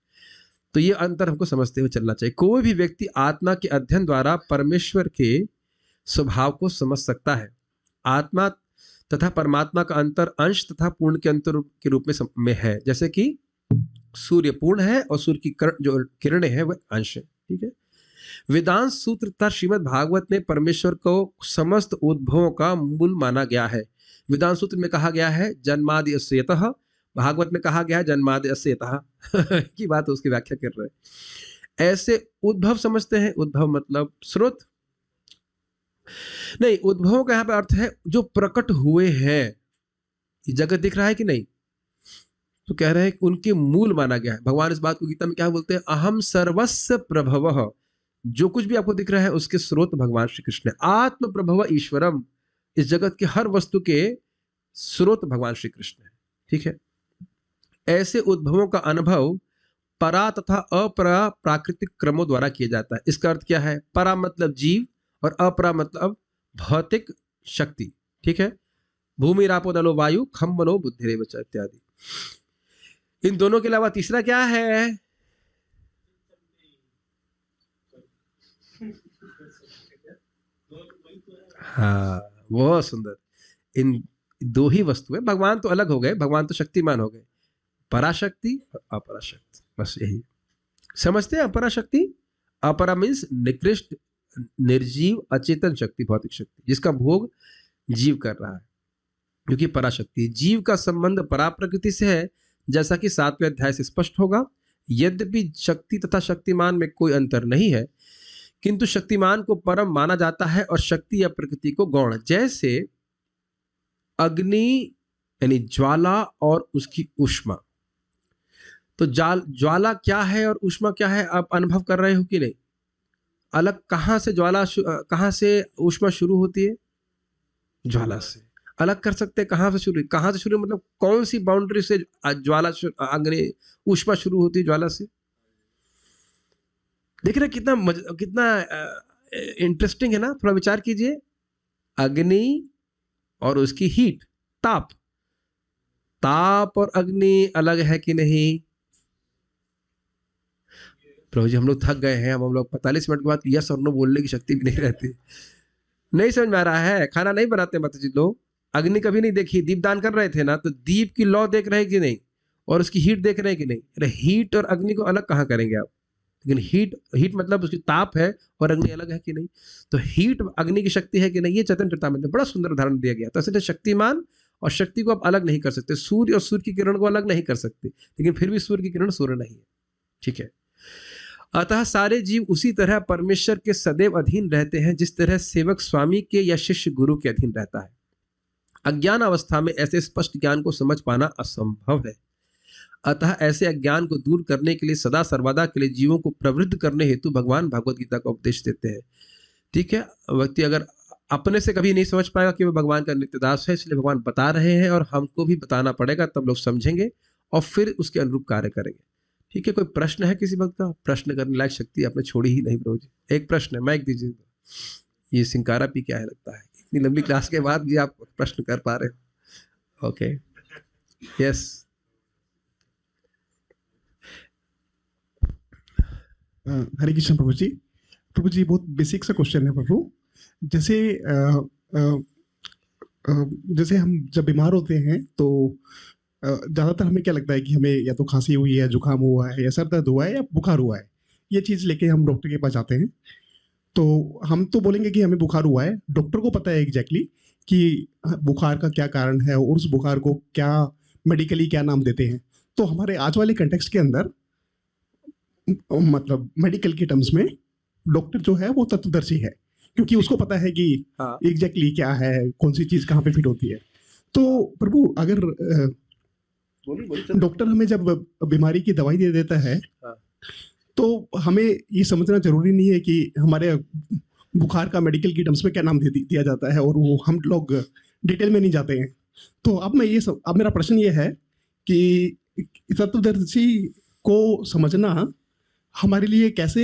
तो ये अंतर हमको समझते हुए चलना चाहिए। कोई भी व्यक्ति आत्मा के अध्ययन द्वारा परमेश्वर के स्वभाव को समझ सकता है। आत्मा तथा परमात्मा का अंतर अंश तथा पूर्ण के अंतर के रूप में है। जैसे कि सूर्य पूर्ण है और सूर्य की जो किरणें हैं वह अंश है। ठीक है। वेदांत सूत्र तथा श्रीमद् भागवत में परमेश्वर को समस्त उद्भवों का मूल माना गया है। वेदांत सूत्र में कहा गया है जन्मादि अस्यतः, भागवत में कहा गया है जन्मादि अस्यतः की बात उसकी व्याख्या कर रहे हैं। ऐसे उद्भव समझते हैं, उद्भव मतलब स्रोत नहीं, उद्भवों का यहाँ पे अर्थ है जो प्रकट हुए हैं। ये जगत दिख रहा है कि नहीं, तो कह रहे हैं कि उनके मूल माना गया है। भगवान इस बात को गीता में क्या बोलते हैं, अहम सर्वस्य प्रभवः, जो कुछ भी आपको दिख रहा है उसके स्रोत भगवान श्री कृष्ण है। आत्म प्रभव ईश्वरम, इस जगत के हर वस्तु के स्रोत भगवान श्री कृष्ण है। ठीक है। ऐसे उद्भवों का अनुभव परा तथा अपरा प्राकृतिक क्रमों द्वारा किया जाता है। इसका अर्थ क्या है, परा मतलब जीव और अपरा मतलब भौतिक शक्ति। ठीक है। भूमि रापो नलो वायु खम मनो बुद्धिरेव च इत्यादि। इन दोनों के अलावा तीसरा क्या है, हाँ बहुत सुंदर। इन दो ही वस्तु है, भगवान तो अलग हो गए, भगवान तो शक्तिमान हो गए, पराशक्ति और अपराशक्ति, बस यही समझते हैं। अपराशक्ति, अपरा मीन्स निकृष्ट, निर्जीव, अचेतन शक्ति, भौतिक शक्ति जिसका भोग जीव कर रहा है, क्योंकि पराशक्ति। जीव का संबंध परा प्रकृति से है, जैसा कि 7वें अध्याय से स्पष्ट होगा। यद्यपि शक्ति तथा शक्तिमान में कोई अंतर नहीं है, किंतु शक्तिमान को परम माना जाता है और शक्ति या प्रकृति को गौण। जैसे अग्नि यानी ज्वाला और उसकी ऊष्मा, तो ज्वाला क्या है और ऊष्मा क्या है आप अनुभव कर रहे हो कि नहीं। अलग कहां से ज्वाला, कहां से ऊष्मा शुरू होती है, ज्वाला से। अलग कर सकते हैं कहां से शुरू, कहां से शुरू मतलब कौन सी बाउंड्री से ज्वाला अग्नि ऊष्मा शुरू होती है, ज्वाला से। देख रहे कितना इंटरेस्टिंग है ना, थोड़ा विचार कीजिए। अग्नि और उसकी हीट, ताप, ताप और अग्नि अलग है कि नहीं। प्रभु जी हम लोग थक गए हैं, हम लोग 45 मिनट के बाद यस और नो बोलने की शक्ति भी नहीं रहती। नहीं समझ में आ रहा है, खाना नहीं बनाते माता जी लोग, अग्नि कभी नहीं देखी, दीपदान कर रहे थे ना, तो दीप की लौ देख रहे हैं कि नहीं, और उसकी हीट देख रहे हैं कि नहीं। अरे हीट और अग्नि को अलग कहाँ करेंगे आप, लेकिन हीट मतलब उसकी ताप है और अग्नि अलग है कि नहीं। तो हीट अग्नि की शक्ति है कि नहीं, ये चैतन्य चरितामृत में बड़ा सुंदर उदाहरण दिया गया। तो ऐसे शक्तिमान और शक्ति को आप अलग नहीं कर सकते, सूर्य और सूर्य की किरण को अलग नहीं कर सकते, लेकिन फिर भी सूर्य की किरण सूर्य नहीं है। ठीक है। अतः सारे जीव उसी तरह परमेश्वर के सदैव अधीन रहते हैं जिस तरह सेवक स्वामी के या शिष्य गुरु के अधीन रहता है। अज्ञान अवस्था में ऐसे स्पष्ट ज्ञान को समझ पाना असंभव है। अतः ऐसे अज्ञान को दूर करने के लिए सदा सर्वदा के लिए जीवों को प्रवृत्त करने हेतु भगवान भगवत गीता का उपदेश देते हैं। ठीक है। व्यक्ति अगर अपने से कभी नहीं समझ पाएगा कि वह भगवान का नित्यदास है, इसलिए भगवान बता रहे हैं और हमको भी बताना पड़ेगा, तब लोग समझेंगे और फिर उसके अनुरूप कार्य करेंगे। ठीक है। कोई प्रश्न है किसी भक्त का, प्रश्न करने लायक शक्ति आपने छोड़ी ही नहीं प्रभु जी। एक प्रश्न है, माइक दीजिए। ये सिंकारा पी क्या है, लगता है इतनी लंबी क्लास के बाद भी आप प्रश्न कर पा रहे हो। Okay, yes. हरे कृष्ण प्रभु जी। प्रभु जी बहुत बेसिक सा क्वेश्चन है प्रभु। जैसे जैसे हम जब बीमार होते हैं तो ज़्यादातर हमें क्या लगता है कि हमें या तो खांसी हुई है, जुकाम हुआ है, या सर दर्द हुआ है, या बुखार हुआ है। ये चीज़ लेके हम डॉक्टर के पास जाते हैं, तो हम तो बोलेंगे कि हमें बुखार हुआ है। डॉक्टर को पता है एग्जैक्टली कि बुखार का क्या कारण है और उस बुखार को क्या मेडिकली क्या नाम देते हैं। तो हमारे आज वाले कंटेक्स्ट के अंदर मतलब मेडिकल के टर्म्स में डॉक्टर जो है वो तत्वदर्शी है, क्योंकि उसको पता है कि एग्जैक्टली क्या है, कौन सी चीज़ कहाँ पे फिट होती है। तो प्रभु अगर डॉक्टर हमें जब बीमारी की दवाई दे देता है, तो हमें ये समझना जरूरी नहीं है कि हमारे बुखार का मेडिकल की टर्म्स में क्या नाम दिया जाता है, और वो हम लोग डिटेल में नहीं जाते हैं। तो अब मेरा प्रश्न ये है कि तत्वदर्शी को समझना हमारे लिए कैसे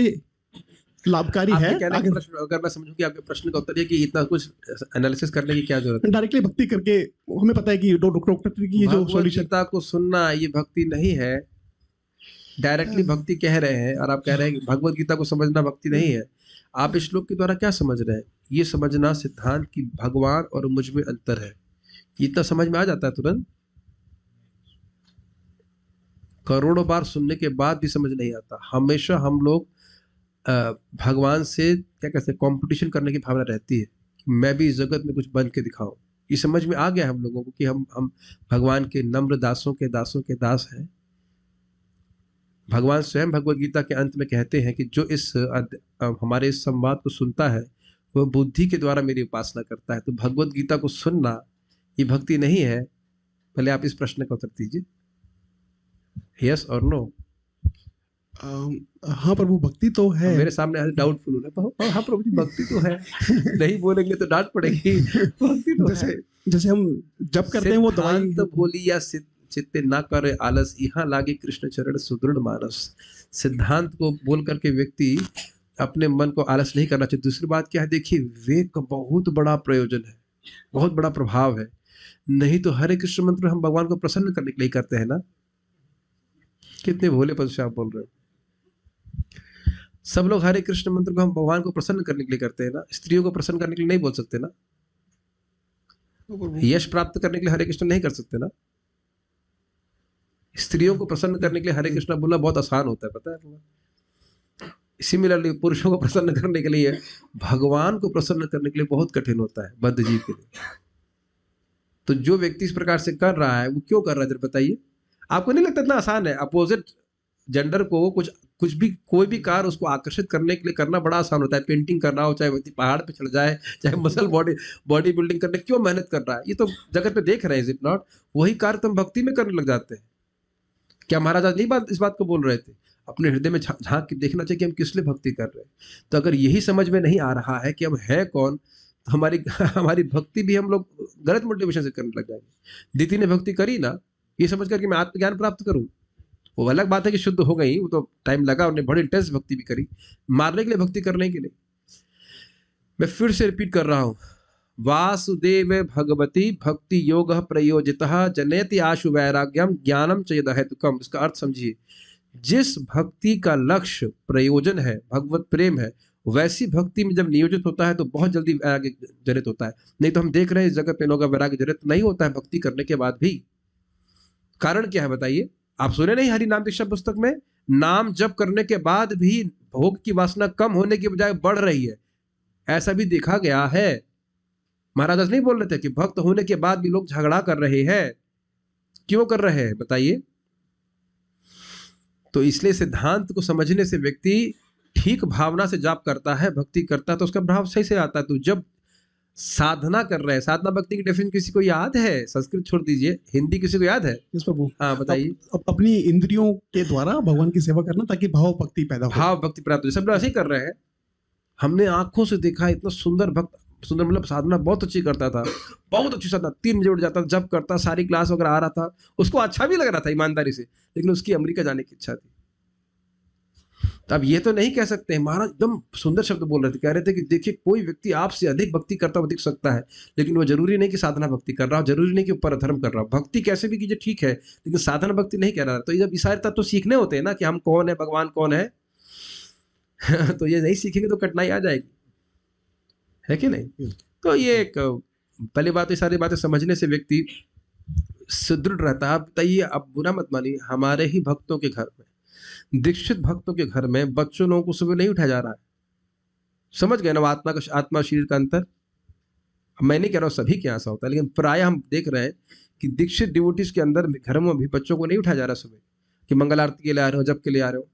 लाभकारी है। अगर मैं समझूं कि आपके प्रश्न का उत्तर है कि इतना कुछ एनालिसिस करने की क्या जरूरत है। डायरेक्टली भक्ति करके हमें पता है कि डॉक्टर की जो सॉल्यूशन को सुनना ये भक्ति नहीं है। डायरेक्टली भक्ति कह रहे हैं और आप कह रहे हैं कि भगवत गीता को समझना भक्ति नहीं है। आप इस श्लोक के द्वारा क्या समझ रहे हैं? ये समझना सिद्धांत की भगवान और मुझ में अंतर है, ये इतना समझ में आ जाता है तुरंत? करोड़ों बार सुनने के बाद भी समझ नहीं आता। हमेशा हम लोग भगवान से क्या कहते हैं, कंपटीशन करने की भावना रहती है, मैं भी इस जगत में कुछ बन के दिखाऊं। ये समझ में आ गया हम लोगों को कि हम भगवान के नम्र दासों के दास हैं। भगवान स्वयं भगवत गीता के अंत में कहते हैं कि जो हमारे इस संवाद को सुनता है वह बुद्धि के द्वारा मेरी उपासना करता है। तो भगवत गीता को सुनना ये भक्ति नहीं है? पहले आप इस प्रश्न का उत्तर दीजिए, यस और नो। हाँ प्रभु, भक्ति तो है। मेरे सामने डाउटफुल हो रहा है। हाँ प्रभु जी, भक्ति तो है। नहीं बोलेंगे तो डांट पड़ेगी। भक्ति तो है। जैसे हम जब करते हैं वो दवाई सिद्धांत बोली या चित्ते ना करे आलस, यहाँ लागे कृष्ण चरण सुदृढ़ मानस। सिद्धांत को बोल करके व्यक्ति अपने मन को आलस नहीं करना चाहिए। दूसरी बात क्या है, देखिए विवेक का बहुत बड़ा प्रयोजन है, बहुत बड़ा प्रभाव है। नहीं तो हरे कृष्ण मंत्र हम भगवान को प्रसन्न करने के लिए करते हैं ना। कितने भोले पद से आप बोल रहे हो। सब लोग हरे कृष्ण मंत्र को हम भगवान को प्रसन्न करने के लिए करते हैं ना। स्त्रियों को प्रसन्न करने के लिए नहीं बोल सकते ना। यश प्राप्त करने के लिए हरे कृष्ण नहीं कर सकते ना। स्त्रियों को प्रसन्न करने के लिए हरे कृष्ण बोलना बहुत आसान होता है, पता है। सिमिलरली पुरुषों को प्रसन्न करने के लिए, भगवान को प्रसन्न करने के लिए बहुत कठिन होता है बद्ध जीव के लिए। तो जो व्यक्ति इस प्रकार से कर रहा है वो क्यों कर रहा है, जरा बताइए। आपको नहीं लगता इतना आसान है? अपोजिट जेंडर को कुछ भी कोई भी कार्य उसको आकर्षित करने के लिए करना बड़ा आसान होता है। पेंटिंग कर रहा हो, चाहे व्यक्ति पहाड़ पे चढ़ जाए, चाहे मसल बॉडी बिल्डिंग करने, क्यों मेहनत कर रहा है? ये तो जगत पे देख रहे हैं, इज इट नॉट? वही कार्य तो हम भक्ति में करने लग जाते हैं। क्या महाराज आज नहीं इस बात को बोल रहे थे? अपने हृदय में झांक के देखना चाहिए कि हम किस लिए भक्ति कर रहे हैं। तो अगर यही समझ में नहीं आ रहा है कि हम है कौन, तो हमारी भक्ति भी हम लोग गलत मोटिवेशन से करने लग जाएंगे। दीदी ने भक्ति करी ना ये समझ कर कि मैं आत्मज्ञान प्राप्त करूं, वो अलग बात है कि शुद्ध हो गई, वो तो टाइम लगा, उन्हें बड़ी इंटेंस भक्ति भी करी, मारने के लिए भक्ति करने के लिए। मैं फिर से रिपीट कर रहा हूं, वासुदेव भगवती भक्ति योग प्रयोजितः जनयति आशु वैराग्यम ज्ञानम च यदहेतुकम। इसका अर्थ समझिए, जिस भक्ति का लक्ष्य प्रयोजन है, भगवत प्रेम है, वैसी भक्ति में जब नियोजित होता है तो बहुत जल्दी वैराग्य जनित होता है। नहीं तो हम देख रहे हैं इस जगत पे लोगों का वैराग्य जनित नहीं होता है भक्ति करने के बाद भी। कारण क्या है बताइए? आप सुने नहीं हरि नाम दीक्षा पुस्तक में, नाम जप करने के बाद भी भोग की वासना कम होने की बजाय बढ़ रही है, ऐसा भी देखा गया है। महाराज नहीं बोल रहे थे कि भक्त होने के बाद भी लोग झगड़ा कर रहे हैं? क्यों कर रहे हैं बताइए? तो इसलिए सिद्धांत को समझने से व्यक्ति ठीक भावना से जाप करता है, भक्ति करता है, तो उसका प्रभाव सही से आता है। तो जब साधना कर रहे हैं, साधना भक्ति की डेफिनेशन किसी को याद है? संस्कृत छोड़ दीजिए, हिंदी किसी को याद है? यस प्रभु। हाँ बताइए। अपनी इंद्रियों के द्वारा भगवान की सेवा करना ताकि भाव भक्ति पैदा हो। भाव भक्ति प्राप्त हो। सब लोग ऐसे ही कर रहे हैं। हमने आंखों से देखा, इतना सुंदर भक्त, सुंदर मतलब साधना बहुत अच्छी करता था, बहुत अच्छी साधना, 3 बजे उठ जाता था, जब करता, सारी क्लास वगैरह आ रहा था, उसको अच्छा भी लग रहा था ईमानदारी से, लेकिन उसकी अमेरिका जाने की इच्छा थी। तो अब ये तो नहीं कह सकते, महाराज एकदम सुंदर शब्द बोल रहे थे, कह रहे थे कि देखिए कोई व्यक्ति आपसे अधिक भक्ति करता हुआ दिख सकता है, लेकिन वो जरूरी नहीं कि साधना भक्ति कर रहा हो, जरूरी नहीं कि ऊपर धर्म कर रहा हो। भक्ति कैसे भी कीजिए ठीक है, लेकिन साधना भक्ति नहीं कह रहा। तो जब इस सारे तत्व तो सीखने होते हैं ना कि हम कौन है, भगवान कौन है तो ये नहीं सीखेंगे तो कठिनाई आ जाएगी, है कि नहीं? तो ये एक पहली बात, ये सारी बातें समझने से व्यक्ति सुदृढ़ रहता है। आप बताइए, अब बुरा मत मानिए, हमारे ही भक्तों के घर में, दीक्षित भक्तों के घर में बच्चों लोगों को सुबह नहीं उठाया जा रहा है। समझ गए ना वो आत्मा शरीर का अंतर? मैं नहीं कह रहा हूँ सभी के यहाँ ऐसा होता है, लेकिन प्राय हम देख रहे हैं कि दीक्षित डिवोटीज के अंदर घरों में भी बच्चों को नहीं उठाया जा रहा सुबह कि मंगल आरती के लिए आ रहे हो, जब के लिए आ रहे हो।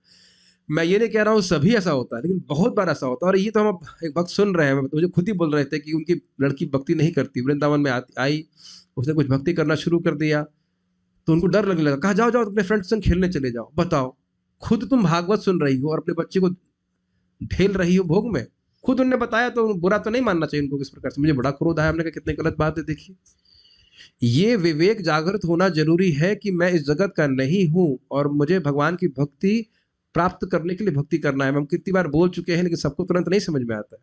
मैं ये नहीं कह रहा हूँ सभी ऐसा होता है, लेकिन बहुत बार ऐसा होता है। और ये तो हम एक भक्त सुन रहे हैं, मुझे खुद ही बोल रहे थे कि उनकी लड़की भक्ति नहीं करती, वृंदावन में आई, उसने कुछ भक्ति करना शुरू कर दिया तो उनको डर लगने लगा, कहा जाओ जाओ अपने फ्रेंड्स संग खेलने चले जाओ। बताओ, खुद तुम भागवत सुन रही हो और अपने बच्चे को ढेल रही हो भोग में। खुद उन्होंने बताया तो बुरा तो नहीं मानना चाहिए उनको किस प्रकार से। मुझे बड़ा क्रोध आया, हमने कहा कितनी गलत बात है। देखिए, ये विवेक जागृत होना जरूरी है कि मैं इस जगत का नहीं हूं और मुझे भगवान की भक्ति प्राप्त करने के लिए भक्ति करना है। हम कितनी बार बोल चुके हैं, लेकिन सबको तुरंत नहीं समझ में आता है,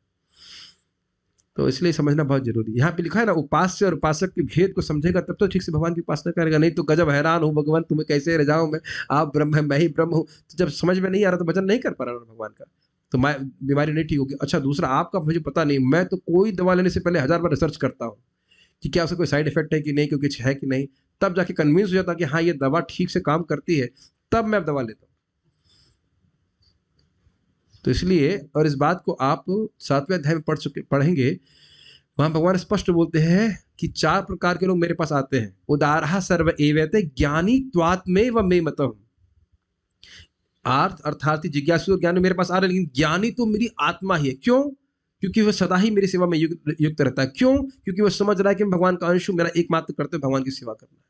तो इसलिए समझना बहुत जरूरी है। यहाँ पे लिखा है ना, उपास्य और उपासक के भेद को समझेगा तब तो ठीक से भगवान की उपासना करेगा, नहीं तो गजब हैरान हूँ भगवान तुम्हें कैसे रजाऊं मैं, आप ब्रह्म है मैं ही ब्रह्म हूँ। तो जब समझ में नहीं आ रहा तो भजन नहीं कर पा रहा भगवान का, तो मैं बीमारी नहीं ठीक होगी। अच्छा, दूसरा आपका मुझे पता नहीं, मैं तो कोई दवा लेने से पहले 1000 बार रिसर्च करता हूँ कि क्या उसका कोई साइड इफेक्ट है कि नहीं, क्योंकि कुछ है कि नहीं, तब जाके कन्विंस हो जाता कि हाँ ये दवा ठीक से काम करती है, तब मैं दवा लेता हूँ। तो इसलिए, और इस बात को आप 7वें अध्याय में पढ़ेंगे, वहां भगवान स्पष्ट बोलते हैं कि 4 प्रकार के लोग मेरे पास आते हैं। उदारः सर्व एवैते ज्ञानी त्वात्मेव मे मतम्। अर्थात जिज्ञासु और ज्ञानी मेरे पास आ रहे हैं, लेकिन ज्ञानी तो मेरी आत्मा ही है। क्यों? क्योंकि वह सदा ही मेरी सेवा में युक्त रहता है। क्यों? क्योंकि वह समझ रहा है कि मैं भगवान का अंश हूं, मेरा एकमात्र कर्तव्य भगवान की सेवा करना है।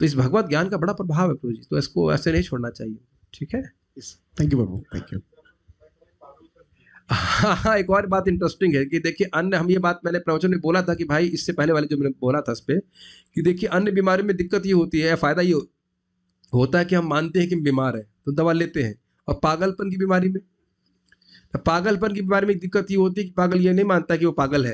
तो इस भगवत ज्ञान का बड़ा प्रभाव है प्रभु जी, तो इसको ऐसे नहीं छोड़ना चाहिए। ठीक है, thank you Prabhu, thank you. हाँ, एक और बात इंटरेस्टिंग है कि देखिए अन्य, हम ये बात मैंने प्रवचन में बोला था कि भाई इससे पहले वाले जो मैंने बोला था इस पे, कि देखिए अन्य बीमारी में दिक्कत ये होती है, फायदा ये होता है कि हम मानते हैं कि हम बीमार है तो दवा लेते हैं, और पागलपन की बीमारी में दिक्कत ये होती है कि पागल ये नहीं मानता कि वो पागल है,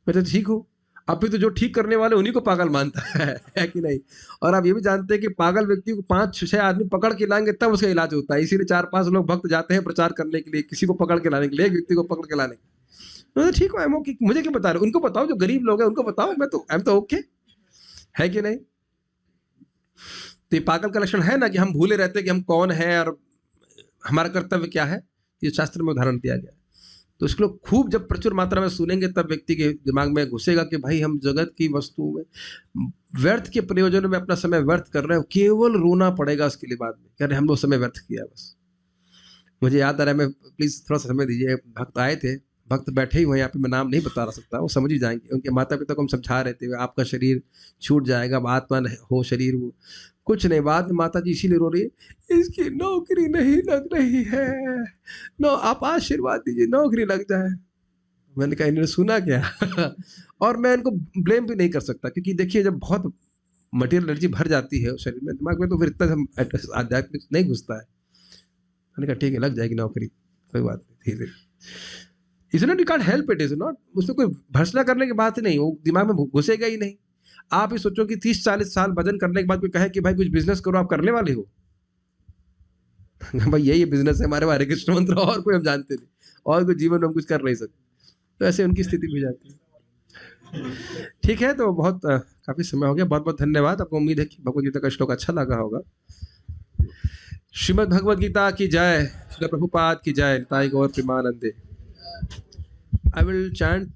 मैं तो ठीक हूँ। अब फिर तो जो ठीक करने वाले उन्हीं को पागल मानता है कि नहीं। और आप ये भी जानते हैं कि पागल व्यक्ति को 5-6 आदमी पकड़ के लाएंगे तब उसका इलाज होता है। इसीलिए 4-5 लोग भक्त जाते हैं प्रचार करने के लिए, किसी को पकड़ के लाने के लिए, एक व्यक्ति को पकड़ के लाने के लिए। ठीक है, मुझे क्यों बता रहे, उनको बताओ, जो गरीब लोग हैं उनको बताओ, मैं तो ओके है कि नहीं। तो ये पागल का लक्षण है ना, कि हम भूले रहते हैं कि हम कौन है और हमारा कर्तव्य क्या है। ये शास्त्र में उदाहरण दिया गया है। तो इसको खूब जब प्रचुर मात्रा में सुनेंगे तब व्यक्ति के दिमाग में घुसेगा कि भाई हम जगत की वस्तु में व्यर्थ के प्रयोजन में अपना समय व्यर्थ कर रहे हैं, केवल रोना पड़ेगा उसके लिए बाद में, कह रहे हम लोग समय व्यर्थ किया बस। मुझे याद आ रहा है, मैं प्लीज थोड़ा सा समय दीजिए, भक्त आए थे, भक्त बैठे ही हुए यहाँ पे, मैं नाम नहीं बता सकता, वो समझ ही जाएंगे। उनके माता पिता को हम समझा रहे थे आपका शरीर छूट जाएगा, अब आत्मा हो शरीर, वो कुछ नहीं। बाद में माता जी इसीलिए रो रही है, इसकी नौकरी नहीं लग रही है, आप आशीर्वाद दीजिए नौकरी लग जाए। मैंने कहा इन्होंने सुना क्या और मैं इनको ब्लेम भी नहीं कर सकता, क्योंकि देखिए जब बहुत मटेरियल एनर्जी भर जाती है शरीर में, दिमाग में, तो फिर इतना आध्यात्मिक नहीं घुसता है। मैंने कहा ठीक है लग जाएगी नौकरी, कोई बात नहीं, धीरे is not, you can't help it, is not, उसमें कोई भर्सना करने की बात नहीं, वो दिमाग में घुसेगा ही नहीं। आप ही सोचो कि 30-40 साल भजन करने के बाद कोई कहे कि भाई कुछ बिजनेस करो, आप करने वाले हो भाई यही बिजनेस है हमारे, हरे कृष्ण मंत्र, और कोई हम जानते नहीं, और कोई जीवन में हम कुछ कर नहीं सकते। तो ऐसे उनकी स्थिति भी जाती है। ठीक है, तो बहुत काफी समय हो गया, बहुत बहुत धन्यवाद। आपको उम्मीद है कि भगवद गीता का श्लोक अच्छा लगा होगा। श्रीमद् भगवद गीता की जय, श्रील प्रभुपाद की जय, निताई गौर प्रेमानंदे। I will chant